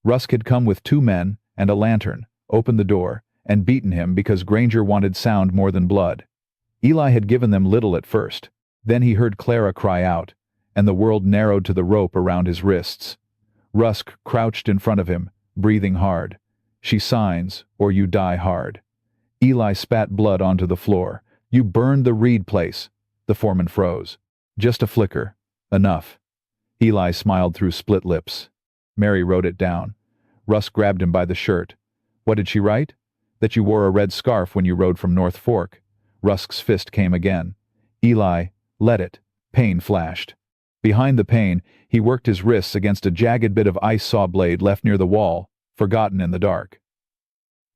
Rusk had come with 2 men and a lantern, opened the door, and beaten him because Granger wanted sound more than blood. Eli had given them little at first. Then he heard Clara cry out, and the world narrowed to the rope around his wrists. Rusk crouched in front of him, breathing hard. "She signs, or you die hard." Eli spat blood onto the floor. "You burned the Reed place." The foreman froze. "Just a flicker. Enough." Eli smiled through split lips. Mary wrote it down. Rusk grabbed him by the shirt. "What did she write?" "That you wore a red scarf when you rode from North Fork." Rusk's fist came again. Eli, "Let it." Pain flashed. Behind the pain, he worked his wrists against a jagged bit of ice saw blade left near the wall, forgotten in the dark.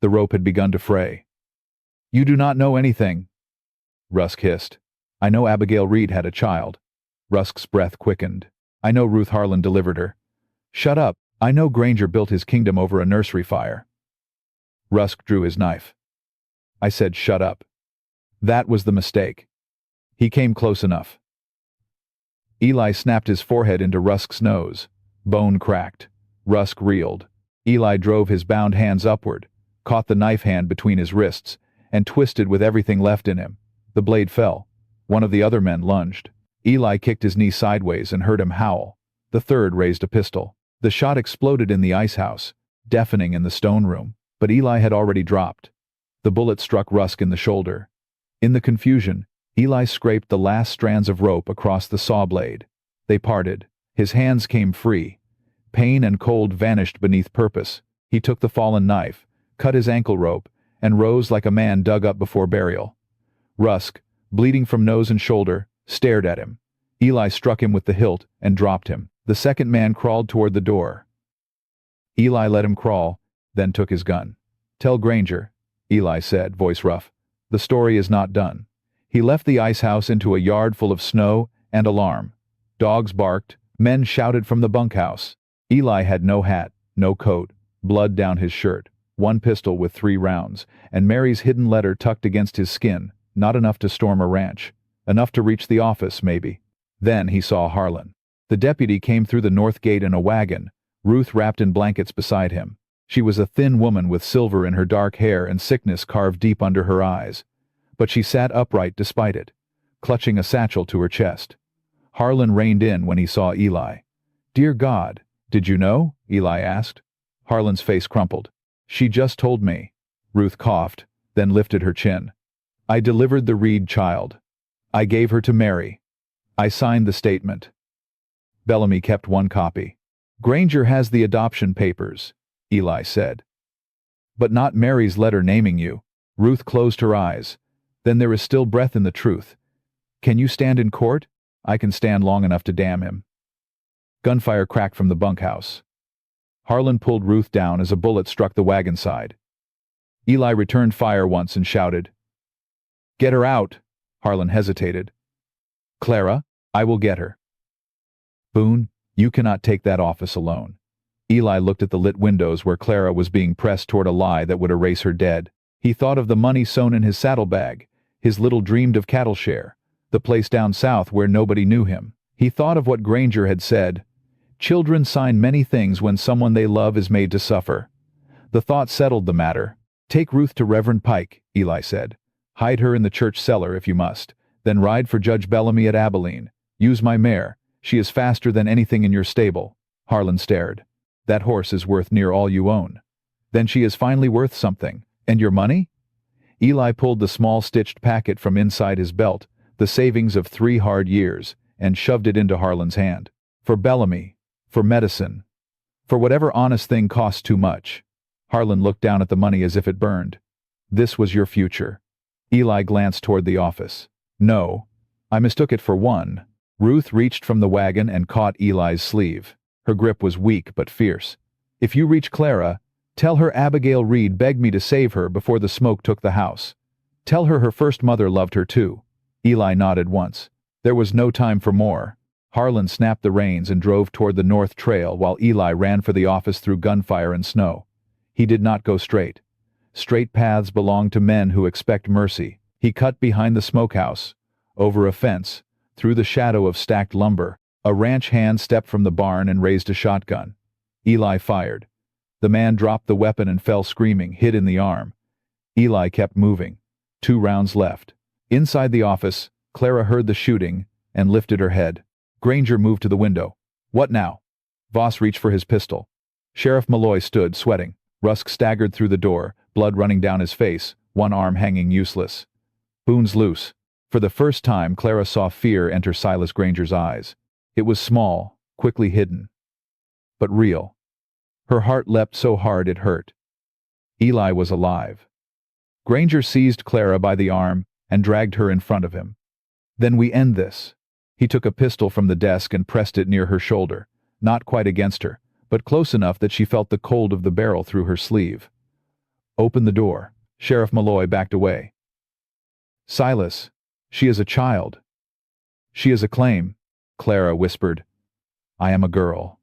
The rope had begun to fray. "You do not know anything," Rusk hissed. "I know Abigail Reed had a child." Rusk's breath quickened. "I know Ruth Harlan delivered her." "Shut up. I know Granger built his kingdom over a nursery fire." Rusk drew his knife. "I said shut up." That was the mistake. He came close enough. Eli snapped his forehead into Rusk's nose. Bone cracked. Rusk reeled. Eli drove his bound hands upward, caught the knife hand between his wrists, and twisted with everything left in him. The blade fell. One of the other men lunged. Eli kicked his knee sideways and heard him howl. The third raised a pistol. The shot exploded in the ice house, deafening in the stone room, but Eli had already dropped. The bullet struck Rusk in the shoulder. In the confusion, Eli scraped the last strands of rope across the saw blade. They parted. His hands came free. Pain and cold vanished beneath purpose. He took the fallen knife, cut his ankle rope, and rose like a man dug up before burial. Rusk, bleeding from nose and shoulder, stared at him. Eli struck him with the hilt and dropped him. The second man crawled toward the door. Eli let him crawl, then took his gun. "Tell Granger," Eli said, voice rough. "The story is not done." He left the ice house into a yard full of snow and alarm. Dogs barked, men shouted from the bunkhouse. Eli had no hat, no coat, blood down his shirt, 1 pistol with 3 rounds, and Mary's hidden letter tucked against his skin, not enough to storm a ranch. Enough to reach the office, maybe. Then he saw Harlan. The deputy came through the north gate in a wagon, Ruth wrapped in blankets beside him. She was a thin woman with silver in her dark hair and sickness carved deep under her eyes. But she sat upright despite it, clutching a satchel to her chest. Harlan reined in when he saw Eli. "Dear God, did you know?" Eli asked. Harlan's face crumpled. "She just told me." Ruth coughed, then lifted her chin. "I delivered the Reed child. I gave her to Mary. I signed the statement." Bellamy kept 1 copy. "Granger has the adoption papers," Eli said. "But not Mary's letter naming you." Ruth closed her eyes. "Then there is still breath in the truth. Can you stand in court? I can stand long enough to damn him." Gunfire cracked from the bunkhouse. Harlan pulled Ruth down as a bullet struck the wagon side. Eli returned fire once and shouted. "Get her out!" Harlan hesitated. "Clara, I will get her." "Boone, you cannot take that office alone." Eli looked at the lit windows where Clara was being pressed toward a lie that would erase her dead. He thought of the money sewn in his saddlebag, his little dreamed of cattle share, the place down south where nobody knew him. He thought of what Granger had said. Children sign many things when someone they love is made to suffer. The thought settled the matter. "Take Ruth to Reverend Pike," Eli said. "Hide her in the church cellar if you must. Then ride for Judge Bellamy at Abilene. Use my mare. She is faster than anything in your stable." Harlan stared. "That horse is worth near all you own." "Then she is finally worth something, And your money? Eli pulled the small stitched packet from inside his belt, the savings of 3 hard years, and shoved it into Harlan's hand. For Bellamy. For medicine. For whatever honest thing costs too much. Harlan looked down at the money as if it burned. This was your future. Eli glanced toward the office. No. I mistook it for one. Ruth reached from the wagon and caught Eli's sleeve. Her grip was weak but fierce. If you reach Clara, tell her Abigail Reed begged me to save her before the smoke took the house. Tell her her first mother loved her too. Eli nodded once. There was no time for more. Harlan snapped the reins and drove toward the north trail while Eli ran for the office through gunfire and snow. He did not go straight. Straight paths belong to men who expect mercy. He cut behind the smokehouse, over a fence, through the shadow of stacked lumber. A ranch hand stepped from the barn and raised a shotgun. Eli fired. The man dropped the weapon and fell screaming, hit in the arm. Eli kept moving. 2 rounds left. Inside the office, Clara heard the shooting and lifted her head. Granger moved to the window. What now? Voss reached for his pistol. Sheriff Malloy stood, sweating. Rusk staggered through the door, blood running down his face, one arm hanging useless. Boone's loose. For the first time, Clara saw fear enter Silas Granger's eyes. It was small, quickly hidden, but real. Her heart leapt so hard it hurt. Eli was alive. Granger seized Clara by the arm and dragged her in front of him. Then we end this. He took a pistol from the desk and pressed it near her shoulder, not quite against her, but close enough that she felt the cold of the barrel through her sleeve. Open the door. Sheriff Malloy backed away. Silas, she is a child. She is a claim, Clara whispered. I am a girl.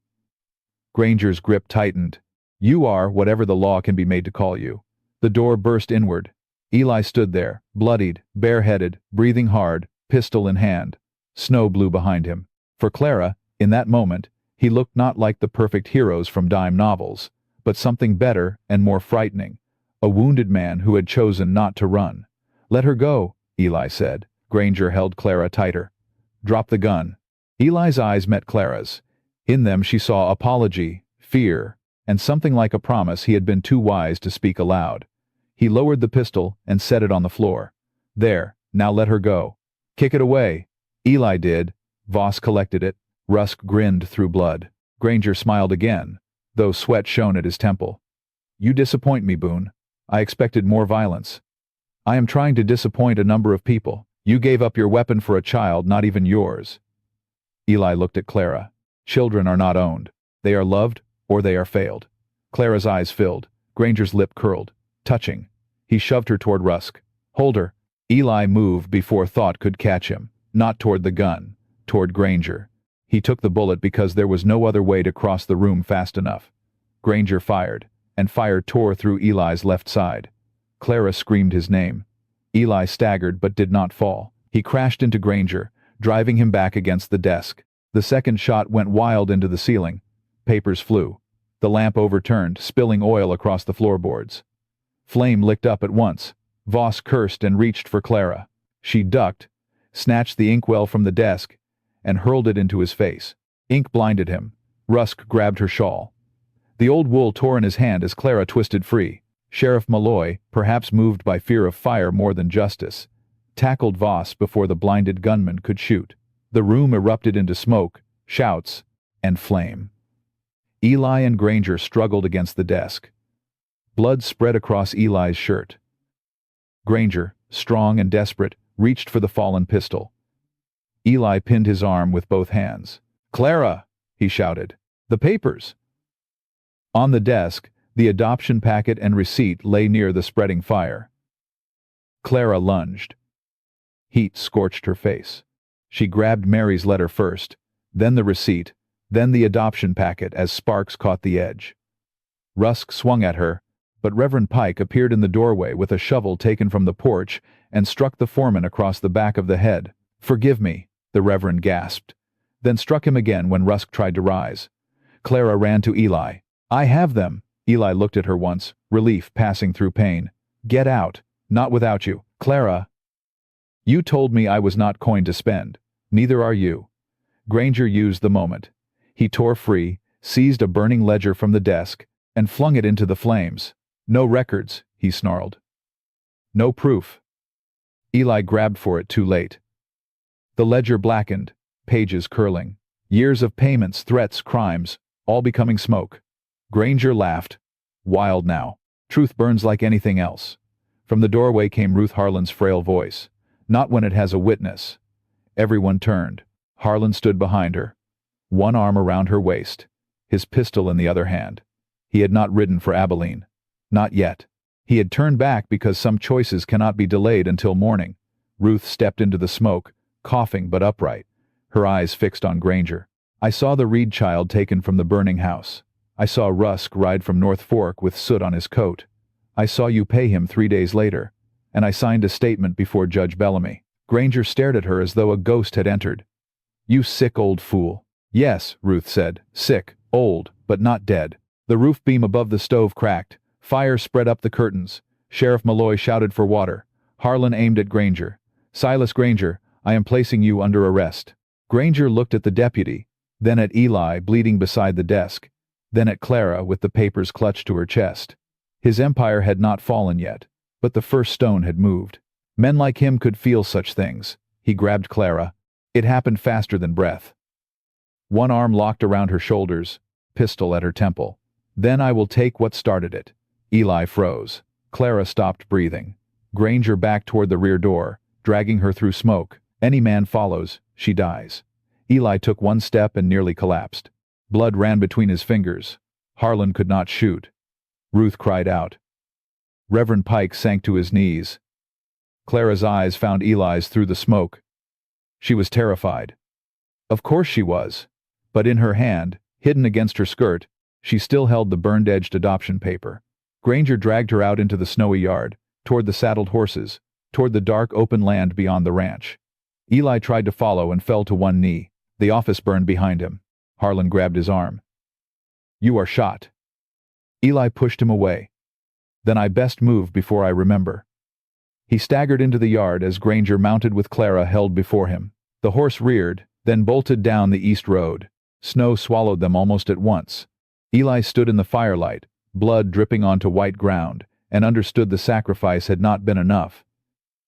Granger's grip tightened. You are whatever the law can be made to call you. The door burst inward. Eli stood there, bloodied, bareheaded, breathing hard, pistol in hand. Snow blew behind him. For Clara, in that moment, he looked not like the perfect heroes from dime novels, but something better and more frightening. A wounded man who had chosen not to run. Let her go, Eli said. Granger held Clara tighter. Drop the gun. Eli's eyes met Clara's. In them she saw apology, fear, and something like a promise he had been too wise to speak aloud. He lowered the pistol and set it on the floor. There, now let her go. Kick it away. Eli did. Voss collected it. Rusk grinned through blood. Granger smiled again, though sweat shone at his temple. You disappoint me, Boone. I expected more violence. I am trying to disappoint a number of people. You gave up your weapon for a child not even yours. Eli looked at Clara. Children are not owned. They are loved or they are failed. Clara's eyes filled. Granger's lip curled. Touching. He shoved her toward Rusk. Hold her. Eli moved before thought could catch him. Not toward the gun. Toward Granger. He took the bullet because there was no other way to cross the room fast enough. Granger fired, and fire tore through Eli's left side. Clara screamed his name. Eli staggered but did not fall. He crashed into Granger, driving him back against the desk. The second shot went wild into the ceiling. Papers flew. The lamp overturned, spilling oil across the floorboards. Flame licked up at once. Voss cursed and reached for Clara. She ducked, snatched the inkwell from the desk, and hurled it into his face. Ink blinded him. Rusk grabbed her shawl. The old wool tore in his hand as Clara twisted free. Sheriff Malloy, perhaps moved by fear of fire more than justice, tackled Voss before the blinded gunman could shoot. The room erupted into smoke, shouts, and flame. Eli and Granger struggled against the desk. Blood spread across Eli's shirt. Granger, strong and desperate, reached for the fallen pistol. Eli pinned his arm with both hands. Clara, he shouted. The papers. On the desk, the adoption packet and receipt lay near the spreading fire. Clara lunged. Heat scorched her face. She grabbed Mary's letter first, then the receipt, then the adoption packet as sparks caught the edge. Rusk swung at her, but Reverend Pike appeared in the doorway with a shovel taken from the porch and struck the foreman across the back of the head. Forgive me, the Reverend gasped, then struck him again when Rusk tried to rise. Clara ran to Eli. I have them. Eli looked at her once, relief passing through pain. Get out. Not without you. Clara. You told me I was not coin to spend. Neither are you. Granger used the moment. He tore free, seized a burning ledger from the desk, and flung it into the flames. No records, he snarled. No proof. Eli grabbed for it too late. The ledger blackened, pages curling. Years of payments, threats, crimes, all becoming smoke. Granger laughed. Wild now. Truth burns like anything else. From the doorway came Ruth Harlan's frail voice. Not when it has a witness. Everyone turned. Harlan stood behind her, one arm around her waist, his pistol in the other hand. He had not ridden for Abilene. Not yet. He had turned back because some choices cannot be delayed until morning. Ruth stepped into the smoke, coughing but upright, her eyes fixed on Granger. I saw the Reed child taken from the burning house. I saw Rusk ride from North Fork with soot on his coat. I saw you pay him 3 days later, and I signed a statement before Judge Bellamy. Granger stared at her as though a ghost had entered. You sick old fool. Yes, Ruth said, sick, old, but not dead. The roof beam above the stove cracked. Fire spread up the curtains. Sheriff Malloy shouted for water. Harlan aimed at Granger. Silas Granger, I am placing you under arrest. Granger looked at the deputy, then at Eli bleeding beside the desk, then at Clara with the papers clutched to her chest. His empire had not fallen yet, but the first stone had moved. Men like him could feel such things. He grabbed Clara. It happened faster than breath. One arm locked around her shoulders, pistol at her temple. Then I will take what started it. Eli froze. Clara stopped breathing. Granger backed toward the rear door, dragging her through smoke. Any man follows, she dies. Eli took one step and nearly collapsed. Blood ran between his fingers. Harlan could not shoot. Ruth cried out. Reverend Pike sank to his knees. Clara's eyes found Eli's through the smoke. She was terrified. Of course she was. But in her hand, hidden against her skirt, she still held the burned-edged adoption paper. Granger dragged her out into the snowy yard, toward the saddled horses, toward the dark open land beyond the ranch. Eli tried to follow and fell to one knee. The office burned behind him. Harlan grabbed his arm. You are shot. Eli pushed him away. Then I best move before I remember. He staggered into the yard as Granger, mounted with Clara, held before him. The horse reared, then bolted down the east road. Snow swallowed them almost at once. Eli stood in the firelight, blood dripping onto white ground, and understood the sacrifice had not been enough.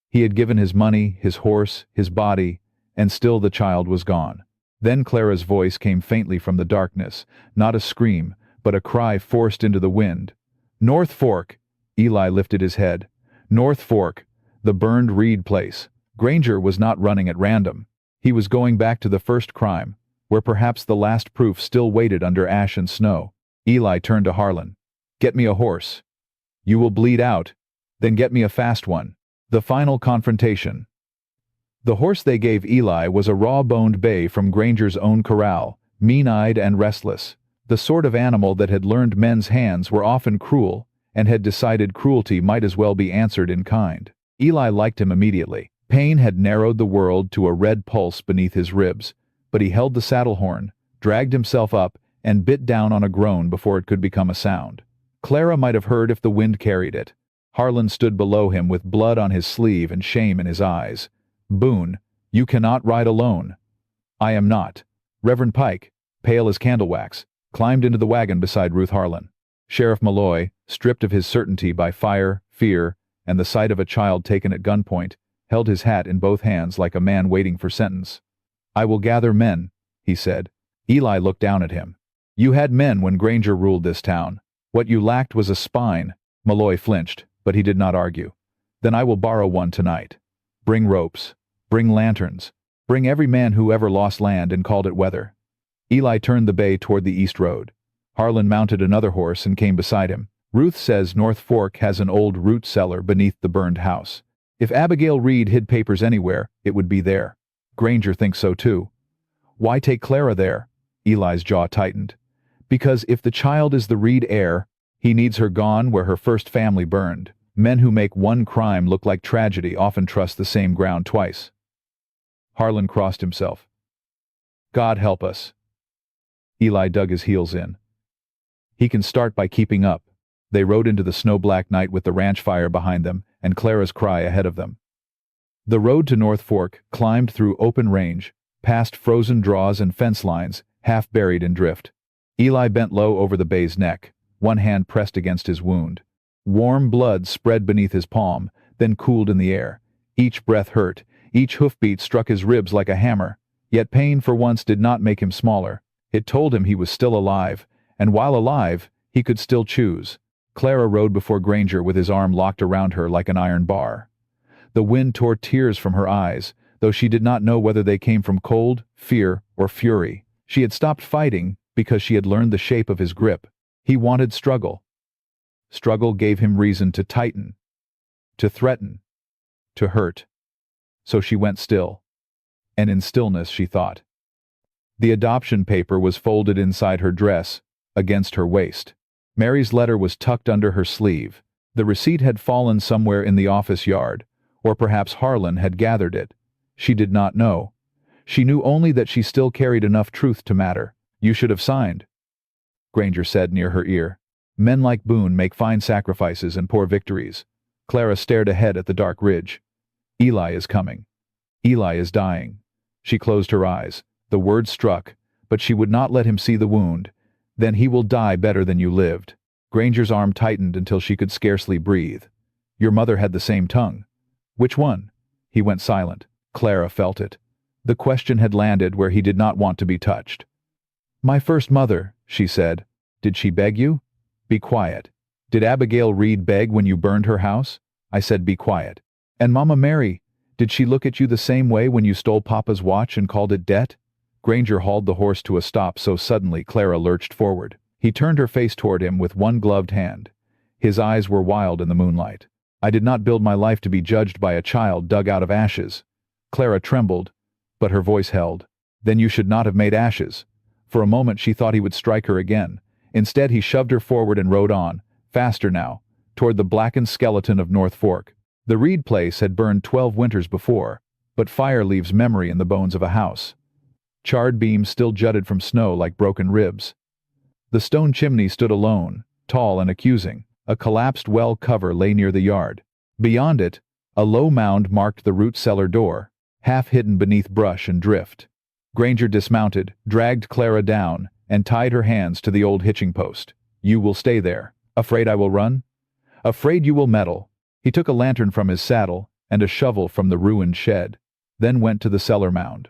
He had given his money, his horse, his body, and still the child was gone. Then Clara's voice came faintly from the darkness, not a scream, but a cry forced into the wind. North Fork! Eli lifted his head. North Fork, the burned Reed place. Granger was not running at random. He was going back to the first crime, where perhaps the last proof still waited under ash and snow. Eli turned to Harlan. Get me a horse. You will bleed out. Then get me a fast one. The final confrontation. The horse they gave Eli was a raw-boned bay from Granger's own corral, mean-eyed and restless, the sort of animal that had learned men's hands were often cruel, and had decided cruelty might as well be answered in kind. Eli liked him immediately. Pain had narrowed the world to a red pulse beneath his ribs, but he held the saddle horn, dragged himself up, and bit down on a groan before it could become a sound. Clara might have heard if the wind carried it. Harlan stood below him with blood on his sleeve and shame in his eyes. Boone, you cannot ride alone. I am not. Reverend Pike, pale as candle wax, climbed into the wagon beside Ruth Harlan. Sheriff Malloy, stripped of his certainty by fire, fear, and the sight of a child taken at gunpoint, held his hat in both hands like a man waiting for sentence. I will gather men, he said. Eli looked down at him. You had men when Granger ruled this town. What you lacked was a spine. Malloy flinched, but he did not argue. Then I will borrow one tonight. Bring ropes. Bring lanterns. Bring every man who ever lost land and called it weather. Eli turned the bay toward the east road. Harlan mounted another horse and came beside him. Ruth says North Fork has an old root cellar beneath the burned house. If Abigail Reed hid papers anywhere, it would be there. Granger thinks so too. Why take Clara there? Eli's jaw tightened. Because if the child is the Reed heir, he needs her gone where her first family burned. Men who make one crime look like tragedy often trust the same ground twice. Harlan crossed himself. God help us. Eli dug his heels in. He can start by keeping up. They rode into the snow-black night with the ranch fire behind them and Clara's cry ahead of them. The road to North Fork climbed through open range, past frozen draws and fence lines, half buried in drift. Eli bent low over the bay's neck, one hand pressed against his wound. Warm blood spread beneath his palm, then cooled in the air. Each breath hurt, each hoofbeat struck his ribs like a hammer. Yet pain for once did not make him smaller. It told him he was still alive, and while alive, he could still choose. Clara rode before Granger with his arm locked around her like an iron bar. The wind tore tears from her eyes, though she did not know whether they came from cold, fear, or fury. She had stopped fighting because she had learned the shape of his grip. He wanted struggle. Struggle gave him reason to tighten, to threaten, to hurt. So she went still. And in stillness she thought. The adoption paper was folded inside her dress, against her waist. Mary's letter was tucked under her sleeve. The receipt had fallen somewhere in the office yard, or perhaps Harlan had gathered it. She did not know. She knew only that she still carried enough truth to matter. "You should have signed," Granger said near her ear. "Men like Boone make fine sacrifices and poor victories." Clara stared ahead at the dark ridge. "Eli is coming. Eli is dying." She closed her eyes. The word struck, but she would not let him see the wound. "Then he will die better than you lived." Granger's arm tightened until she could scarcely breathe. "Your mother had the same tongue." "Which one?" He went silent. Clara felt it. The question had landed where he did not want to be touched. "My first mother," she said. "Did she beg you?" "Be quiet." "Did Abigail Reed beg when you burned her house?" I said be quiet. "And Mama Mary, did she look at you the same way when you stole Papa's watch and called it debt?" Granger hauled the horse to a stop so suddenly Clara lurched forward. He turned her face toward him with one gloved hand. His eyes were wild in the moonlight. "I did not build my life to be judged by a child dug out of ashes." Clara trembled, but her voice held. "Then you should not have made ashes." For a moment she thought he would strike her again. Instead he shoved her forward and rode on, faster now, toward the blackened skeleton of North Fork. The Reed place had burned 12 winters before, but fire leaves memory in the bones of a house. Charred beams still jutted from snow like broken ribs. The stone chimney stood alone, tall and accusing. A collapsed well cover lay near the yard. Beyond it, a low mound marked the root cellar door, half hidden beneath brush and drift. Granger dismounted, dragged Clara down, and tied her hands to the old hitching post. "You will stay there. Afraid I will run?" "Afraid you will meddle." He took a lantern from his saddle and a shovel from the ruined shed, then went to the cellar mound.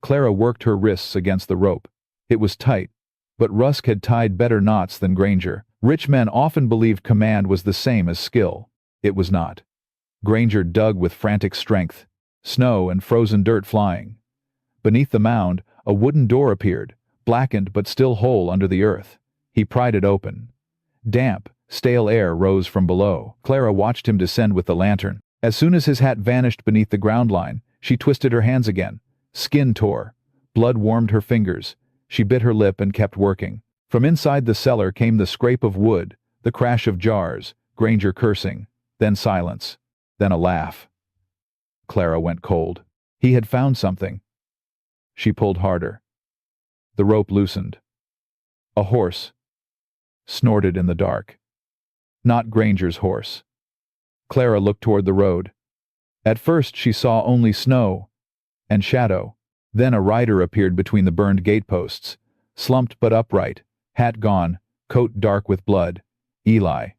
Clara worked her wrists against the rope. It was tight, but Rusk had tied better knots than Granger. Rich men often believed command was the same as skill. It was not. Granger dug with frantic strength, snow and frozen dirt flying. Beneath the mound, a wooden door appeared, blackened but still whole under the earth. He pried it open. Damp, stale air rose from below. Clara watched him descend with the lantern. As soon as his hat vanished beneath the ground line, she twisted her hands again. Skin tore. Blood warmed her fingers. She bit her lip and kept working. From inside the cellar came the scrape of wood, the crash of jars, Granger cursing, then silence, then a laugh. Clara went cold. He had found something. She pulled harder. The rope loosened. A horse snorted in the dark. Not Granger's horse. Clara looked toward the road. At first she saw only snow and shadow. Then a rider appeared between the burned gateposts, slumped but upright, hat gone, coat dark with blood. Eli.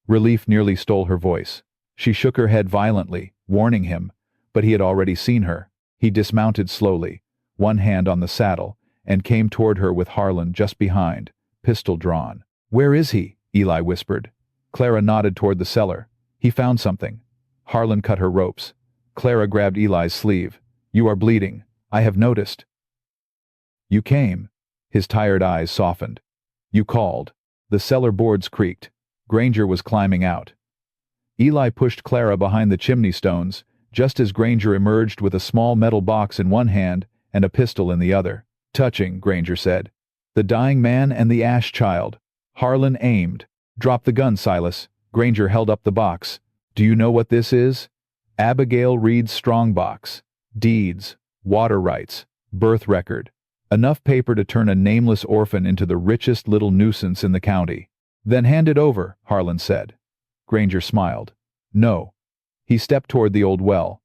Relief nearly stole her voice. She shook her head violently, warning him, but he had already seen her. He dismounted slowly, one hand on the saddle, and came toward her with Harlan just behind, pistol drawn. "Where is he?" Eli whispered. Clara nodded toward the cellar. "He found something." Harlan cut her ropes. Clara grabbed Eli's sleeve. "You are bleeding. I have noticed." "You came." His tired eyes softened. "You called." The cellar boards creaked. Granger was climbing out. Eli pushed Clara behind the chimney stones, just as Granger emerged with a small metal box in one hand and a pistol in the other. "Touching," Granger said. "The dying man and the ash child." Harlan aimed. "Drop the gun, Silas." Granger held up the box. "Do you know what this is?" Abigail Reed's strongbox. Deeds, water rights, birth record. Enough paper to turn a nameless orphan into the richest little nuisance in the county. "Then hand it over," Harlan said. Granger smiled. "No." He stepped toward the old well.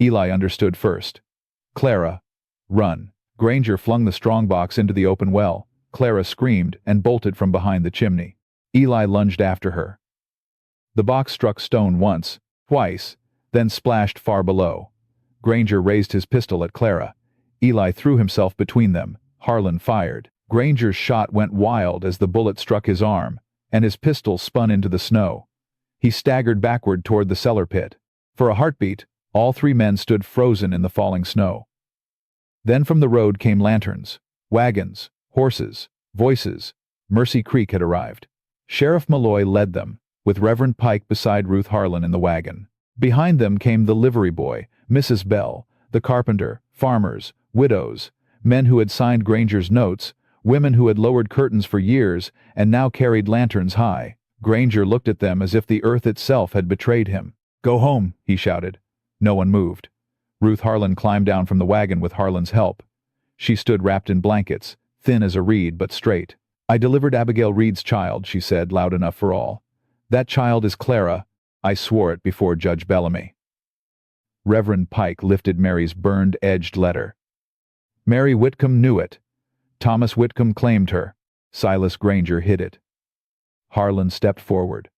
Eli understood first. "Clara, run." Granger flung the strongbox into the open well. Clara screamed and bolted from behind the chimney. Eli lunged after her. The box struck stone once, twice, then splashed far below. Granger raised his pistol at Clara. Eli threw himself between them. Harlan fired. Granger's shot went wild as the bullet struck his arm, and his pistol spun into the snow. He staggered backward toward the cellar pit. For a heartbeat, all three men stood frozen in the falling snow. Then from the road came lanterns, wagons, horses, voices. Mercy Creek had arrived. Sheriff Malloy led them, with Reverend Pike beside Ruth Harlan in the wagon. Behind them came the livery boy, Mrs. Bell, the carpenter, farmers, widows, men who had signed Granger's notes, women who had lowered curtains for years and now carried lanterns high. Granger looked at them as if the earth itself had betrayed him. "Go home," he shouted. No one moved. Ruth Harlan climbed down from the wagon with Harlan's help. She stood wrapped in blankets, thin as a reed but straight. "I delivered Abigail Reed's child," she said, loud enough for all. "That child is Clara. I swore it before Judge Bellamy." Reverend Pike lifted Mary's burned-edged letter. Mary Whitcomb knew it. Thomas Whitcomb claimed her. Silas Granger hid it. Harlan stepped forward.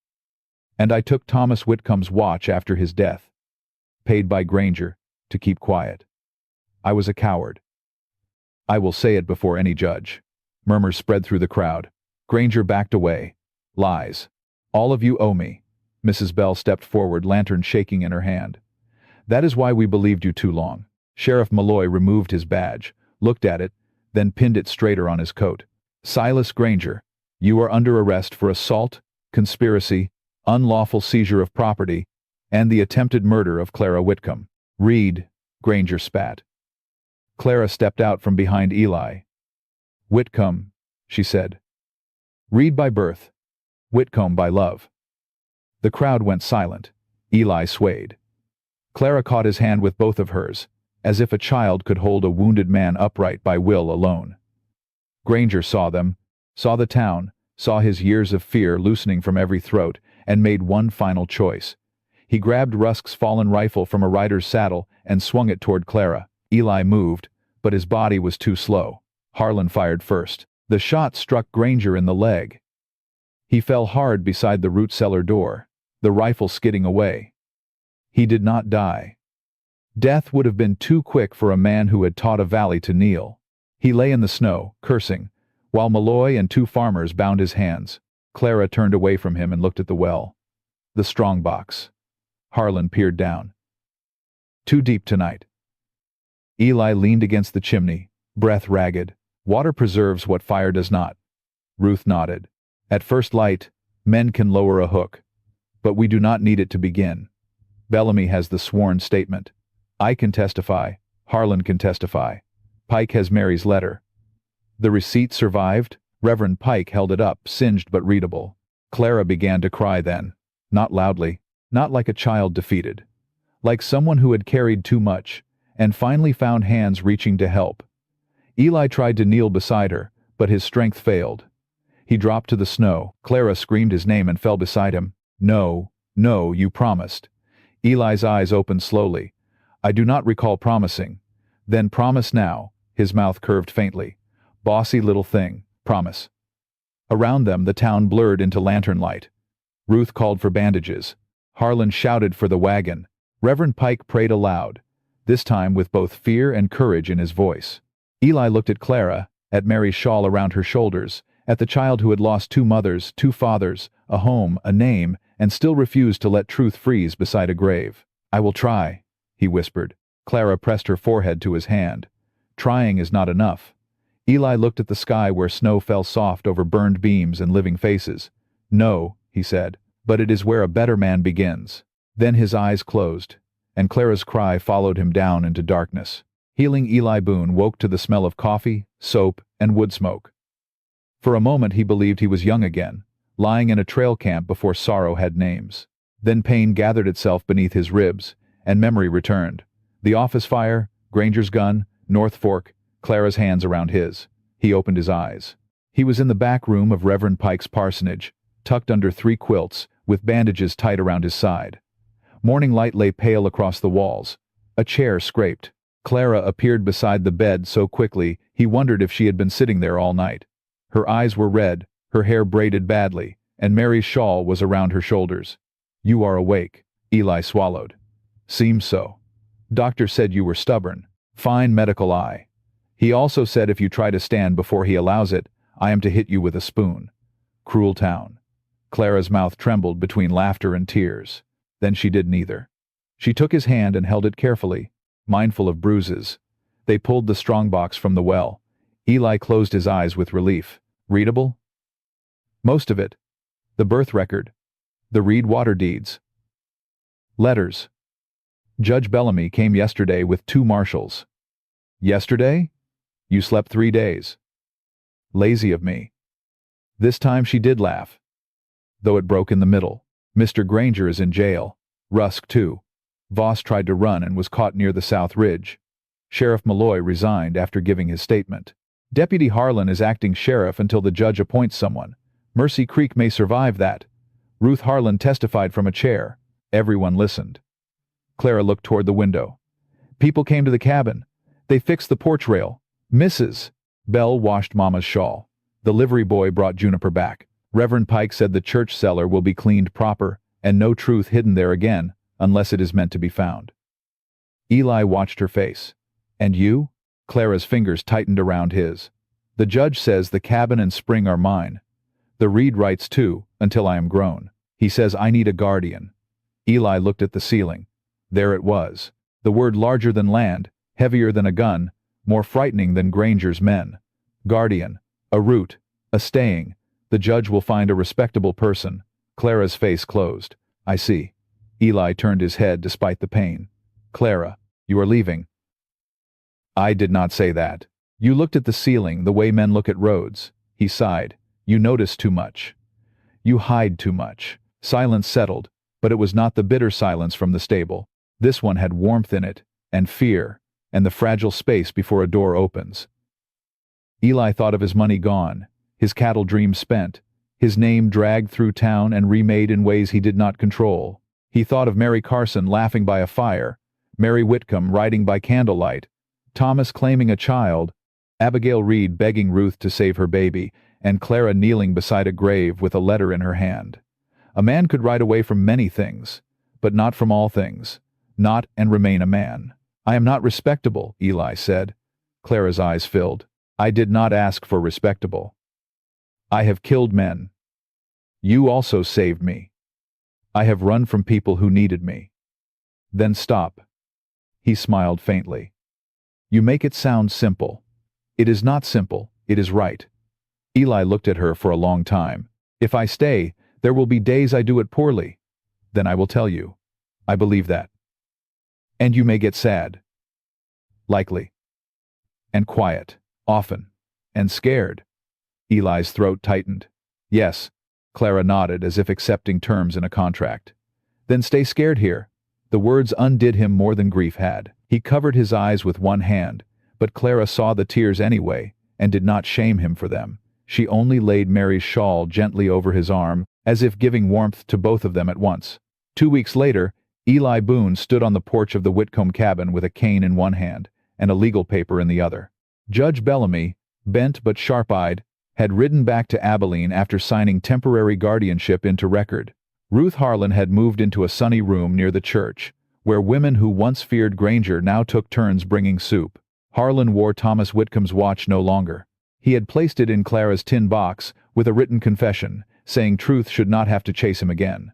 "And I took Thomas Whitcomb's watch after his death, paid by Granger, to keep quiet. I was a coward. I will say it before any judge." Murmurs spread through the crowd. Granger backed away. "Lies. All of you owe me." Mrs. Bell stepped forward, lantern shaking in her hand. "That is why we believed you too long." Sheriff Malloy removed his badge, looked at it, then pinned it straighter on his coat. "Silas Granger, you are under arrest for assault, conspiracy, unlawful seizure of property, and the attempted murder of Clara Whitcomb." "Read," Granger spat. Clara stepped out from behind Eli. "Whitcomb," she said. "Reed by birth, Whitcomb by love." The crowd went silent. Eli swayed. Clara caught his hand with both of hers, as if a child could hold a wounded man upright by will alone. Granger saw them, saw the town, saw his years of fear loosening from every throat, and made one final choice. He grabbed Rusk's fallen rifle from a rider's saddle and swung it toward Clara. Eli moved, but his body was too slow. Harlan fired first. The shot struck Granger in the leg. He fell hard beside the root cellar door, the rifle skidding away. He did not die. Death would have been too quick for a man who had taught a valley to kneel. He lay in the snow, cursing, while Malloy and two farmers bound his hands. Clara turned away from him and looked at the well. The strong box. Harlan peered down. "Too deep tonight." Eli leaned against the chimney, breath ragged. "Water preserves what fire does not." Ruth nodded. "At first light, men can lower a hook. But we do not need it to begin. Bellamy has the sworn statement. I can testify. Harlan can testify. Pike has Mary's letter. The receipt survived." Reverend Pike held it up, singed but readable. Clara began to cry then. Not loudly, not like a child defeated. Like someone who had carried too much, and finally found hands reaching to help. Eli tried to kneel beside her, but his strength failed. He dropped to the snow. Clara screamed his name and fell beside him. "No, no, you promised." Eli's eyes opened slowly. "I do not recall promising." "Then promise now." His mouth curved faintly. "Bossy little thing, promise." Around them the town blurred into lantern light. Ruth called for bandages. Harlan shouted for the wagon. Reverend Pike prayed aloud, this time with both fear and courage in his voice. Eli looked at Clara, at Mary's shawl around her shoulders, at the child who had lost two mothers, two fathers, a home, a name, and still refused to let truth freeze beside a grave. "I will try," he whispered. Clara pressed her forehead to his hand. "Trying is not enough." Eli looked at the sky where snow fell soft over burned beams and living faces. "No," he said, "but it is where a better man begins." Then his eyes closed, and Clara's cry followed him down into darkness. Healing Eli Boone woke to the smell of coffee, soap, and wood smoke. For a moment he believed he was young again, lying in a trail camp before sorrow had names. Then pain gathered itself beneath his ribs, and memory returned. The office fire, Granger's gun, North Fork, Clara's hands around his. He opened his eyes. He was in the back room of Reverend Pike's parsonage, tucked under 3 quilts, with bandages tight around his side. Morning light lay pale across the walls. A chair scraped. Clara appeared beside the bed so quickly he wondered if she had been sitting there all night. Her eyes were red, her hair braided badly, and Mary's shawl was around her shoulders. You are awake. Eli swallowed. Seems so. Doctor said you were stubborn. Fine medical eye. He also said if you try to stand before he allows it, I am to hit you with a spoon. Cruel town. Clara's mouth trembled between laughter and tears. Then she did neither. She took his hand and held it carefully, mindful of bruises. They pulled the strongbox from the well. Eli closed his eyes with relief. Readable? Most of it. The birth record. The Reed water deeds. Letters. Judge Bellamy came yesterday with 2 marshals. Yesterday? You slept 3 days. Lazy of me. This time she did laugh, though it broke in the middle. Mr. Granger is in jail. Rusk, too. Voss tried to run and was caught near the South Ridge. Sheriff Malloy resigned after giving his statement. Deputy Harlan is acting sheriff until the judge appoints someone. Mercy Creek may survive that. Ruth Harlan testified from a chair. Everyone listened. Clara looked toward the window. People came to the cabin. They fixed the porch rail. Mrs. Bell washed Mama's shawl. The livery boy brought Juniper back. Reverend Pike said the church cellar will be cleaned proper, and no truth hidden there again, unless it is meant to be found. Eli watched her face. And you? Clara's fingers tightened around his. The judge says the cabin and spring are mine. The Reed rights too, until I am grown. He says I need a guardian. Eli looked at the ceiling. There it was. The word larger than land, heavier than a gun, more frightening than Granger's men. Guardian. A root. A staying. The judge will find a respectable person. Clara's face closed. I see. Eli turned his head despite the pain. Clara, you are leaving. I did not say that. You looked at the ceiling the way men look at roads. He sighed. You notice too much. You hide too much. Silence settled, but it was not the bitter silence from the stable. This one had warmth in it, and fear, and the fragile space before a door opens. Eli thought of his money gone, his cattle dreams spent, his name dragged through town and remade in ways he did not control. He thought of Mary Carson laughing by a fire, Mary Whitcomb riding by candlelight, Thomas claiming a child, Abigail Reed begging Ruth to save her baby, and Clara kneeling beside a grave with a letter in her hand. A man could ride away from many things, but not from all things. Not and remain a man. I am not respectable, Eli said. Clara's eyes filled. I did not ask for respectable. I have killed men. You also saved me. I have run from people who needed me. Then stop. He smiled faintly. You make it sound simple. It is not simple, it is right. Eli looked at her for a long time. If I stay, there will be days I do it poorly. Then I will tell you. I believe that. And you may get sad. Likely. And quiet. Often. And scared. Eli's throat tightened. Yes. Clara nodded as if accepting terms in a contract. Then stay scared here. The words undid him more than grief had. He covered his eyes with one hand, but Clara saw the tears anyway, and did not shame him for them. She only laid Mary's shawl gently over his arm, as if giving warmth to both of them at once. 2 weeks later, Eli Boone stood on the porch of the Whitcomb cabin with a cane in one hand, and a legal paper in the other. Judge Bellamy, bent but sharp-eyed, had ridden back to Abilene after signing temporary guardianship into record. Ruth Harlan had moved into a sunny room near the church, where women who once feared Granger now took turns bringing soup. Harlan wore Thomas Whitcomb's watch no longer. He had placed it in Clara's tin box with a written confession, saying truth should not have to chase him again.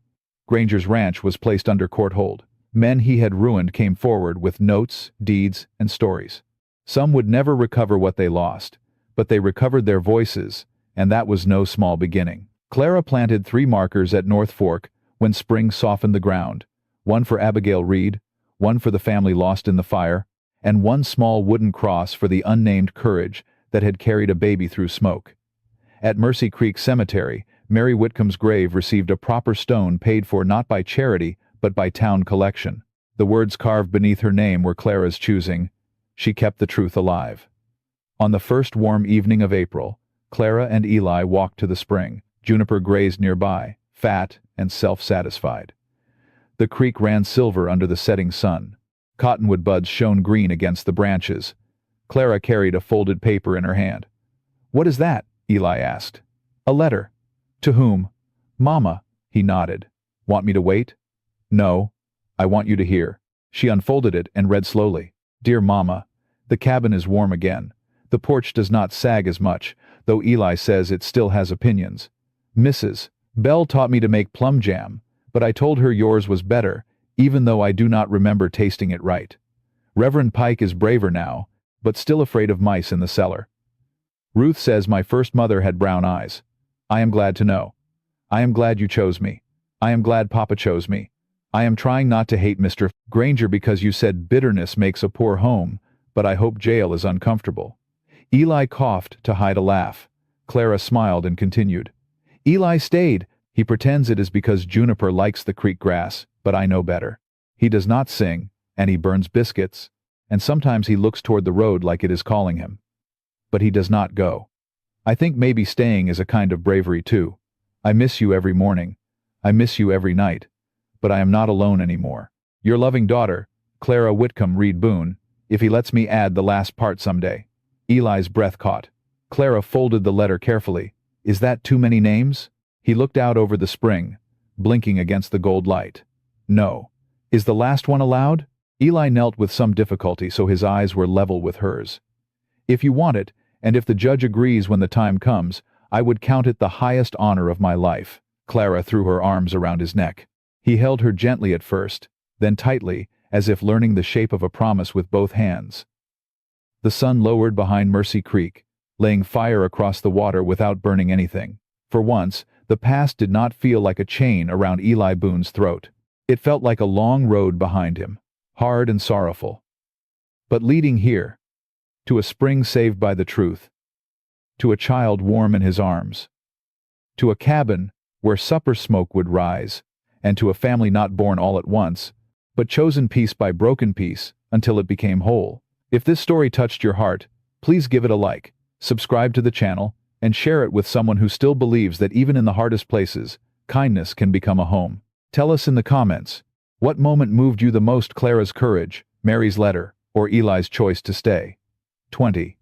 Granger's ranch was placed under court hold. Men he had ruined came forward with notes, deeds, and stories. Some would never recover what they lost, but they recovered their voices, and that was no small beginning. Clara planted 3 markers at North Fork when spring softened the ground, one for Abigail Reed, one for the family lost in the fire, and one small wooden cross for the unnamed courage that had carried a baby through smoke. At Mercy Creek Cemetery, Mary Whitcomb's grave received a proper stone paid for not by charity, but by town collection. The words carved beneath her name were Clara's choosing. She kept the truth alive. On the first warm evening of April, Clara and Eli walked to the spring. Juniper grazed nearby, fat and self-satisfied. The creek ran silver under the setting sun. Cottonwood buds shone green against the branches. Clara carried a folded paper in her hand. "What is that?" Eli asked. "A letter." "To whom?" "Mama." He nodded. "Want me to wait?" No, I want you to hear. She unfolded it and read slowly. Dear Mama, the cabin is warm again. The porch does not sag as much, though Eli says it still has opinions. Mrs. Bell taught me to make plum jam, but I told her yours was better, even though I do not remember tasting it right. Reverend Pike is braver now, but still afraid of mice in the cellar. Ruth says my first mother had brown eyes. I am glad to know. I am glad you chose me. I am glad Papa chose me. I am trying not to hate Mr. Granger because you said bitterness makes a poor home, but I hope jail is uncomfortable. Eli coughed to hide a laugh. Clara smiled and continued. Eli stayed. He pretends it is because Juniper likes the creek grass, but I know better. He does not sing, and he burns biscuits, and sometimes he looks toward the road like it is calling him. But he does not go. I think maybe staying is a kind of bravery too. I miss you every morning. I miss you every night. But I am not alone anymore. Your loving daughter, Clara Whitcomb Reed Boone, if he lets me add the last part someday. Eli's breath caught. Clara folded the letter carefully. Is that too many names? He looked out over the spring, blinking against the gold light. No. Is the last one allowed? Eli knelt with some difficulty so his eyes were level with hers. If you want it, and if the judge agrees when the time comes, I would count it the highest honor of my life. Clara threw her arms around his neck. He held her gently at first, then tightly, as if learning the shape of a promise with both hands. The sun lowered behind Mercy Creek, laying fire across the water without burning anything. For once, the past did not feel like a chain around Eli Boone's throat. It felt like a long road behind him, hard and sorrowful, but leading here, to a spring saved by the truth, to a child warm in his arms, to a cabin where supper smoke would rise, and to a family not born all at once, but chosen piece by broken piece until it became whole. If this story touched your heart, please give it a like, subscribe to the channel, and share it with someone who still believes that even in the hardest places, kindness can become a home. Tell us in the comments, what moment moved you the most? Clara's courage, Mary's letter, or Eli's choice to stay? 20.